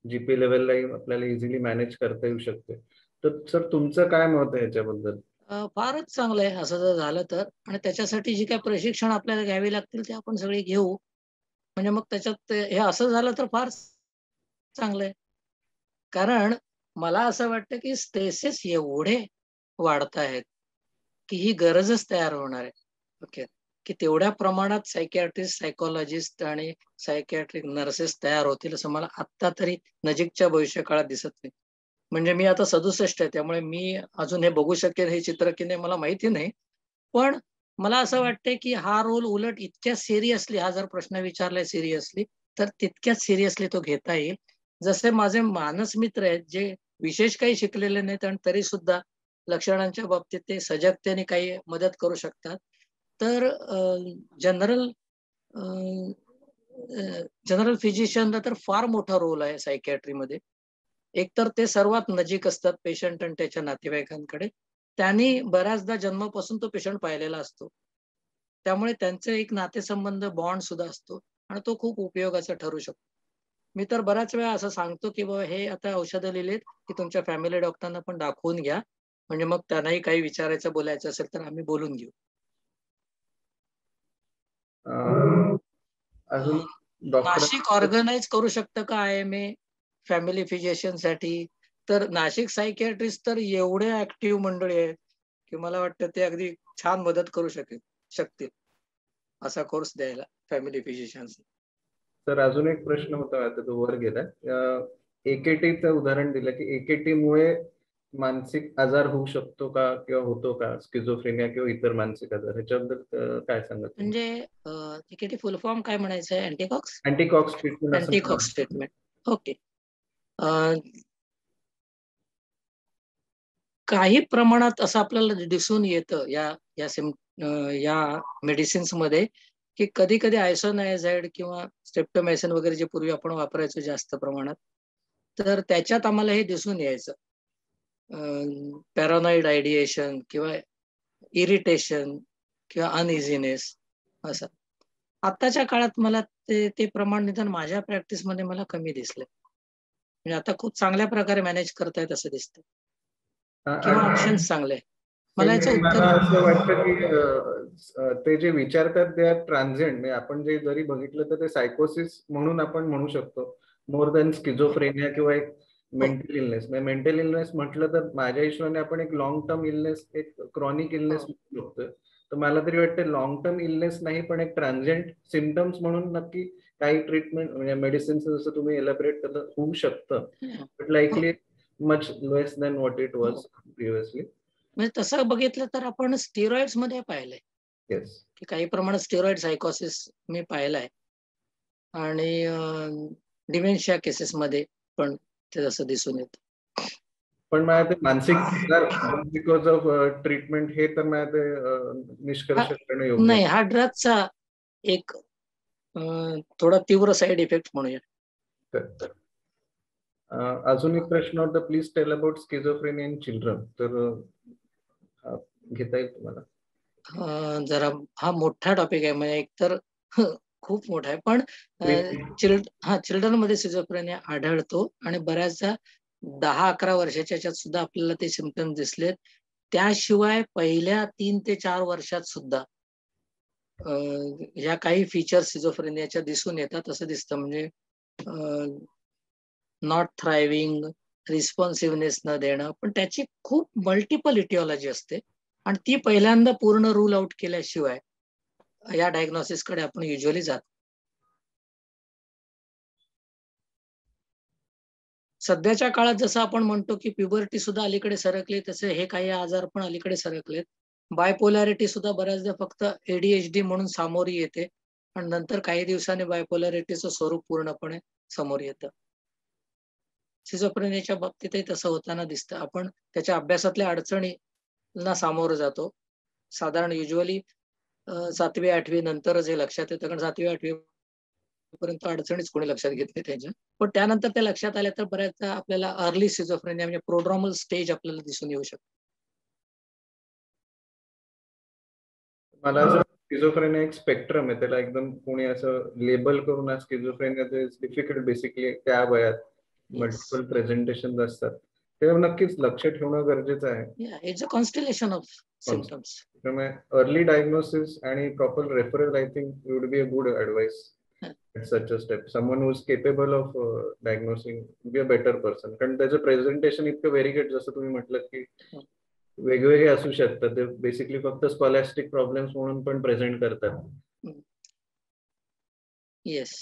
जीपी लेवललाही आपल्याला इझिली मॅनेज करता येऊ शकते. तर सर तुमचं काय मत आहे याच्याबद्दल? फारच चांगलं आहे असं जर झालं तर, आणि त्याच्यासाठी जी काय प्रशिक्षण आपल्याला घ्यावी लागतील ते आपण सगळे घेऊ. म्हणजे मग त्याच्यात हे असं झालं तर फार चांगलं आहे. कारण मला असं वाटतं की स्ट्रेसेस एवढे वाढत आहेत की ही गरजच तयार होणार आहे. ओके, की तेवढ्या प्रमाणात सायकियाट्रिस्ट, सायकोलॉजिस्ट आणि सायकियाट्रिक नर्सेस तयार होतील असं मला आत्ता तरी नजीकच्या भविष्यकाळात दिसत नाही. म्हणजे मी आता 67 आहे, त्यामुळे मी अजून हे बघू शकेल हे चित्र की नाही मला माहिती नाही. पण मला असं वाटतंय की हा रोल उलट इतक्या सिरियसली, हा जर प्रश्न विचारलाय सिरियसली, तर तितक्याच सिरियसली तो घेता येईल. जसे माझे मानस मित्र आहेत जे विशेष काही शिकलेले नाहीत आणि तरी सुद्धा लक्षणांच्या बाबतीत ते सजगतेने काही मदत करू शकतात. तर जनरल फिजिशियनला तर फार मोठा रोल आहे सायकियाट्रीमध्ये. एक तर ते सर्वात नजीक असतात पेशंट आणि त्याच्या नातेवाईकांकडे. त्यांनी बऱ्याचदा जन्मापासून तो पेशंट पाहिलेला असतो, त्यामुळे त्यांचे एक नातेसंबंध बॉन्ड सुद्धा असतो आणि तो खूप उपयोगाचा ठरू शकतो. मी तर बऱ्याच वेळा असं सांगतो की बाबा हे आता औषधं लिहिलेत की तुमच्या फॅमिली डॉक्टरांना पण दाखवून घ्या, म्हणजे मग त्यांनाही काही विचारायचं बोलायचं असेल तर आम्ही बोलून घेऊ. अजून डॉक्टर नाशिक ऑर्गनाइज करू शकतं का IMA फॅमिली फिजिशियन साठी? तर नाशिक सायकियाट्रिस्ट तर एवढे ऍक्टिव्ह मंडळी आहेत की मला वाटतं ते अगदी छान मदत करू शकतील असा कोर्स द्यायला फॅमिली फिजिशियन्स. सर अजून एक प्रश्न होता, आता तो वर गेला. AKTचं उदाहरण दिलं की AKT मुळे मानसिक आजार होऊ शकतो का किंवा होतो का, स्किझोफ्रेनिया किंवा इतर मानसिक आजार, ह्याच्याबद्दल काय सांगत? म्हणजे AKT फुल फॉर्म काय म्हणायचं आहे? अँटीकॉक्स ट्रीटमेंट. अँटीकॉक्स ट्रीटमेंट. ओके. काही प्रमाणात असं आपल्याला दिसून येतं या मेडिसिन्स मध्ये की कधी कधी आयसोनायझाइड किंवा स्ट्रेप्टोमायसिन वगैरे जे पूर्वी आपण वापरायचो जास्त प्रमाणात, तर त्याच्यात आम्हाला हे दिसून यायचं पॅरानॉइड आयडिएशन किंवा इरिटेशन किंवा अनइझीनेस असं. आत्ताच्या काळात मला ते प्रमाण निदान माझ्या प्रॅक्टिसमध्ये मला कमी दिसलं. म्हणजे आता खूप चांगल्या प्रकारे मॅनेज करतायत असं दिसतं किंवा ऑप्शन्स चांगले. मला याचं उत्तर असं वाटतं की ते जे विचारतात ते आर ट्रान्झिएंट, म्हणजे आपण जे जरी बघितलं तर ते सायकोसिस म्हणून आपण म्हणू शकतो, मोर दॅन स्किझोफ्रेनिया किंवा एक मेंटल इलनेस. मेंटल इलनेस म्हटलं तर माझ्या हिशोबाने आपण एक लॉंग टर्म इलनेस, एक क्रॉनिक इलनेस म्हणू शकतो. तर मला तरी वाटतं लॉंग टर्म इलनेस नाही, पण एक ट्रान्झिएंट सिम्पटम्स म्हणून नक्की काही ट्रीटमेंट म्हणजे मेडिसिन जसं तुम्ही एलॅबरेट केलं होऊ शकतं, but likely much less than what it was previously. म्हणजे तसं बघितलं तर आपण स्टेरॉइड्स मध्ये पाहिलंय येस, की काही प्रमाणात स्टेरॉइड सायकोसिस मी पाहिलाय, आणि डिमेन्शिया केसेस मध्ये पण ते जसं दिसून येतं. पण मला ते मानसिक बिकॉज ऑफ ट्रीटमेंट हे तर मला ते निष्कर्ष करणं योग्य नाही, हा ड्रगचा एक थोडा तीव्र साईड इफेक्ट म्हणूया. अजून एक प्रश्न होता, please tell about schizophrenia in children. तर घेता येईल तुम्हाला? जरा हा मोठा टॉपिक आहे, म्हणजे एकतर खूप मोठा आहे, पण चिल्ड्रन मध्ये सिझोफ्रेनिया आढळतो आणि बऱ्याचदा 10-11 वर्षाच्या याच्यात सुद्धा आपल्याला ते सिम्पटम दिसलेत. त्याशिवाय पहिल्या 3 ते 4 वर्षात सुद्धा ह्या काही फीचर्स सिझोफ्रेनियाच्या दिसून येतात असं दिसतं. म्हणजे नॉट थ्रायव्हिंग, रिस्पॉन्सिव्हनेस न देणं, पण त्याची खूप मल्टिपल इटिओलॉजी असते आणि ती पहिल्यांदा पूर्ण रूल आउट केल्याशिवाय या डायग्नोसिसकडे आपण युजली जात. सध्याच्या काळात जसं आपण म्हणतो की प्युबर्टी सुद्धा अलीकडे सरकली, तसे हे काही आजार पण अलीकडे सरकलेत. बायपोलॅरिटी सुद्धा बऱ्याचदा फक्त ADHD म्हणून सामोरी येते आणि नंतर काही दिवसांनी बायपोलॅरिटीचं स्वरूप पूर्णपणे समोर येतं. सिझोफ्रेनियाच्या बाबतीतही तसं होताना दिसतं. आपण त्याच्या अभ्यासातल्या अडचणींना सामोरं जातो. साधारण युजली 7वी-8वी नंतरच हे लक्षात येतं, कारण 7वी-8वी पर्यंत अडचणीच कोणी लक्षात घेत नाही त्यांच्या. पण त्यानंतर त्या लक्षात आल्या तर बऱ्याचदा आपल्याला अर्ली सिझोफ्रेनिया म्हणजे प्रोड्रोमल स्टेज आपल्याला दिसून येऊ शकतो. मला असं स्किझोफ्रेनिया एक स्पेक्ट्रम आहे, त्याला एकदम कोणी असं लेबल करून आज स्किझोफ्रेनिया डिफिकल्ट बेसिकली त्या वयात मल्टिपल प्रेझेंटेशन असतात, तेव्हा नक्कीच लक्ष ठेवणं गरजेचं आहे. It's a constellation of symptoms. त्यामुळे अर्ली डायग्नोसिस आणि proper referral I think would be a good advice at such a step. Someone who is capable of diagnosing be a better person. कारण त्याचं प्रेझेंटेशन इतकं व्हेरिगेट, जसं तुम्ही म्हटलं की वेगवेगळे असू शकतात, ते बेसिकली फक्त स्कॉलॅस्टिक प्रॉब्लेम्स म्हणून पण प्रेझेंट करतात. येस,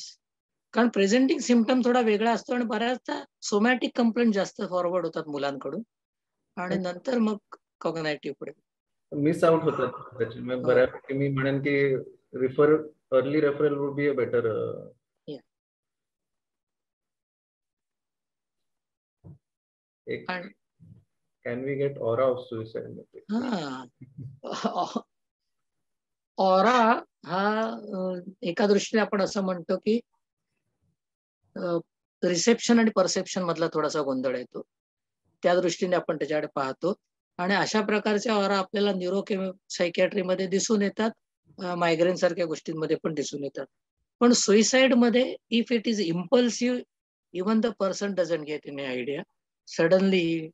कारण प्रेझेंटिंग सिम्पटम थोडा वेगळा असतो आणि बऱ्याचदा सोमॅटिक कंप्लेंट जास्त फॉरवर्ड होतात मुलांकडून आणि नंतर मग कॉग्नायटिव्ह पुढे मिस आउट होतात त्याच्यामुळे. बऱ्यापैकी मी म्हणेन की early referral would be a better. Can we get aura of suicide? Aura हा एका दृष्टीने आपण असं म्हणतो की रिसेप्शन आणि परसेप्शन मधला थोडासा गोंधळ येतो, त्या दृष्टीने आपण त्याच्याकडे पाहतो. आणि अशा प्रकारचे ऑरा आपल्याला न्यूरोसायकॅट्रीमध्ये दिसून येतात, मायग्रेन सारख्या गोष्टींमध्ये पण दिसून येतात. पण सुइसाइड मध्ये if it is impulsive, even the person doesn't get any idea, suddenly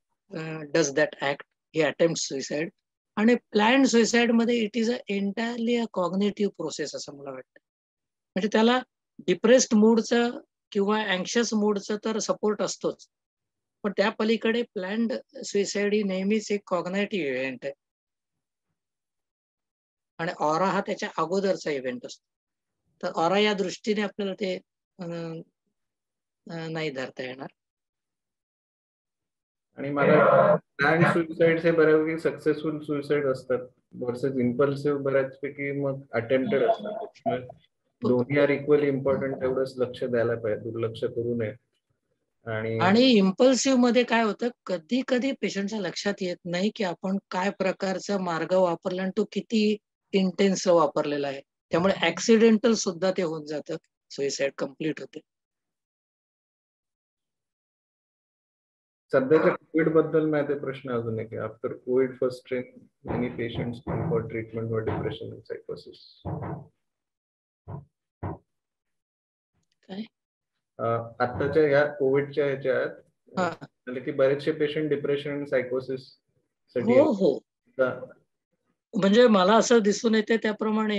does that act, he attempt suicide. आणि प्लॅन्ड सुइसाइड मध्ये it is entirely a cognitive process असं मला वाटतं. म्हणजे त्याला डिप्रेस्ड मूडचं किंवा अँक्शियस मूडचं तर सपोर्ट असतोच, पण त्या पलीकडे प्लॅन्ड सुइसाइड ही नेहमीच एक कॉग्नायटिव्ह इव्हेंट आहे आणि ऑरा हा त्याच्या अगोदरचा इव्हेंट असतो. तर ऑरा या दृष्टीने आपल्याला ते नाही धरता येणार. आणि मला प्लॅन्ड सुइसाइड हे बऱ्यापैकी सक्सेसफुल सुइसाइड असतात वर्सेस इम्पल्सिव्ह बऱ्याचपैकी मग अटेम्प्टेड असतात. दोन्ही आर इक्वली इम्पॉर्टंट, तेवढंच लक्ष द्यायला पाहिजे, दुर्लक्ष करू नये. आणि इम्पल्सिव्ह मध्ये काय होतं, कधी कधी पेशंटच्या लक्षात येत नाही की आपण काय प्रकारचा मार्ग वापरला आणि तो किती इंटेन्स वापरलेला आहे, त्यामुळे ऍक्सिडेंटल सुद्धा ते होऊन जातं, सुइसाइड कम्प्लीट होते. सध्याच्या कोविड बद्दल माहिती प्रश्न अजून एक, after covid first train many patients for treatment for depression and सायकोसिस. काय आताच्या या कोविडच्या ह्याच्यात की बरेचसे पेशंट डिप्रेशन आणि सायकोसिस साठी. हो, म्हणजे मला असं दिसून येते त्याप्रमाणे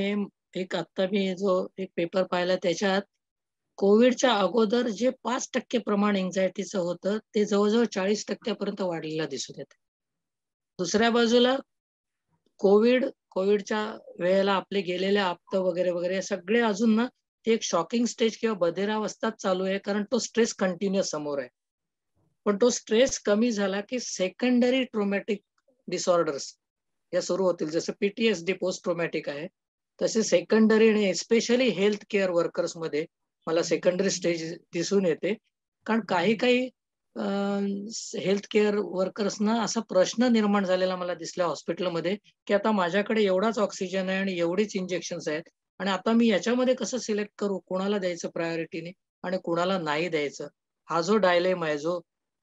एक आता मी जो एक पेपर पाहिला त्याच्यात कोविडच्या अगोदर जे 5% प्रमाण एन्झायटीचं होतं ते जवळजवळ 40% पर्यंत वाढलेलं दिसून येतं. दुसऱ्या बाजूला कोविडच्या वेळेला आपले गेलेले आप्त वगैरे वगैरे सगळे अजून ना ते एक शॉकिंग स्टेज किंवा बधिरावस्थात चालू आहे, कारण तो स्ट्रेस कंटिन्युअस समोर आहे. पण तो स्ट्रेस कमी झाला की सेकंडरी ट्रोमॅटिक डिसऑर्डर्स या सुरू होतील. जसं PTSD पोस्ट ट्रोमॅटिक आहे, तसे सेकंडरी आणि एस्पेशली हेल्थ केअर वर्कर्स मध्ये मला सेकंडरी स्टेज दिसून येते. कारण काही हेल्थ केअर वर्कर्सना असा प्रश्न निर्माण झालेला मला दिसला हॉस्पिटलमध्ये की आता माझ्याकडे एवढाच ऑक्सिजन आहे आणि एवढीच इंजेक्शन्स आहेत, आणि आता मी याच्यामध्ये कसं सिलेक्ट करू, कोणाला द्यायचं प्रायोरिटीने आणि कोणाला नाही द्यायचं. हा जो डायलेमा आहे, जो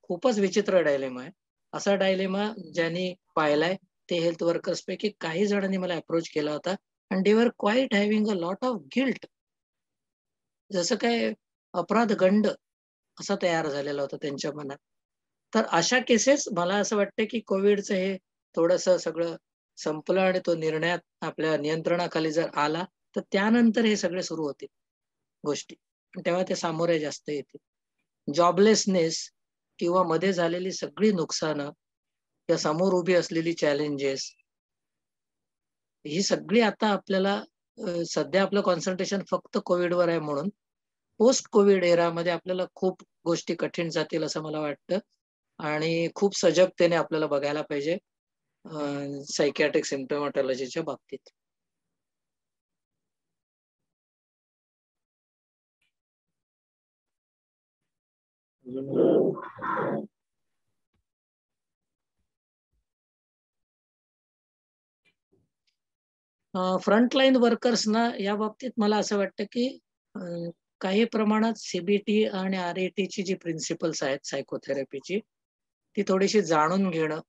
खूपच विचित्र डायलेमा आहे, असा डायलेमा ज्यांनी पाहिलाय ते हेल्थ वर्कर्स पैकी काही जणांनी मला अप्रोच केला होता, and they were quite having a lot of guilt. जसं काय अपराध गंड असा तयार झालेला होता त्यांच्या मनात. तर अशा केसेस मला असं वाटतं की कोविडचं हे थोडंसं सगळं संपलं आणि तो निर्णयात आपल्या नियंत्रणाखाली जर आला तर त्यानंतर हे सगळे सुरू होतील गोष्टी, तेव्हा ते सामोरे जास्त येतील. जॉबलेसनेस किंवा मध्ये झालेली सगळी नुकसानं या समोर उभी असलेली चॅलेंजेस ही सगळी आता आपल्याला सध्या आपलं कॉन्सन्ट्रेशन फक्त कोविडवर आहे, म्हणून पोस्ट कोविड एरामध्ये आपल्याला खूप गोष्टी कठीण जातील असं मला वाटतं, आणि खूप सजगतेने आपल्याला बघायला पाहिजे सायकियाट्रिक सिम्प्टोमॅटॉलॉजीच्या बाबतीत. फ्रंटलाईन वर्कर्सना या बाबतीत मला असं वाटतं की काही प्रमाणात CBT आणि RAT ची जी प्रिन्सिपल्स आहेत सायकोथेरपीची ती थोडीशी जाणून घेणं,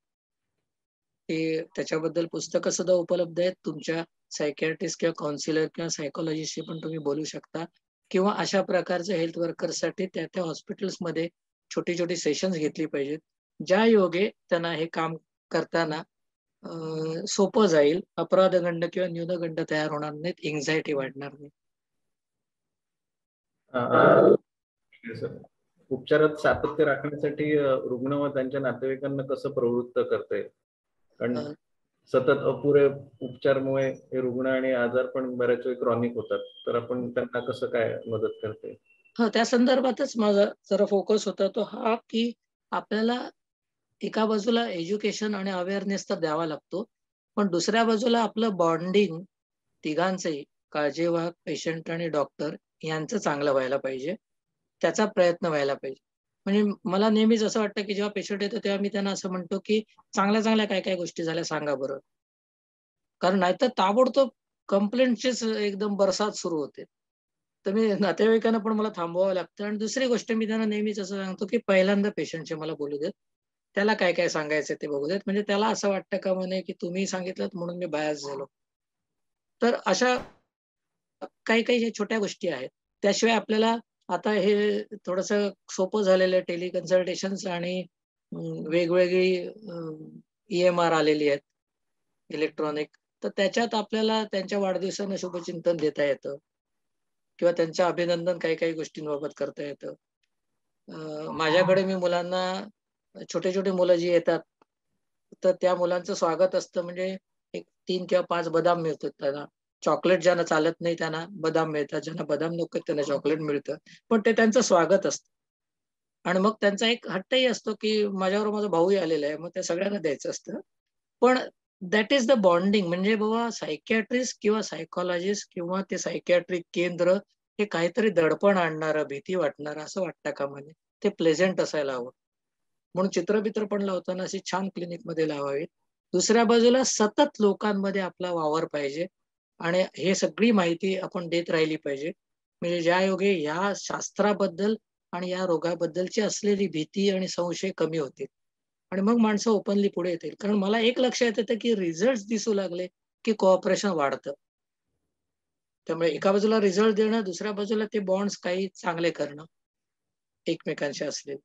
ते त्याच्याबद्दल पुस्तकं सुद्धा उपलब्ध आहेत. तुमच्या सायकियाट्रिस्ट किंवा काउन्सिलर किंवा सायकोलॉजिस्टशी पण तुम्ही बोलू शकता, किंवा अशा प्रकारच्या हेल्थ वर्कर्ससाठी त्या हॉस्पिटल्समध्ये छोटी छोटी सेशन्स घेतली पाहिजेत, ज्या योगे त्यांना हे काम करताना सोपं जाईल, अपराधगंड किंवा न्यूनगंड तयार होणार नाहीत, एन्झायटी वाढणार नाही. उपचारात सातत्य राखण्यासाठी रुग्ण व त्यांच्या नातेवाईकांना कसं प्रवृत्त करते, कारण सतत अपुरे उपचारमुळे हे रुग्ण आणि आजार पण बऱ्याच वेळ क्रॉनिक होतात, तर आपण त्यांना कसं काय मदत करते? त्या संदर्भातच माझा जरा फोकस होता तो हा की आपल्याला एका बाजूला एज्युकेशन आणि अवेअरनेस तर द्यावा लागतो, पण दुसऱ्या बाजूला आपलं बॉन्डिंग तिघांचंही, काळजीवाहक, पेशंट आणि डॉक्टर यांचं चांगलं व्हायला पाहिजे, त्याचा प्रयत्न व्हायला पाहिजे. म्हणजे मला नेहमीच असं वाटतं की जेव्हा पेशंट येतो तेव्हा मी त्यांना असं म्हणतो की चांगल्या काय काय गोष्टी झाल्या सांगा बरं, कारण नाहीतर ताबडतोब कंप्लेंटचीच एकदम बरसात सुरू होते. तर मी नातेवाईकांना पण मला थांबवावं लागतं. आणि दुसरी गोष्ट मी त्यांना नेहमीच असं सांगतो की पहिल्यांदा पेशंटचे मला बोलू देत, त्याला काय काय सांगायचं ते बघू देत, म्हणजे त्याला असं वाटतं का म्हणे की तुम्ही सांगितलं म्हणून मी बायस झालो. तर अशा काही छोट्या गोष्टी आहेत. त्याशिवाय आपल्याला आता हे थोडंसं सोपं झालेलं टेलिकन्सल्टेशन्स आणि वेगवेगळी EMR आलेली आहेत इलेक्ट्रॉनिक, तर त्याच्यात आपल्याला त्यांच्या वाढदिवसानं शुभचिंतन देता येतं किंवा त्यांचं अभिनंदन काही गोष्टींबाबत करता येतं. माझ्याकडे मी मुलांना, छोटे मुलं जी येतात तर त्या मुलांचं स्वागत असतं, म्हणजे एक 3 किंवा 5 बदाम मिळतात त्यांना. चॉकलेट ज्यांना चालत नाही त्यांना बदाम मिळतात, ज्यांना बदाम नको त्यांना चॉकलेट मिळतं, पण ते त्यांचं स्वागत असतं. आणि मग त्यांचा एक हट्टही असतो की माझ्यावर माझा भाऊही आलेला आहे, मग त्या सगळ्यांना द्यायचं असतं. पण दॅट इज द बॉन्डिंग. म्हणजे बाबा सायकियाट्रिस्ट किंवा सायकोलॉजिस्ट किंवा ते सायकियाट्रिक केंद्र हे काहीतरी दडपण आणणारं, भीती वाटणारं असं वाटतं का म्हणे, ते प्लेझेंट असायला हवं. म्हणून चित्रबित्र पण लावताना अशी छान क्लिनिक मध्ये लावावी. दुसऱ्या बाजूला सतत लोकांमध्ये आपला वावर पाहिजे आणि हे सगळी माहिती आपण देत राहिली पाहिजे, म्हणजे ज्या योगे या शास्त्राबद्दल आणि या रोगाबद्दलची असलेली भीती आणि संशय कमी होतील आणि मग माणसं ओपनली पुढे येतील. कारण मला एक लक्षात येतं की रिझल्ट दिसू लागले की कोऑपरेशन वाढतं. त्यामुळे एका बाजूला रिझल्ट देणं, दुसऱ्या बाजूला ते बॉन्ड्स काही चांगले करणं एकमेकांशी असले.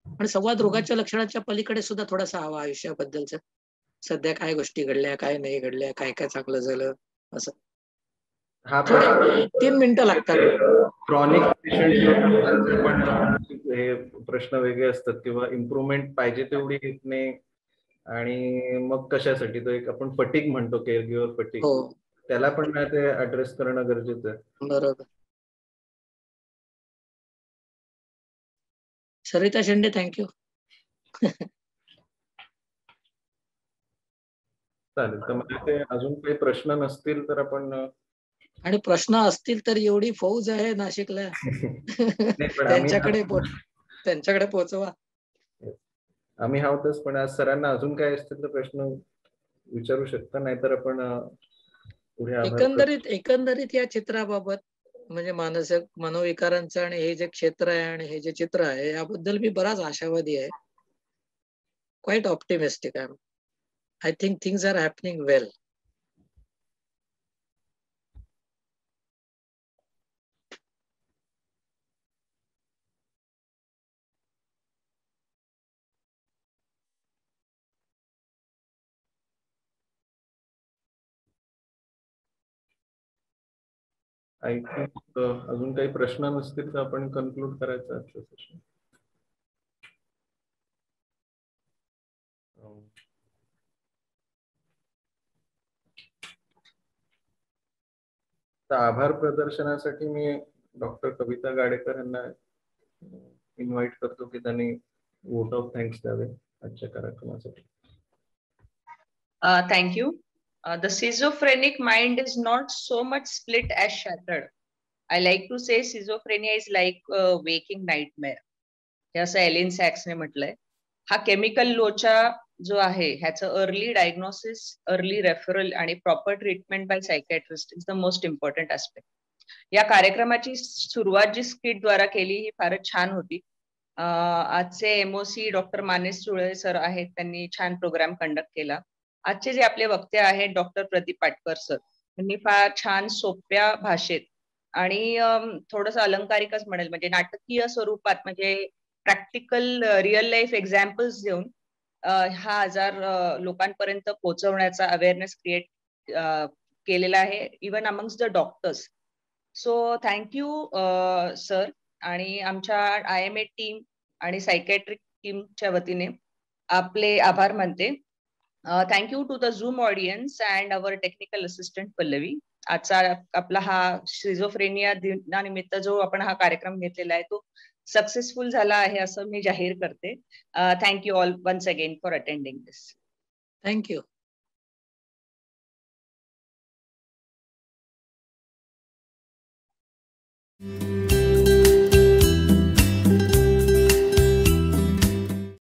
आणि संवाद रोगाच्या लक्षणांच्या पलीकडे सुद्धा थोडासा हवा आयुष्याबद्दलचा, सध्या काय गोष्टी घडल्या, काय नाही घडल्या, काय चांगलं झालं असं. हा थोडे 3 मिनिटं लागतात. क्रॉनिक पेशंट पण हे प्रश्न वेगळे असतात किंवा इम्प्रुव्हमेंट पाहिजे तेवढी येत नाही आणि मग कशासाठी तो एक आपण फटीक म्हणतो, केअर गिव्हर फटीक, हो त्याला पण ते ऍड्रेस करणं गरजेचं आहे. बरोबर. सरिता शेंडे, थँक्यू. चालेल. तर मला ते अजून काही प्रश्न नसतील तर आपण आणि प्रश्न असतील तर एवढी फौज आहे नाशिकला. नाही, पण त्यांच्याकडे पोहोचवा. आम्ही आहोतच, पण आज सरांना अजून काय असतील तर प्रश्न विचारू शकता, नाहीतर आपण पुढे एकंदरीत या चित्राबाबत म्हणजे मानसिक मनोविकारांचं आणि हे जे क्षेत्र आहे आणि हे जे चित्र आहे याबद्दल मी बराच आशावादी आहे. क्वाईट ऑप्टिमिस्टिक आहे. I think things are happening well. I think अजून काही प्रश्न नसतील तर आपण कन्क्लूड करायचं आजचं सेशन. तर आभार प्रदर्शनासाठी मी डॉक्टर कविता गाडेकर यांना इन्व्हाइट करतो की त्यांनी वोट ऑफ थँक्स द्यावे आजच्या कार्यक्रमासाठी. Thank you. The schizophrenic mind is not so much split as shattered. I like to say schizophrenia is like a waking nightmare. हे असं एलिन सॅक्सने म्हटलंय. हा केमिकल लोचा जो आहे ह्याचं अर्ली डायग्नोसिस, अर्ली रेफरल आणि proper treatment bye psychiatrist is the most important aspect. या कार्यक्रमाची सुरुवात जी स्किट द्वारा केली ही फारच छान होती. आजचे एमओसी डॉक्टर मानेश सुळे सर आहेत, त्यांनी छान प्रोग्राम कंडक्ट केला. आजचे जे आपले वक्ते आहेत डॉक्टर प्रदीप पाटकर सर, त्यांनी फार छान सोप्या भाषेत आणि थोडंसं अलंकारिकच म्हणेल म्हणजे नाटकीय स्वरूपात म्हणजे प्रॅक्टिकल रिअल लाईफ एक्झाम्पल्स देऊन हा आजार लोकांपर्यंत पोहोचवण्याचा अवेअरनेस क्रिएट केलेला आहे even amongst the doctors. So thank you sir. आणि आमच्या IMA टीम आणि सायकॅट्रिक टीमच्या वतीने आपले आभार मानते. Thank you to the Zoom audience and our technical assistant Pallavi. आजचा आपला हा शिझोफ्रेनिया दिनानिमित्त जो आपण हा कार्यक्रम घेतलेला आहे तो सक्सेसफुल झाला आहे असं मी जाहीर करते. Thank you all once again for attending this. Thank you.